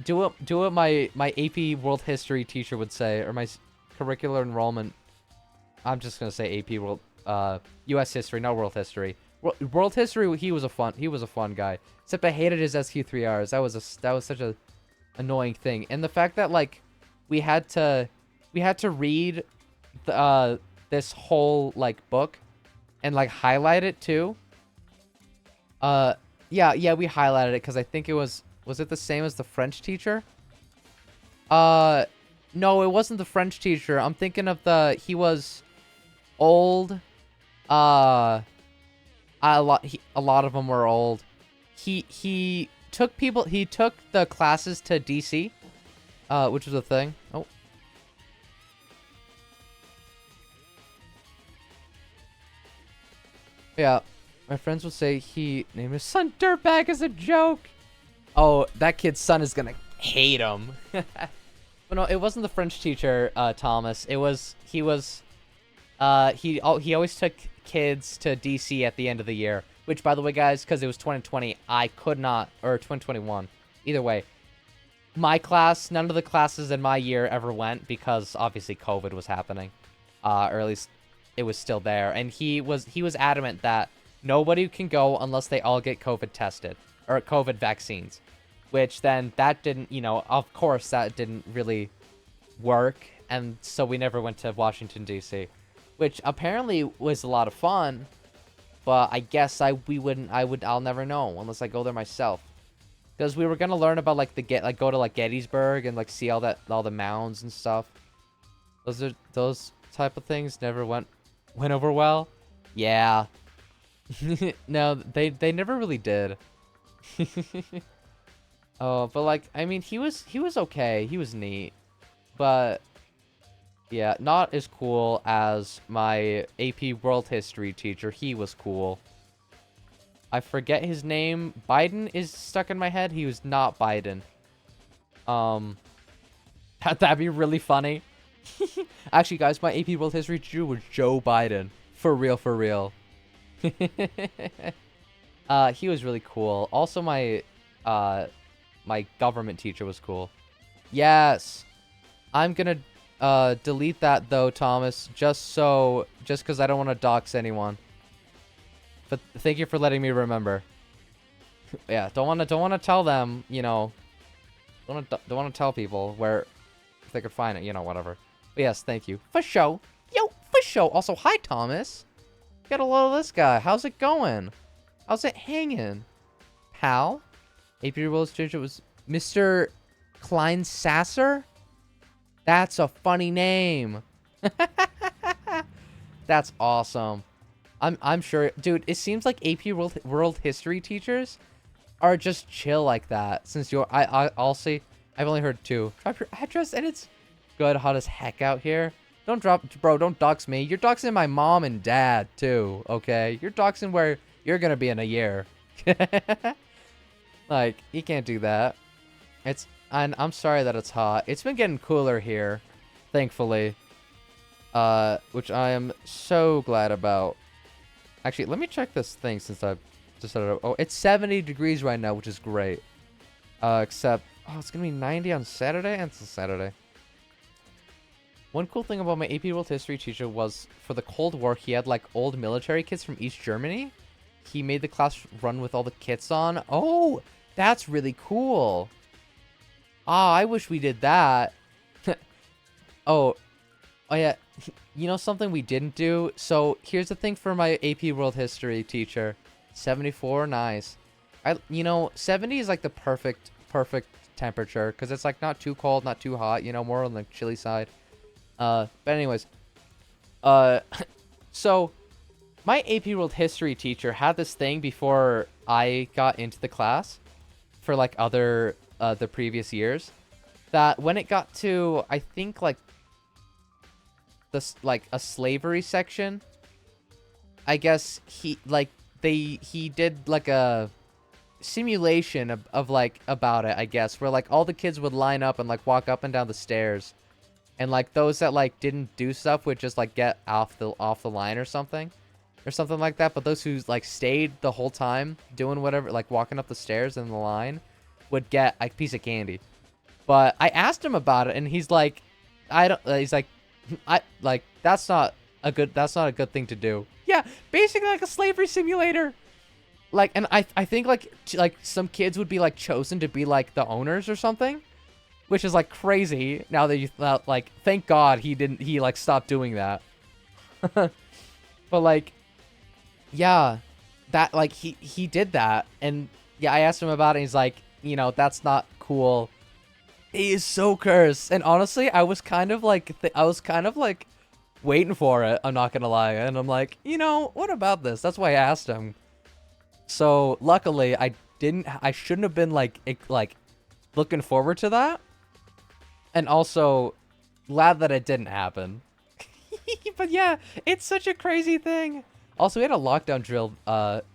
do what my AP World History teacher would say, or my curricular enrollment. I'm just gonna say AP World, U.S. History, not World History. World History. He was a fun guy. Except I hated his SQ3Rs. That was such a annoying thing, and the fact that like we had to read this whole like book and like highlight it too. Yeah, we highlighted it because I think it was it the same as the French teacher? No, it wasn't the French teacher. I'm thinking of he was old. A lot of them were old. He took the classes to DC, which was a thing. Oh. Yeah, my friends will say he named his son Dirtbag as a joke. Oh, that kid's son is gonna hate him. But no, it wasn't the French teacher, Thomas. He always took kids to DC at the end of the year. Which, by the way, guys, because it was 2020, I could not, or 2021. Either way, my class, none of the classes in my year ever went because obviously COVID was happening, or at least it was still there. And he was adamant that nobody can go unless they all get COVID tested or COVID vaccines. Which then that didn't, of course that didn't really work, and so we never went to Washington D.C., which apparently was a lot of fun. But I guess I'll never know unless I go there myself. Because we were gonna learn about go to like Gettysburg and like see all the mounds and stuff. Those type of things never went over well. Yeah. No, they never really did. Oh, but like I mean he was okay. He was neat. But yeah, not as cool as my AP World History teacher. He was cool. I forget his name. Biden is stuck in my head. He was not Biden. That'd be really funny. Actually, guys, my AP World History teacher was Joe Biden. For real. He was really cool. Also, my government teacher was cool. Yes. I'm gonna delete that though, Thomas, just because I don't want to dox anyone. But thank you for letting me remember. Yeah, don't want to tell them, don't want to tell people where if they could find it, you know, whatever. But yes, thank you. For show. Yo, for show. Also, hi, Thomas. Get a load of this guy. How's it going? How's it hanging? Pal? AP Rules teacher was Mr. Klein Sasser? That's a funny name. That's awesome. I'm sure, dude, it seems like AP World History teachers are just chill like that. Since I'll say, I've only heard 2. Drop your address and it's good, hot as heck out here. Don't don't dox me. You're doxing my mom and dad too, okay? You're doxing where you're gonna be in a year. Like, you can't do that. And I'm sorry that it's hot. It's been getting cooler here, thankfully. Which I am so glad about. Actually, let me check this thing since I've just set it up. Oh, it's 70 degrees right now, which is great. Except, oh, it's gonna be 90 on Saturday, and it's a Saturday. One cool thing about my AP World History teacher was, for the Cold War, he had, like, old military kits from East Germany. He made the class run with all the kits on. Oh, that's really cool. Ah, I wish we did that. Oh, yeah. You know something we didn't do? So, here's the thing for my AP World History teacher. 74, nice. You know, 70 is like the perfect temperature. Because it's like not too cold, not too hot. You know, more on the chilly side. But anyways. So, my AP World History teacher had this thing before I got into the class. For like the previous years. That when it got to, I think like a slavery section, I guess he did like a simulation of like about it, I guess, where like all the kids would line up and like walk up and down the stairs, and like those that like didn't do stuff would just like get off the line or something like that, but those who like stayed the whole time doing whatever, like walking up the stairs in the line, would get a piece of candy. But I asked him about it, and he's like, he's like, that's not a good thing to do. Yeah, basically like a slavery simulator. Like, and I think like some kids would be like chosen to be like the owners or something, which is like crazy. Now that you like, thank God he like stopped doing that. But like, yeah, that like he did that, and yeah, I asked him about it, and he's like, you know, that's not cool. He is so cursed. And honestly, I was kind of like waiting for it. I'm not gonna lie. And I'm like, you know, what about this? That's why I asked him. So luckily, I shouldn't have been like looking forward to that. And also, glad that it didn't happen. But yeah, it's such a crazy thing. Also, we had a lockdown drill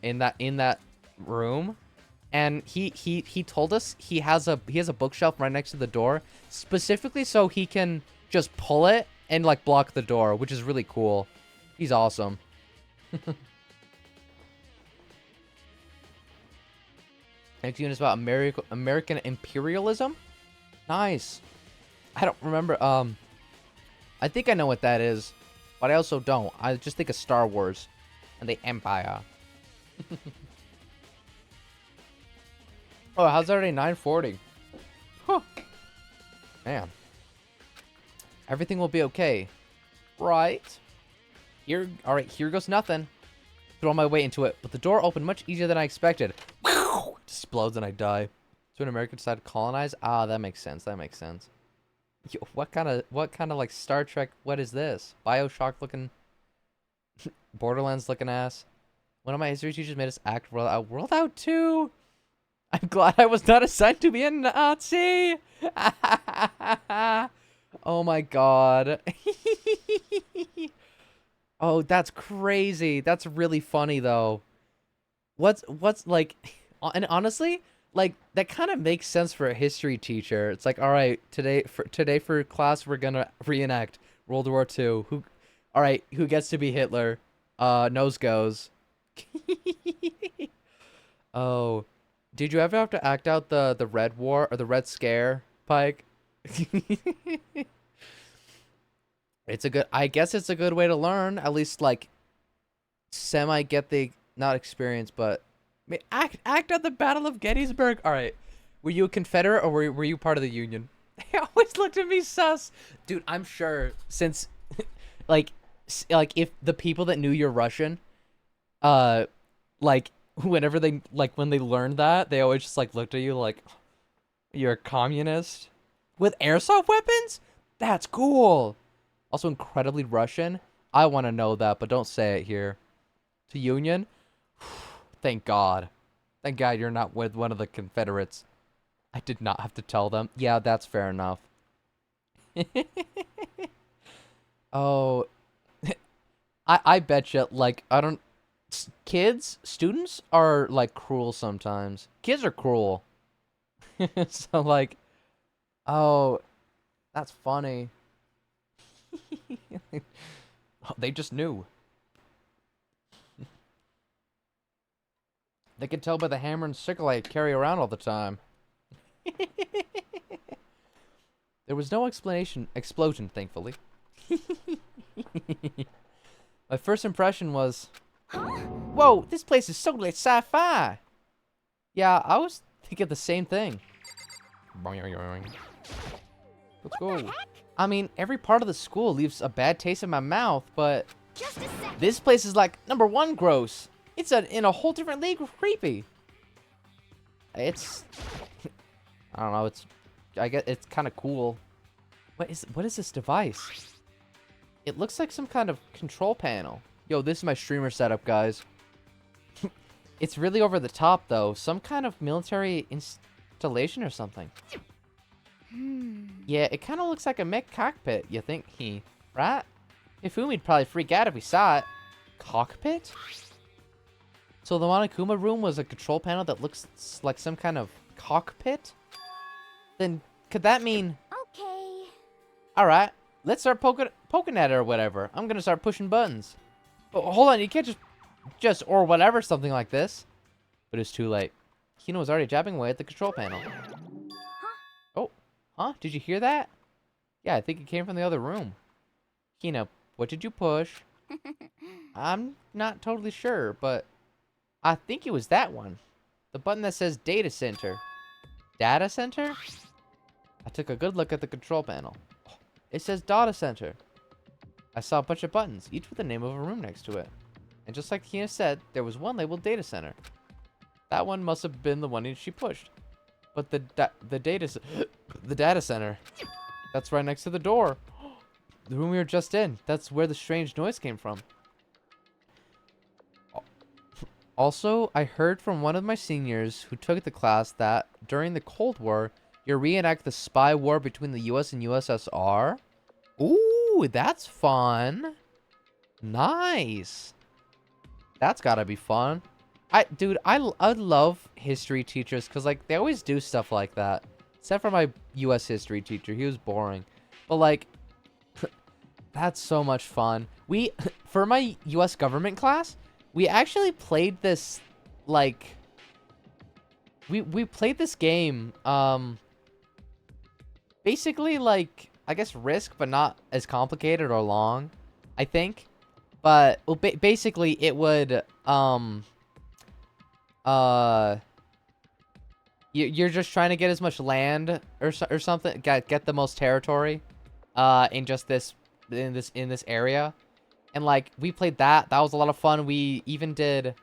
in that room. And he told us he has a bookshelf right next to the door, specifically so he can just pull it and like block the door, which is really cool. He's awesome. Next unit is about American imperialism. Nice. I don't remember. I think I know what that is, but I also don't. I just think of Star Wars and the Empire. Oh, how's it already 9:40? Huh. Man. Everything will be okay. Right. Alright, here goes nothing. Throw my weight into it, but the door opened much easier than I expected. It explodes and I die. So an American decided to colonize? Ah, that makes sense. That makes sense. Yo, what kind of like Star Trek, what is this? BioShock looking Borderlands looking ass. One of my history teachers made us act World Out 2. I'm glad I was not assigned to be a Nazi. Oh my god. Oh, that's crazy. That's really funny though. What's like, and honestly, like that kind of makes sense for a history teacher. It's like, all right, today for class we're gonna reenact World War II. All right, who gets to be Hitler? Nose goes. Oh. Did you ever have to act out the Red War or the Red Scare, Pike? I guess it's a good way to learn. At least like semi get the not experience, but act out the Battle of Gettysburg. All right, were you a Confederate or were you part of the Union? They always looked at me sus. Dude, I'm sure since, like, if the people that knew you're Russian, like, whenever they, like, when they learned that, they always just, like, looked at you like, you're a communist? With airsoft weapons? That's cool. Also incredibly Russian. I want to know that, but don't say it here. To Union? Thank God. Thank God you're not with one of the Confederates. I did not have to tell them. Yeah, that's fair enough. Oh, I bet you, like, I don't... students are, like, cruel sometimes. Kids are cruel. So, like, oh, that's funny. They just knew. They could tell by the hammer and sickle I carry around all the time. There was no explosion, thankfully. My first impression was, whoa, this place is so like sci-fi. Yeah, I was thinking the same thing. Let's go. I mean, every part of the school leaves a bad taste in my mouth, but Just a sec. this place is like #1 gross. It's in a whole different league of creepy. It's, I don't know. I guess it's kind of cool. What is this device? It looks like some kind of control panel. Yo, this is my streamer setup, guys. It's really over the top, though. Some kind of military installation or something. Yeah, it kind of looks like a mech cockpit, you think, right? Hifumi'd probably freak out if he saw it. Cockpit? So the monokuma room was a control panel that looks like some kind of cockpit? Then could that mean... Okay. Alright, let's start poking at it or whatever. I'm gonna start pushing buttons. Oh, hold on, you can't just or whatever something like this. But it's too late. Kino was already jabbing away at the control panel. Oh, huh? Did you hear that? Yeah, I think it came from the other room. Kino, what did you push? I'm not totally sure, but I think it was that one. The button that says Data Center. Data Center? I took a good look at the control panel. It says Data Center. I saw a bunch of buttons, each with the name of a room next to it. And just like Kina said, there was one labeled Data Center. That one must have been the one she pushed. But the data center, that's right next to the door. The room we were just in. That's where the strange noise came from. Also, I heard from one of my seniors who took the class that during the Cold War, you reenact the spy war between the US and USSR. Ooh, that's fun. Nice. That's gotta be fun. Dude, I love history teachers because, like, they always do stuff like that. Except for my US history teacher. He was boring. But, like, that's so much fun. For my US government class, we actually played this, like, we played this game, basically, like, I guess Risk, but not as complicated or long, I think. But, well, basically, it would, you're just trying to get as much land or something, get the most territory, in just this area, and like we played that. That was a lot of fun. We even did,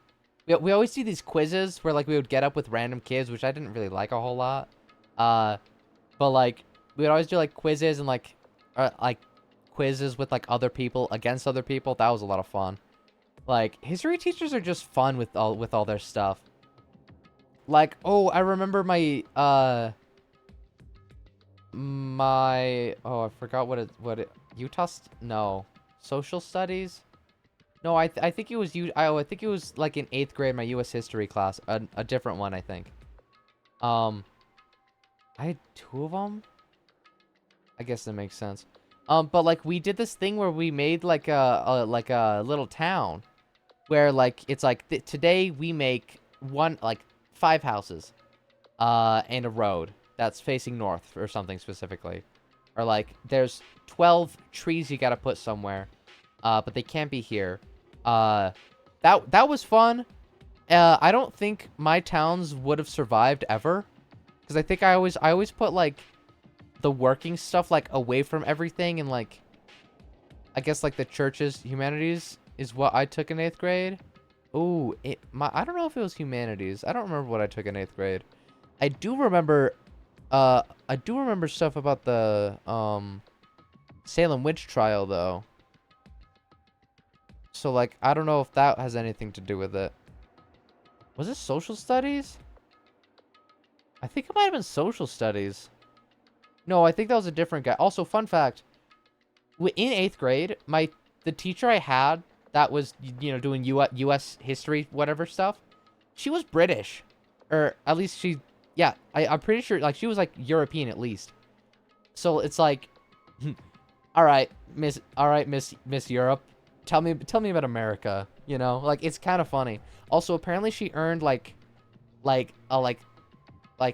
we always do these quizzes where like we would get up with random kids, which I didn't really like a whole lot. But like we would always do like quizzes and like quizzes with like other people against other people. That was a lot of fun. Like history teachers are just fun with all their stuff. Like, oh, I remember my I forgot what it Utah no, social studies. No, I think it was I think it was like in 8th grade, my US history class, a different one, I think. I had 2 of them. I guess that makes sense. But like we did this thing where we made like a little town where like it's like today we make 5 houses and a road that's facing north or something specifically, or like there's 12 trees you gotta put somewhere, but they can't be here. That was fun. I don't think my towns would have survived ever, because I think I always put like the working stuff like away from everything and like I guess like the church's humanities is what I took in 8th grade. Ooh, I don't know if it was humanities. I don't remember what I took in 8th grade. I do remember stuff about the Salem witch trial though. So like I don't know if that has anything to do with it. Was it social studies? I think it might have been social studies. No, I think that was a different guy. Also, fun fact. In 8th grade, the teacher I had that was, you know, doing U.S. history, whatever stuff, she was British. Or at least yeah, I'm pretty sure, like, she was, like, European at least. So it's like, all right, Miss Europe, tell me about America, you know? Like, it's kind of funny. Also, apparently she earned, like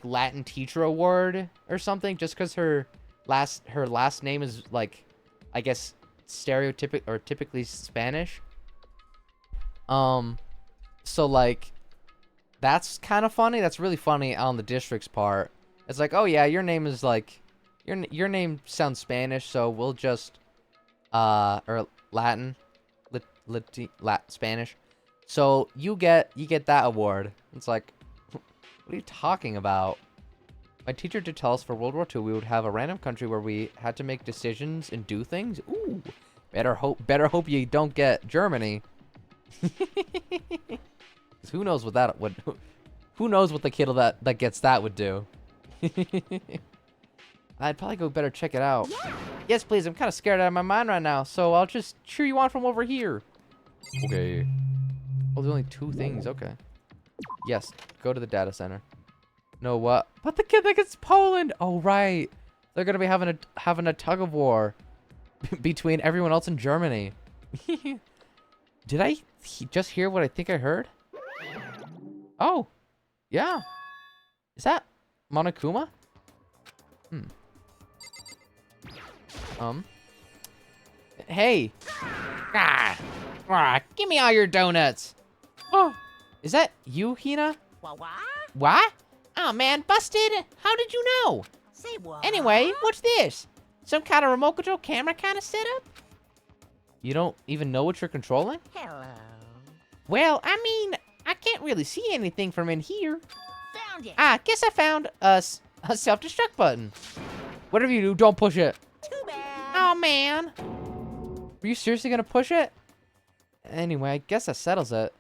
Latin teacher award or something just because her last name is like I guess typically Spanish. So like that's kind of funny. That's really funny on the district's part. It's like, oh yeah, your name is like your name sounds Spanish, so we'll just or Latin Spanish. So you get that award. It's like, what are you talking about? My teacher did tell us for World War II we would have a random country where we had to make decisions and do things. Ooh, better hope you don't get Germany. 'Cause who knows what that would? Who knows what the kid that gets that would do? I'd probably go better check it out. Yes, please. I'm kind of scared out of my mind right now, so I'll just cheer you on from over here. Okay. Oh, there's only 2 things. Okay. Yes, go to the data center. No, what? But the kid that gets Poland. Oh, right. They're gonna be having a tug of war between everyone else in Germany. Did I just hear what I think I heard? Oh, yeah. Is that Monokuma? Hey. Give me all your donuts. Oh, is that you, Hina? What? Oh man, busted. How did you know? Say what? Anyway, what's this? Some kind of remote control camera kind of setup? You don't even know what you're controlling? Hello. Well, I mean, I can't really see anything from in here. Found it. I guess I found a self-destruct button. Whatever you do, don't push it. Too bad. Oh man. Are you seriously gonna push it? Anyway, I guess that settles it.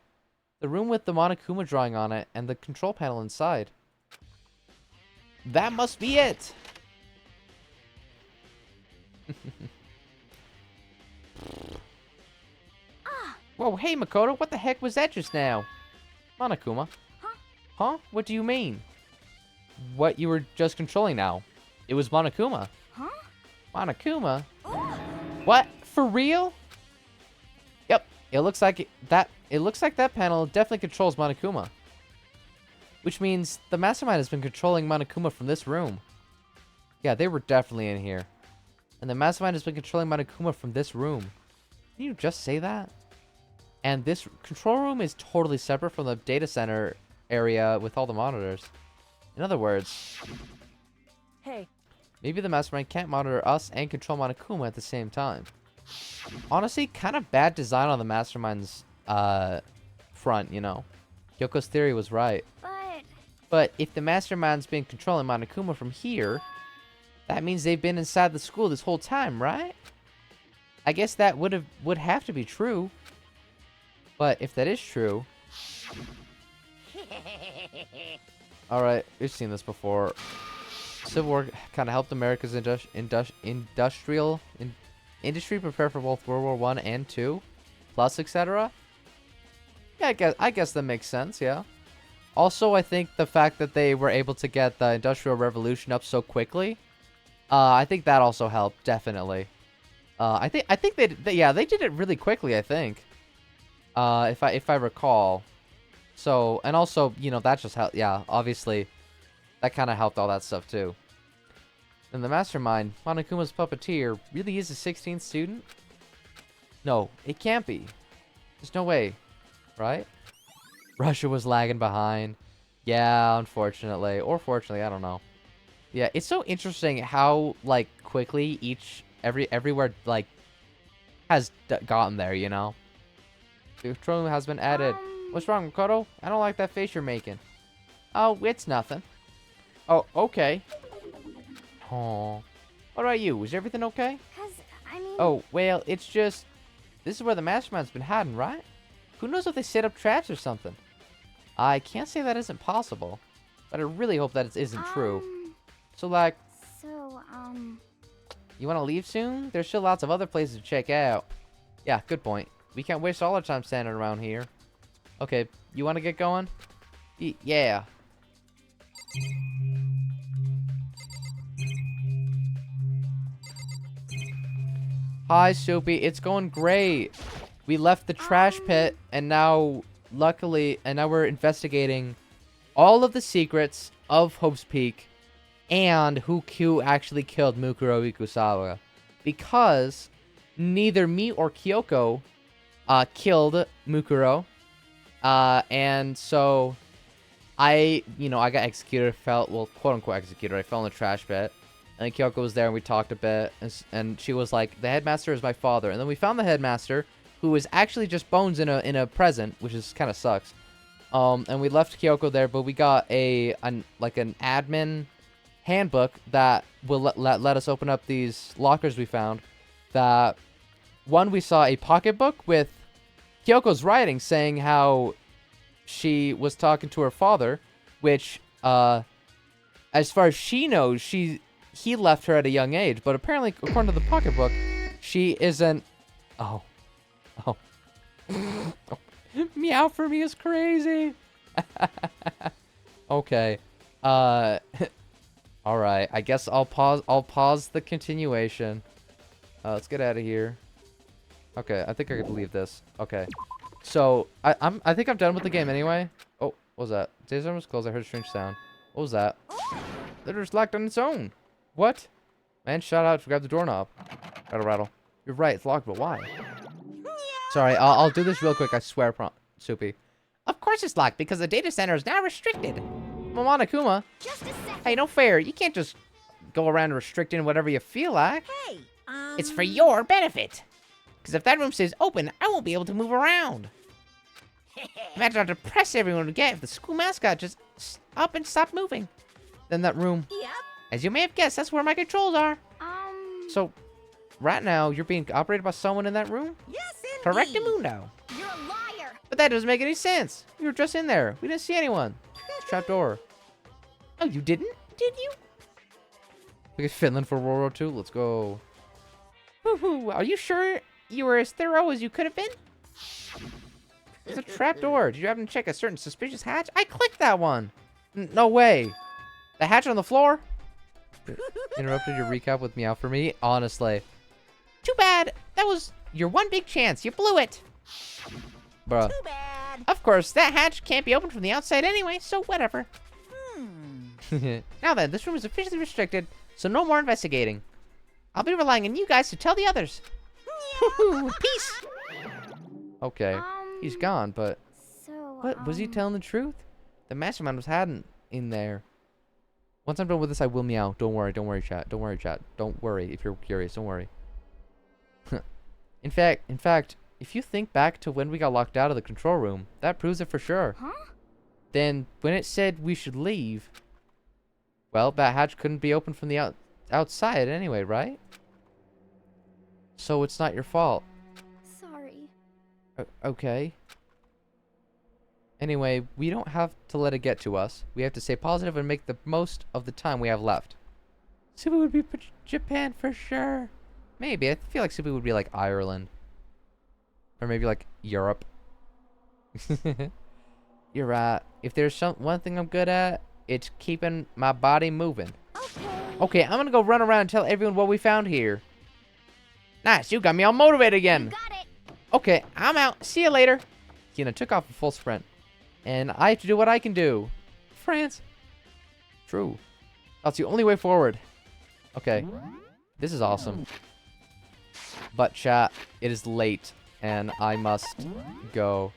The room with the Monokuma drawing on it and the control panel inside. That must be it. Whoa, hey Makoto, what the heck was that just now? Monokuma. Huh? Huh? What do you mean? What you were just controlling now? It was Monokuma. Huh? Monokuma? Oh. What? For real? Yep. It looks like that panel definitely controls Monokuma. Which means the mastermind has been controlling Monokuma from this room. Yeah, they were definitely in here. And the mastermind has been controlling Monokuma from this room. Did you just say that? And this control room is totally separate from the data center area with all the monitors. In other words, Hey, maybe the mastermind can't monitor us and control Monokuma at the same time. Honestly, kind of bad design on the mastermind's front, you know. Yoko's theory was right. But if the mastermind's been controlling Monokuma from here, that means they've been inside the school this whole time, right? I guess that would have to be true. But if that is true... Alright, we've seen this before. Civil War kind of helped America's industry prepare for both World War I and II, plus etc. Yeah, I guess that makes sense, yeah. Also, I think the fact that they were able to get the Industrial Revolution up so quickly, I think that also helped, definitely. I think they did it really quickly, I think. If I recall. So, and also, you know, that just helped, yeah, obviously, that kind of helped all that stuff, too. And the mastermind, Monokuma's puppeteer, really is a 16th student? No, it can't be. There's no way, right? Russia was lagging behind. Yeah, unfortunately. Or fortunately, I don't know. Yeah, it's so interesting how like quickly everywhere like has gotten there, you know. The control room has been added. What's wrong, Makoto? I don't like that face you're making. Oh, it's nothing. Oh, okay. Oh. What about you? Is everything okay? Cause, I mean... Oh, well, it's just... This is where the mastermind's been hiding, right? Who knows if they set up traps or something? I can't say that isn't possible, but I really hope that it isn't true. So, like... So, You want to leave soon? There's still lots of other places to check out. Yeah, good point. We can't waste all our time standing around here. Okay, you want to get going? Yeah. Hi, Soupy. It's going great. We left the trash pit, and now, luckily, now we're investigating all of the secrets of Hope's Peak and who actually killed Mukuro Ikusawa. Because neither me or Kyoko killed Mukuro. And so I got executed, well, quote-unquote executed. I fell in the trash pit. And Kyoko was there, and we talked a bit. And she was like, the headmaster is my father. And then we found the headmaster, who is actually just bones in a present, which is kind of sucks. And we left Kyoko there, but we got an admin handbook that will let us open up these lockers we found. That one, we saw a pocketbook with Kyoko's writing saying how she was talking to her father, which as far as she knows, he left her at a young age, but apparently, according to the pocketbook, she isn't. Oh. Meow for me is crazy. Okay. All right. I guess I'll pause the continuation. Let's get out of here. Okay, I think I can leave this. Okay. So I think I'm done with the game anyway. Oh, what was that? Today's room was closed. I heard a strange sound. What was that? The door's locked on its own. What? Man shot out to grab the doorknob. Rattle. You're right, it's locked, but why? Sorry, I'll do this real quick, I swear, Soupy. Of course it's locked, because the data center is now restricted. Monokuma. just a second. Hey, no fair. You can't just go around restricting whatever you feel like. Hey, It's for your benefit. Because if that room stays open, I won't be able to move around. Imagine how depressed everyone would get if the school mascot just up and stopped moving. Then that room. Yep. As you may have guessed, that's where my controls are. So, right now, you're being operated by someone in that room? yes, indeed. Correctamundo. You're a liar. But that doesn't make any sense. We were just in there. We didn't see anyone. It's a trap door. Oh, you didn't? Did you? We get Finland for World War II. Let's go. Woohoo. Are you sure you were as thorough as you could have been? It's a trap door. Did you happen to check a certain suspicious hatch? I clicked that one. No way. The hatch on the floor? Interrupted your recap with meow for me? Honestly. Too bad. That was your one big chance. You blew it. Bruh. Too bad. Of course, that hatch can't be opened from the outside anyway, so whatever. Now then, this room is officially restricted, so no more investigating. I'll be relying on you guys to tell the others. Woohoo, peace. Okay. He's gone, but... So, What? Was he telling the truth? The mastermind was hiding in there. Once I'm done with this, I will meow. Don't worry, chat. Don't worry, chat. Don't worry if you're curious. Don't worry. In fact, if you think back to when we got locked out of the control room, that proves it for sure. Huh? Then, when it said we should leave, well, that hatch couldn't be opened from the outside anyway, right? So it's not your fault. Sorry. Okay. Anyway, we don't have to let it get to us. We have to stay positive and make the most of the time we have left. Subi would be Japan for sure. Maybe. I feel like Subi would be like Ireland. Or maybe like Europe. You're right. If there's one thing I'm good at, it's keeping my body moving. Okay, I'm gonna go run around and tell everyone what we found here. Nice, you got me all motivated again. Got it. Okay, I'm out. See you later. Kina took off a full sprint. And I have to do what I can do. France. True. That's the only way forward. Okay. This is awesome. But chat, it is late. And I must go.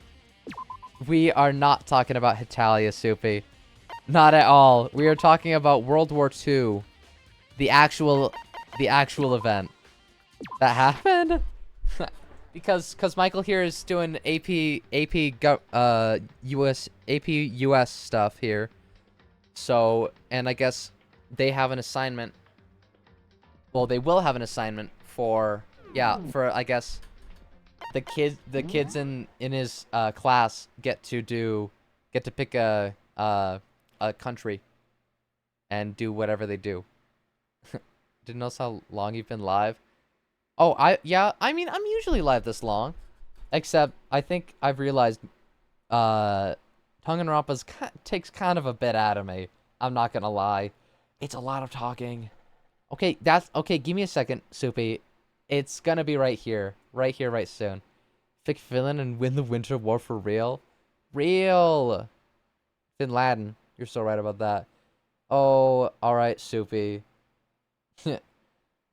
We are not talking about Hitalia, Soupy. Not at all. We are talking about World War II. the actual event that happened. because Michael here is doing US stuff here. So, and I guess they have an assignment. Well, they will have an assignment for I guess the kids in his class get to pick a country and do whatever they do. Didn't notice how long you've been live. Oh, I mean, I'm usually live this long, except I think I've realized Danganronpa takes kind of a bit out of me. I'm not gonna lie. It's a lot of talking. Okay, okay, give me a second, Soupy. It's gonna be right here, right soon. Fix Finland and win the Winter War for real? Real! Bin Laden. You're so right about that. Oh, alright, Soupy.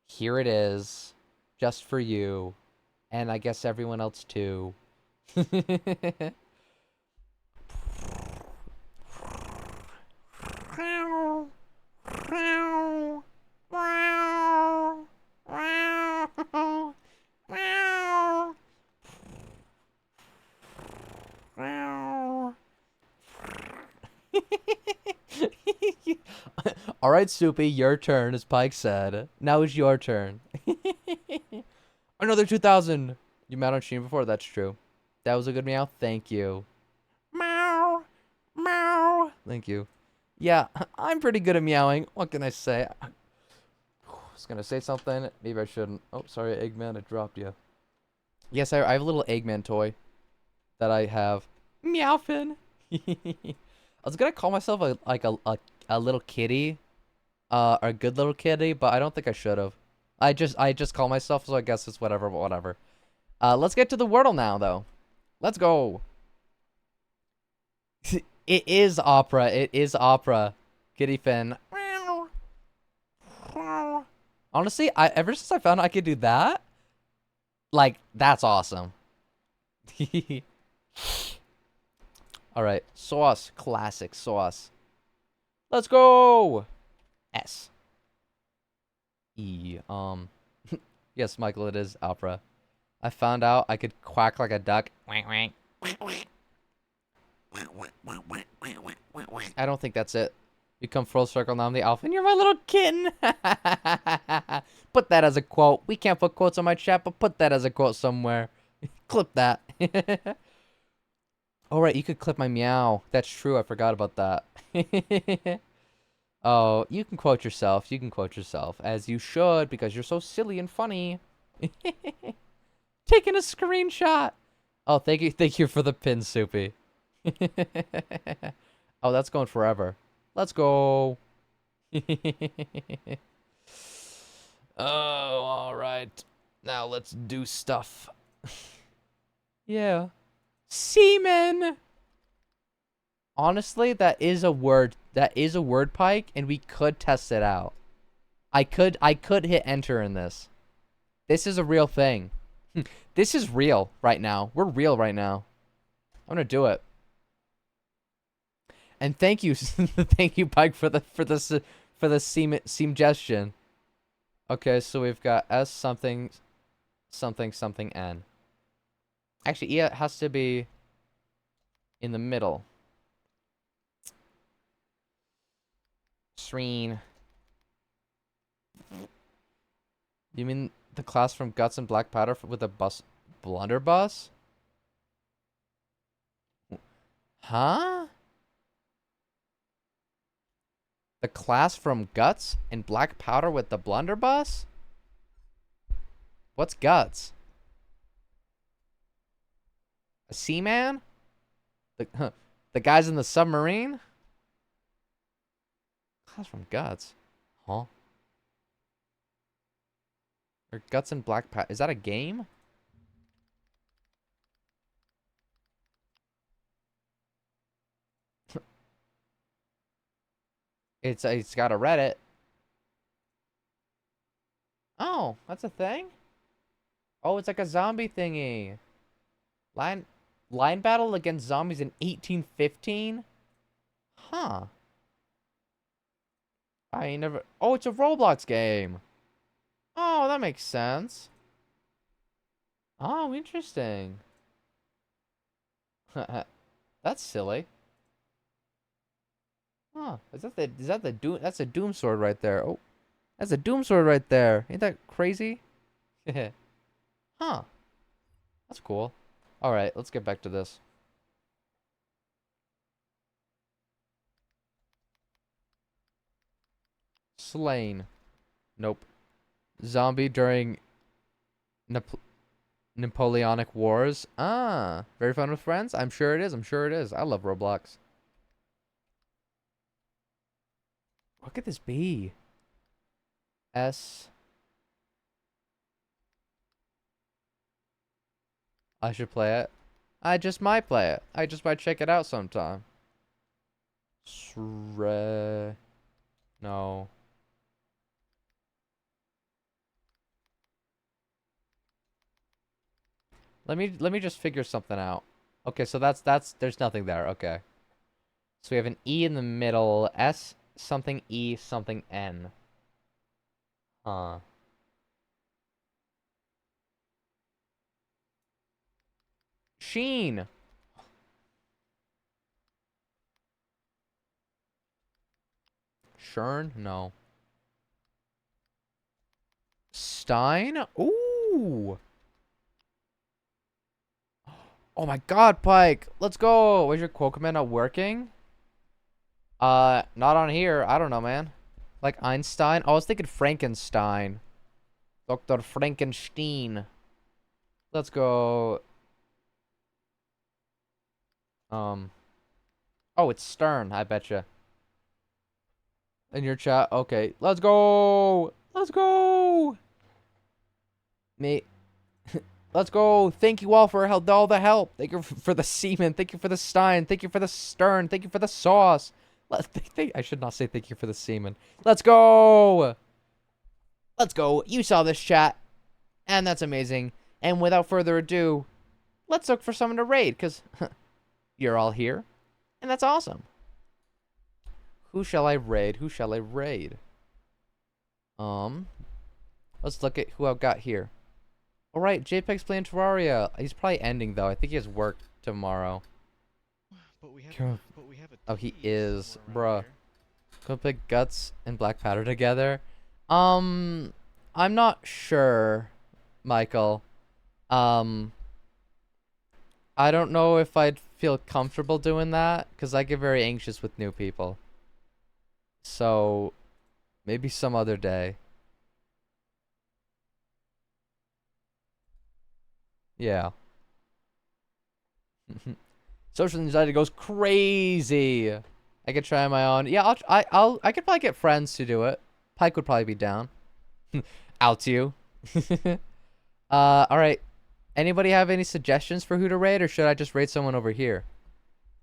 Here it is. Just for you. And I guess everyone else too. Alright, Soupy, your turn, as Pike said. Now it's your turn. Another 2,000. You met on stream before? That's true. That was a good meow. Thank you. Meow. Meow. Thank you. Yeah, I'm pretty good at meowing. What can I say? I was going to say something. Maybe I shouldn't. Oh, sorry, Eggman. I dropped you. Yes, I have a little Eggman toy that I have. Meowfin. I was going to call myself a little kitty. Or a good little kitty, but I don't think I should have. I just call myself, so I guess it's whatever, but whatever. Let's get to the Wordle now, though. Let's go. It is opera. It is opera. Kitty Finn. Honestly, ever since I found out I could do that, like, that's awesome. Alright, sauce. Classic sauce. Let's go! S. E. Yes, Michael, it is opera. I found out I could quack like a duck. I don't think that's it. You come full circle, now I'm the alpha, and you're my little kitten. Put that as a quote. We can't put quotes on my chat, but put that as a quote somewhere. Clip that. Oh, right, you could clip my meow. That's true, I forgot about that. Oh, you can quote yourself. You can quote yourself. As you should, because you're so silly and funny. Taking a screenshot. Oh, thank you for the pin, Soupy. Oh, that's going forever. Let's go. Oh, alright. Now let's do stuff. Yeah. Semen! Honestly, that is a word. That is a word, Pike, and we could test it out. I could hit enter in this. This is a real thing. This is real right now. We're real right now. I'm gonna do it. And thank you, thank you, Pike, for the suggestion. Okay, so we've got S something, something, something N. Actually, E has to be in the middle. Sreen. You mean the class from Guts and Black Powder with the blunderbuss? Huh? The class from Guts and Black Powder with the blunderbuss? What's Guts? A seaman? The guys in the submarine? Class from Guts? Huh? Or Guts and Black Powder? Is that a game? It's got a Reddit. Oh, that's a thing? Oh, it's like a zombie thingy. Line battle against zombies in 1815? Huh. I ain't never. Oh, it's a Roblox game. Oh, that makes sense. Oh, interesting. That's silly. Huh? Is that the Doom? That's a Doom sword right there. Oh, that's a Doom sword right there. Ain't that crazy? Huh? That's cool. All right, let's get back to this. Slain. Nope. Zombie during Napoleonic Wars. Ah, very fun with friends? I'm sure it is. I'm sure it is. I love Roblox. What could this be? S. I should play it. I just might play it. I just might check it out sometime. No. Let me just figure something out. Okay, so that's there's nothing there. Okay. So we have an E in the middle, S something E something N. Huh. Sheen. Shern? No. Stein? Ooh. Oh my god, Pike. Let's go. Was your quote command not working? Not on here. I don't know, man. Like Einstein? Oh, I was thinking Frankenstein. Dr. Frankenstein. Let's go. Oh, it's Stern, I betcha. In your chat? Okay. Let's go. Let's go. Mate. Let's go. Thank you all for all the help. Thank you for the semen. Thank you for the Stein. Thank you for the Stern. Thank you for the sauce. I should not say thank you for the semen. Let's go. Let's go. You saw this chat. And that's amazing. And without further ado, let's look for someone to raid. Because you're all here. And that's awesome. Who shall I raid? Who shall I raid? Let's look at who I've got here. Alright, JPEG's playing Terraria. He's probably ending, though. I think he has work tomorrow. But we have a Oh, he is. Bruh. Go play Guts and Black Powder together. I'm not sure, Michael. I don't know if I'd feel comfortable doing that, because I get very anxious with new people. So, maybe some other day. Yeah. Social anxiety goes crazy. I could try on my own. Yeah, I could probably get friends to do it. Pike would probably be down. Out to you. All right. Anybody have any suggestions for who to raid, or should I just raid someone over here?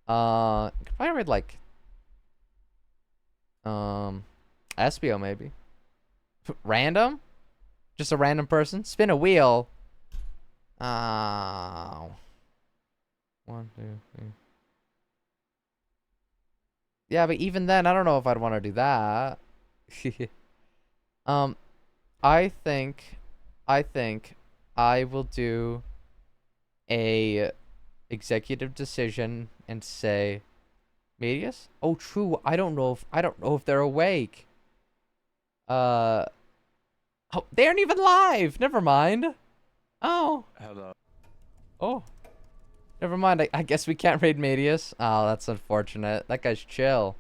Could probably raid like Espio maybe. Random? Just a random person? Spin a wheel. Oh. 1, 2, 3. Yeah, but even then, I don't know if I'd want to do that. I think I will do a executive decision and say, Medius? Oh, true. I don't know if they're awake. Oh, they aren't even live. Never mind. Oh. Hello. Oh. Never mind. I guess we can't raid Medius. Oh, that's unfortunate. That guy's chill.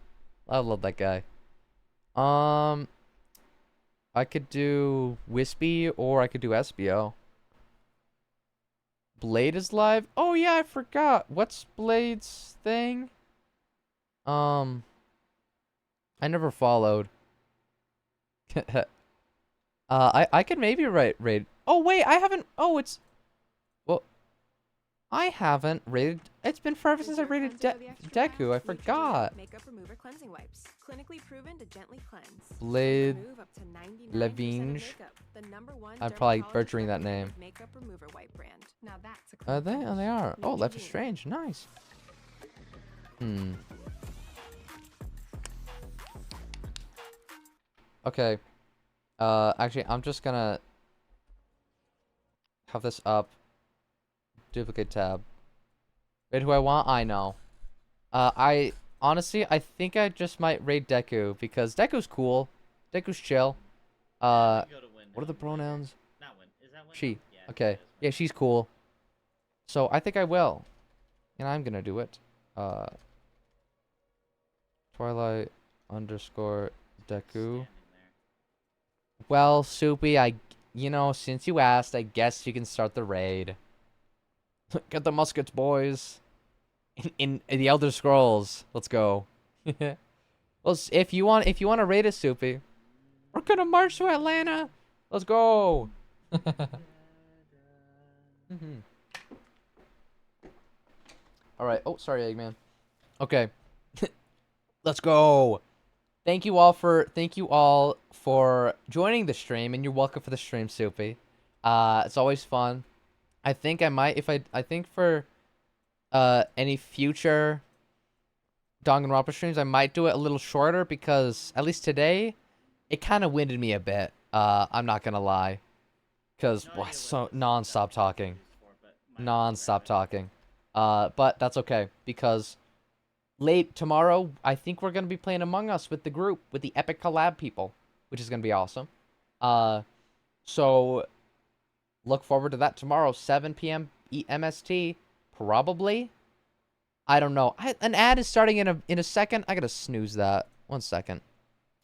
I love that guy. I could do Wispy or I could do Espio. Blade is live? Oh yeah, I forgot. What's Blade's thing? I never followed. I could maybe raid. Oh wait, I haven't. Oh, it's. Well, I haven't raided. It's been forever since I raided Deku. I forgot. Makeup remover cleansing wipes, clinically proven to gently cleanse. Blade Remove up to 99% of Lavinge. makeup, the #1 I'm probably dermatologist butchering that recommended name. Makeup remover wipe brand. Now that's a Are they? clean Oh, they finish. are. Oh, Life is Neutrogena. Strange. Nice. Hmm. Okay. Actually, I'm just gonna have this up. Duplicate tab. Raid who I want? I know. I honestly, I think I just might raid Deku because Deku's cool. Deku's chill. What are the pronouns? She. Okay. Yeah, she's cool. So I think I will. And I'm gonna do it. Twilight underscore Deku. Well, Soupy, you know, since you asked, I guess you can start the raid. Get the muskets, boys. In the Elder Scrolls. Let's go. Well, if you want to raid us, Soupy, we're gonna march to Atlanta. Let's go. All right. Oh, sorry, Eggman. Okay. Let's go. Thank you all for joining the stream, and you're welcome for the stream, Soupy. It's always fun. I think I might I think for any future Danganronpa streams, I might do it a little shorter because at least today it kind of winded me a bit. I'm not gonna lie, because so non-stop talking. But that's okay because late tomorrow I think we're gonna be playing Among Us with the group, with the Epic Collab people, which is gonna be awesome. So look forward to that tomorrow, 7 p.m. MST, probably. I don't know. An ad is starting in a second. I gotta snooze that. 1 second.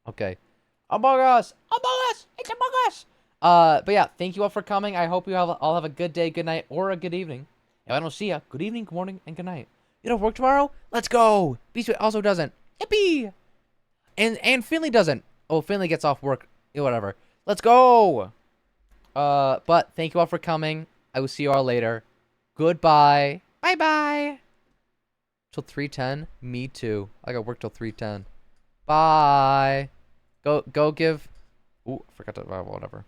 Okay. Among Us! Among Us! It's Among Us! But yeah, thank you all for coming. I hope you all have a good day, good night, or a good evening. If I don't see ya, good evening, good morning, and good night. You don't work tomorrow? Let's go! Beastway also doesn't. Yippee! And Finley doesn't. Oh, Finley gets off work. Whatever. Let's go! But thank you all for coming. I will see you all later. Goodbye. Bye-bye. Till 3:10? Me too. I gotta work till 3:10. Bye. Go give... Ooh, forgot to... whatever.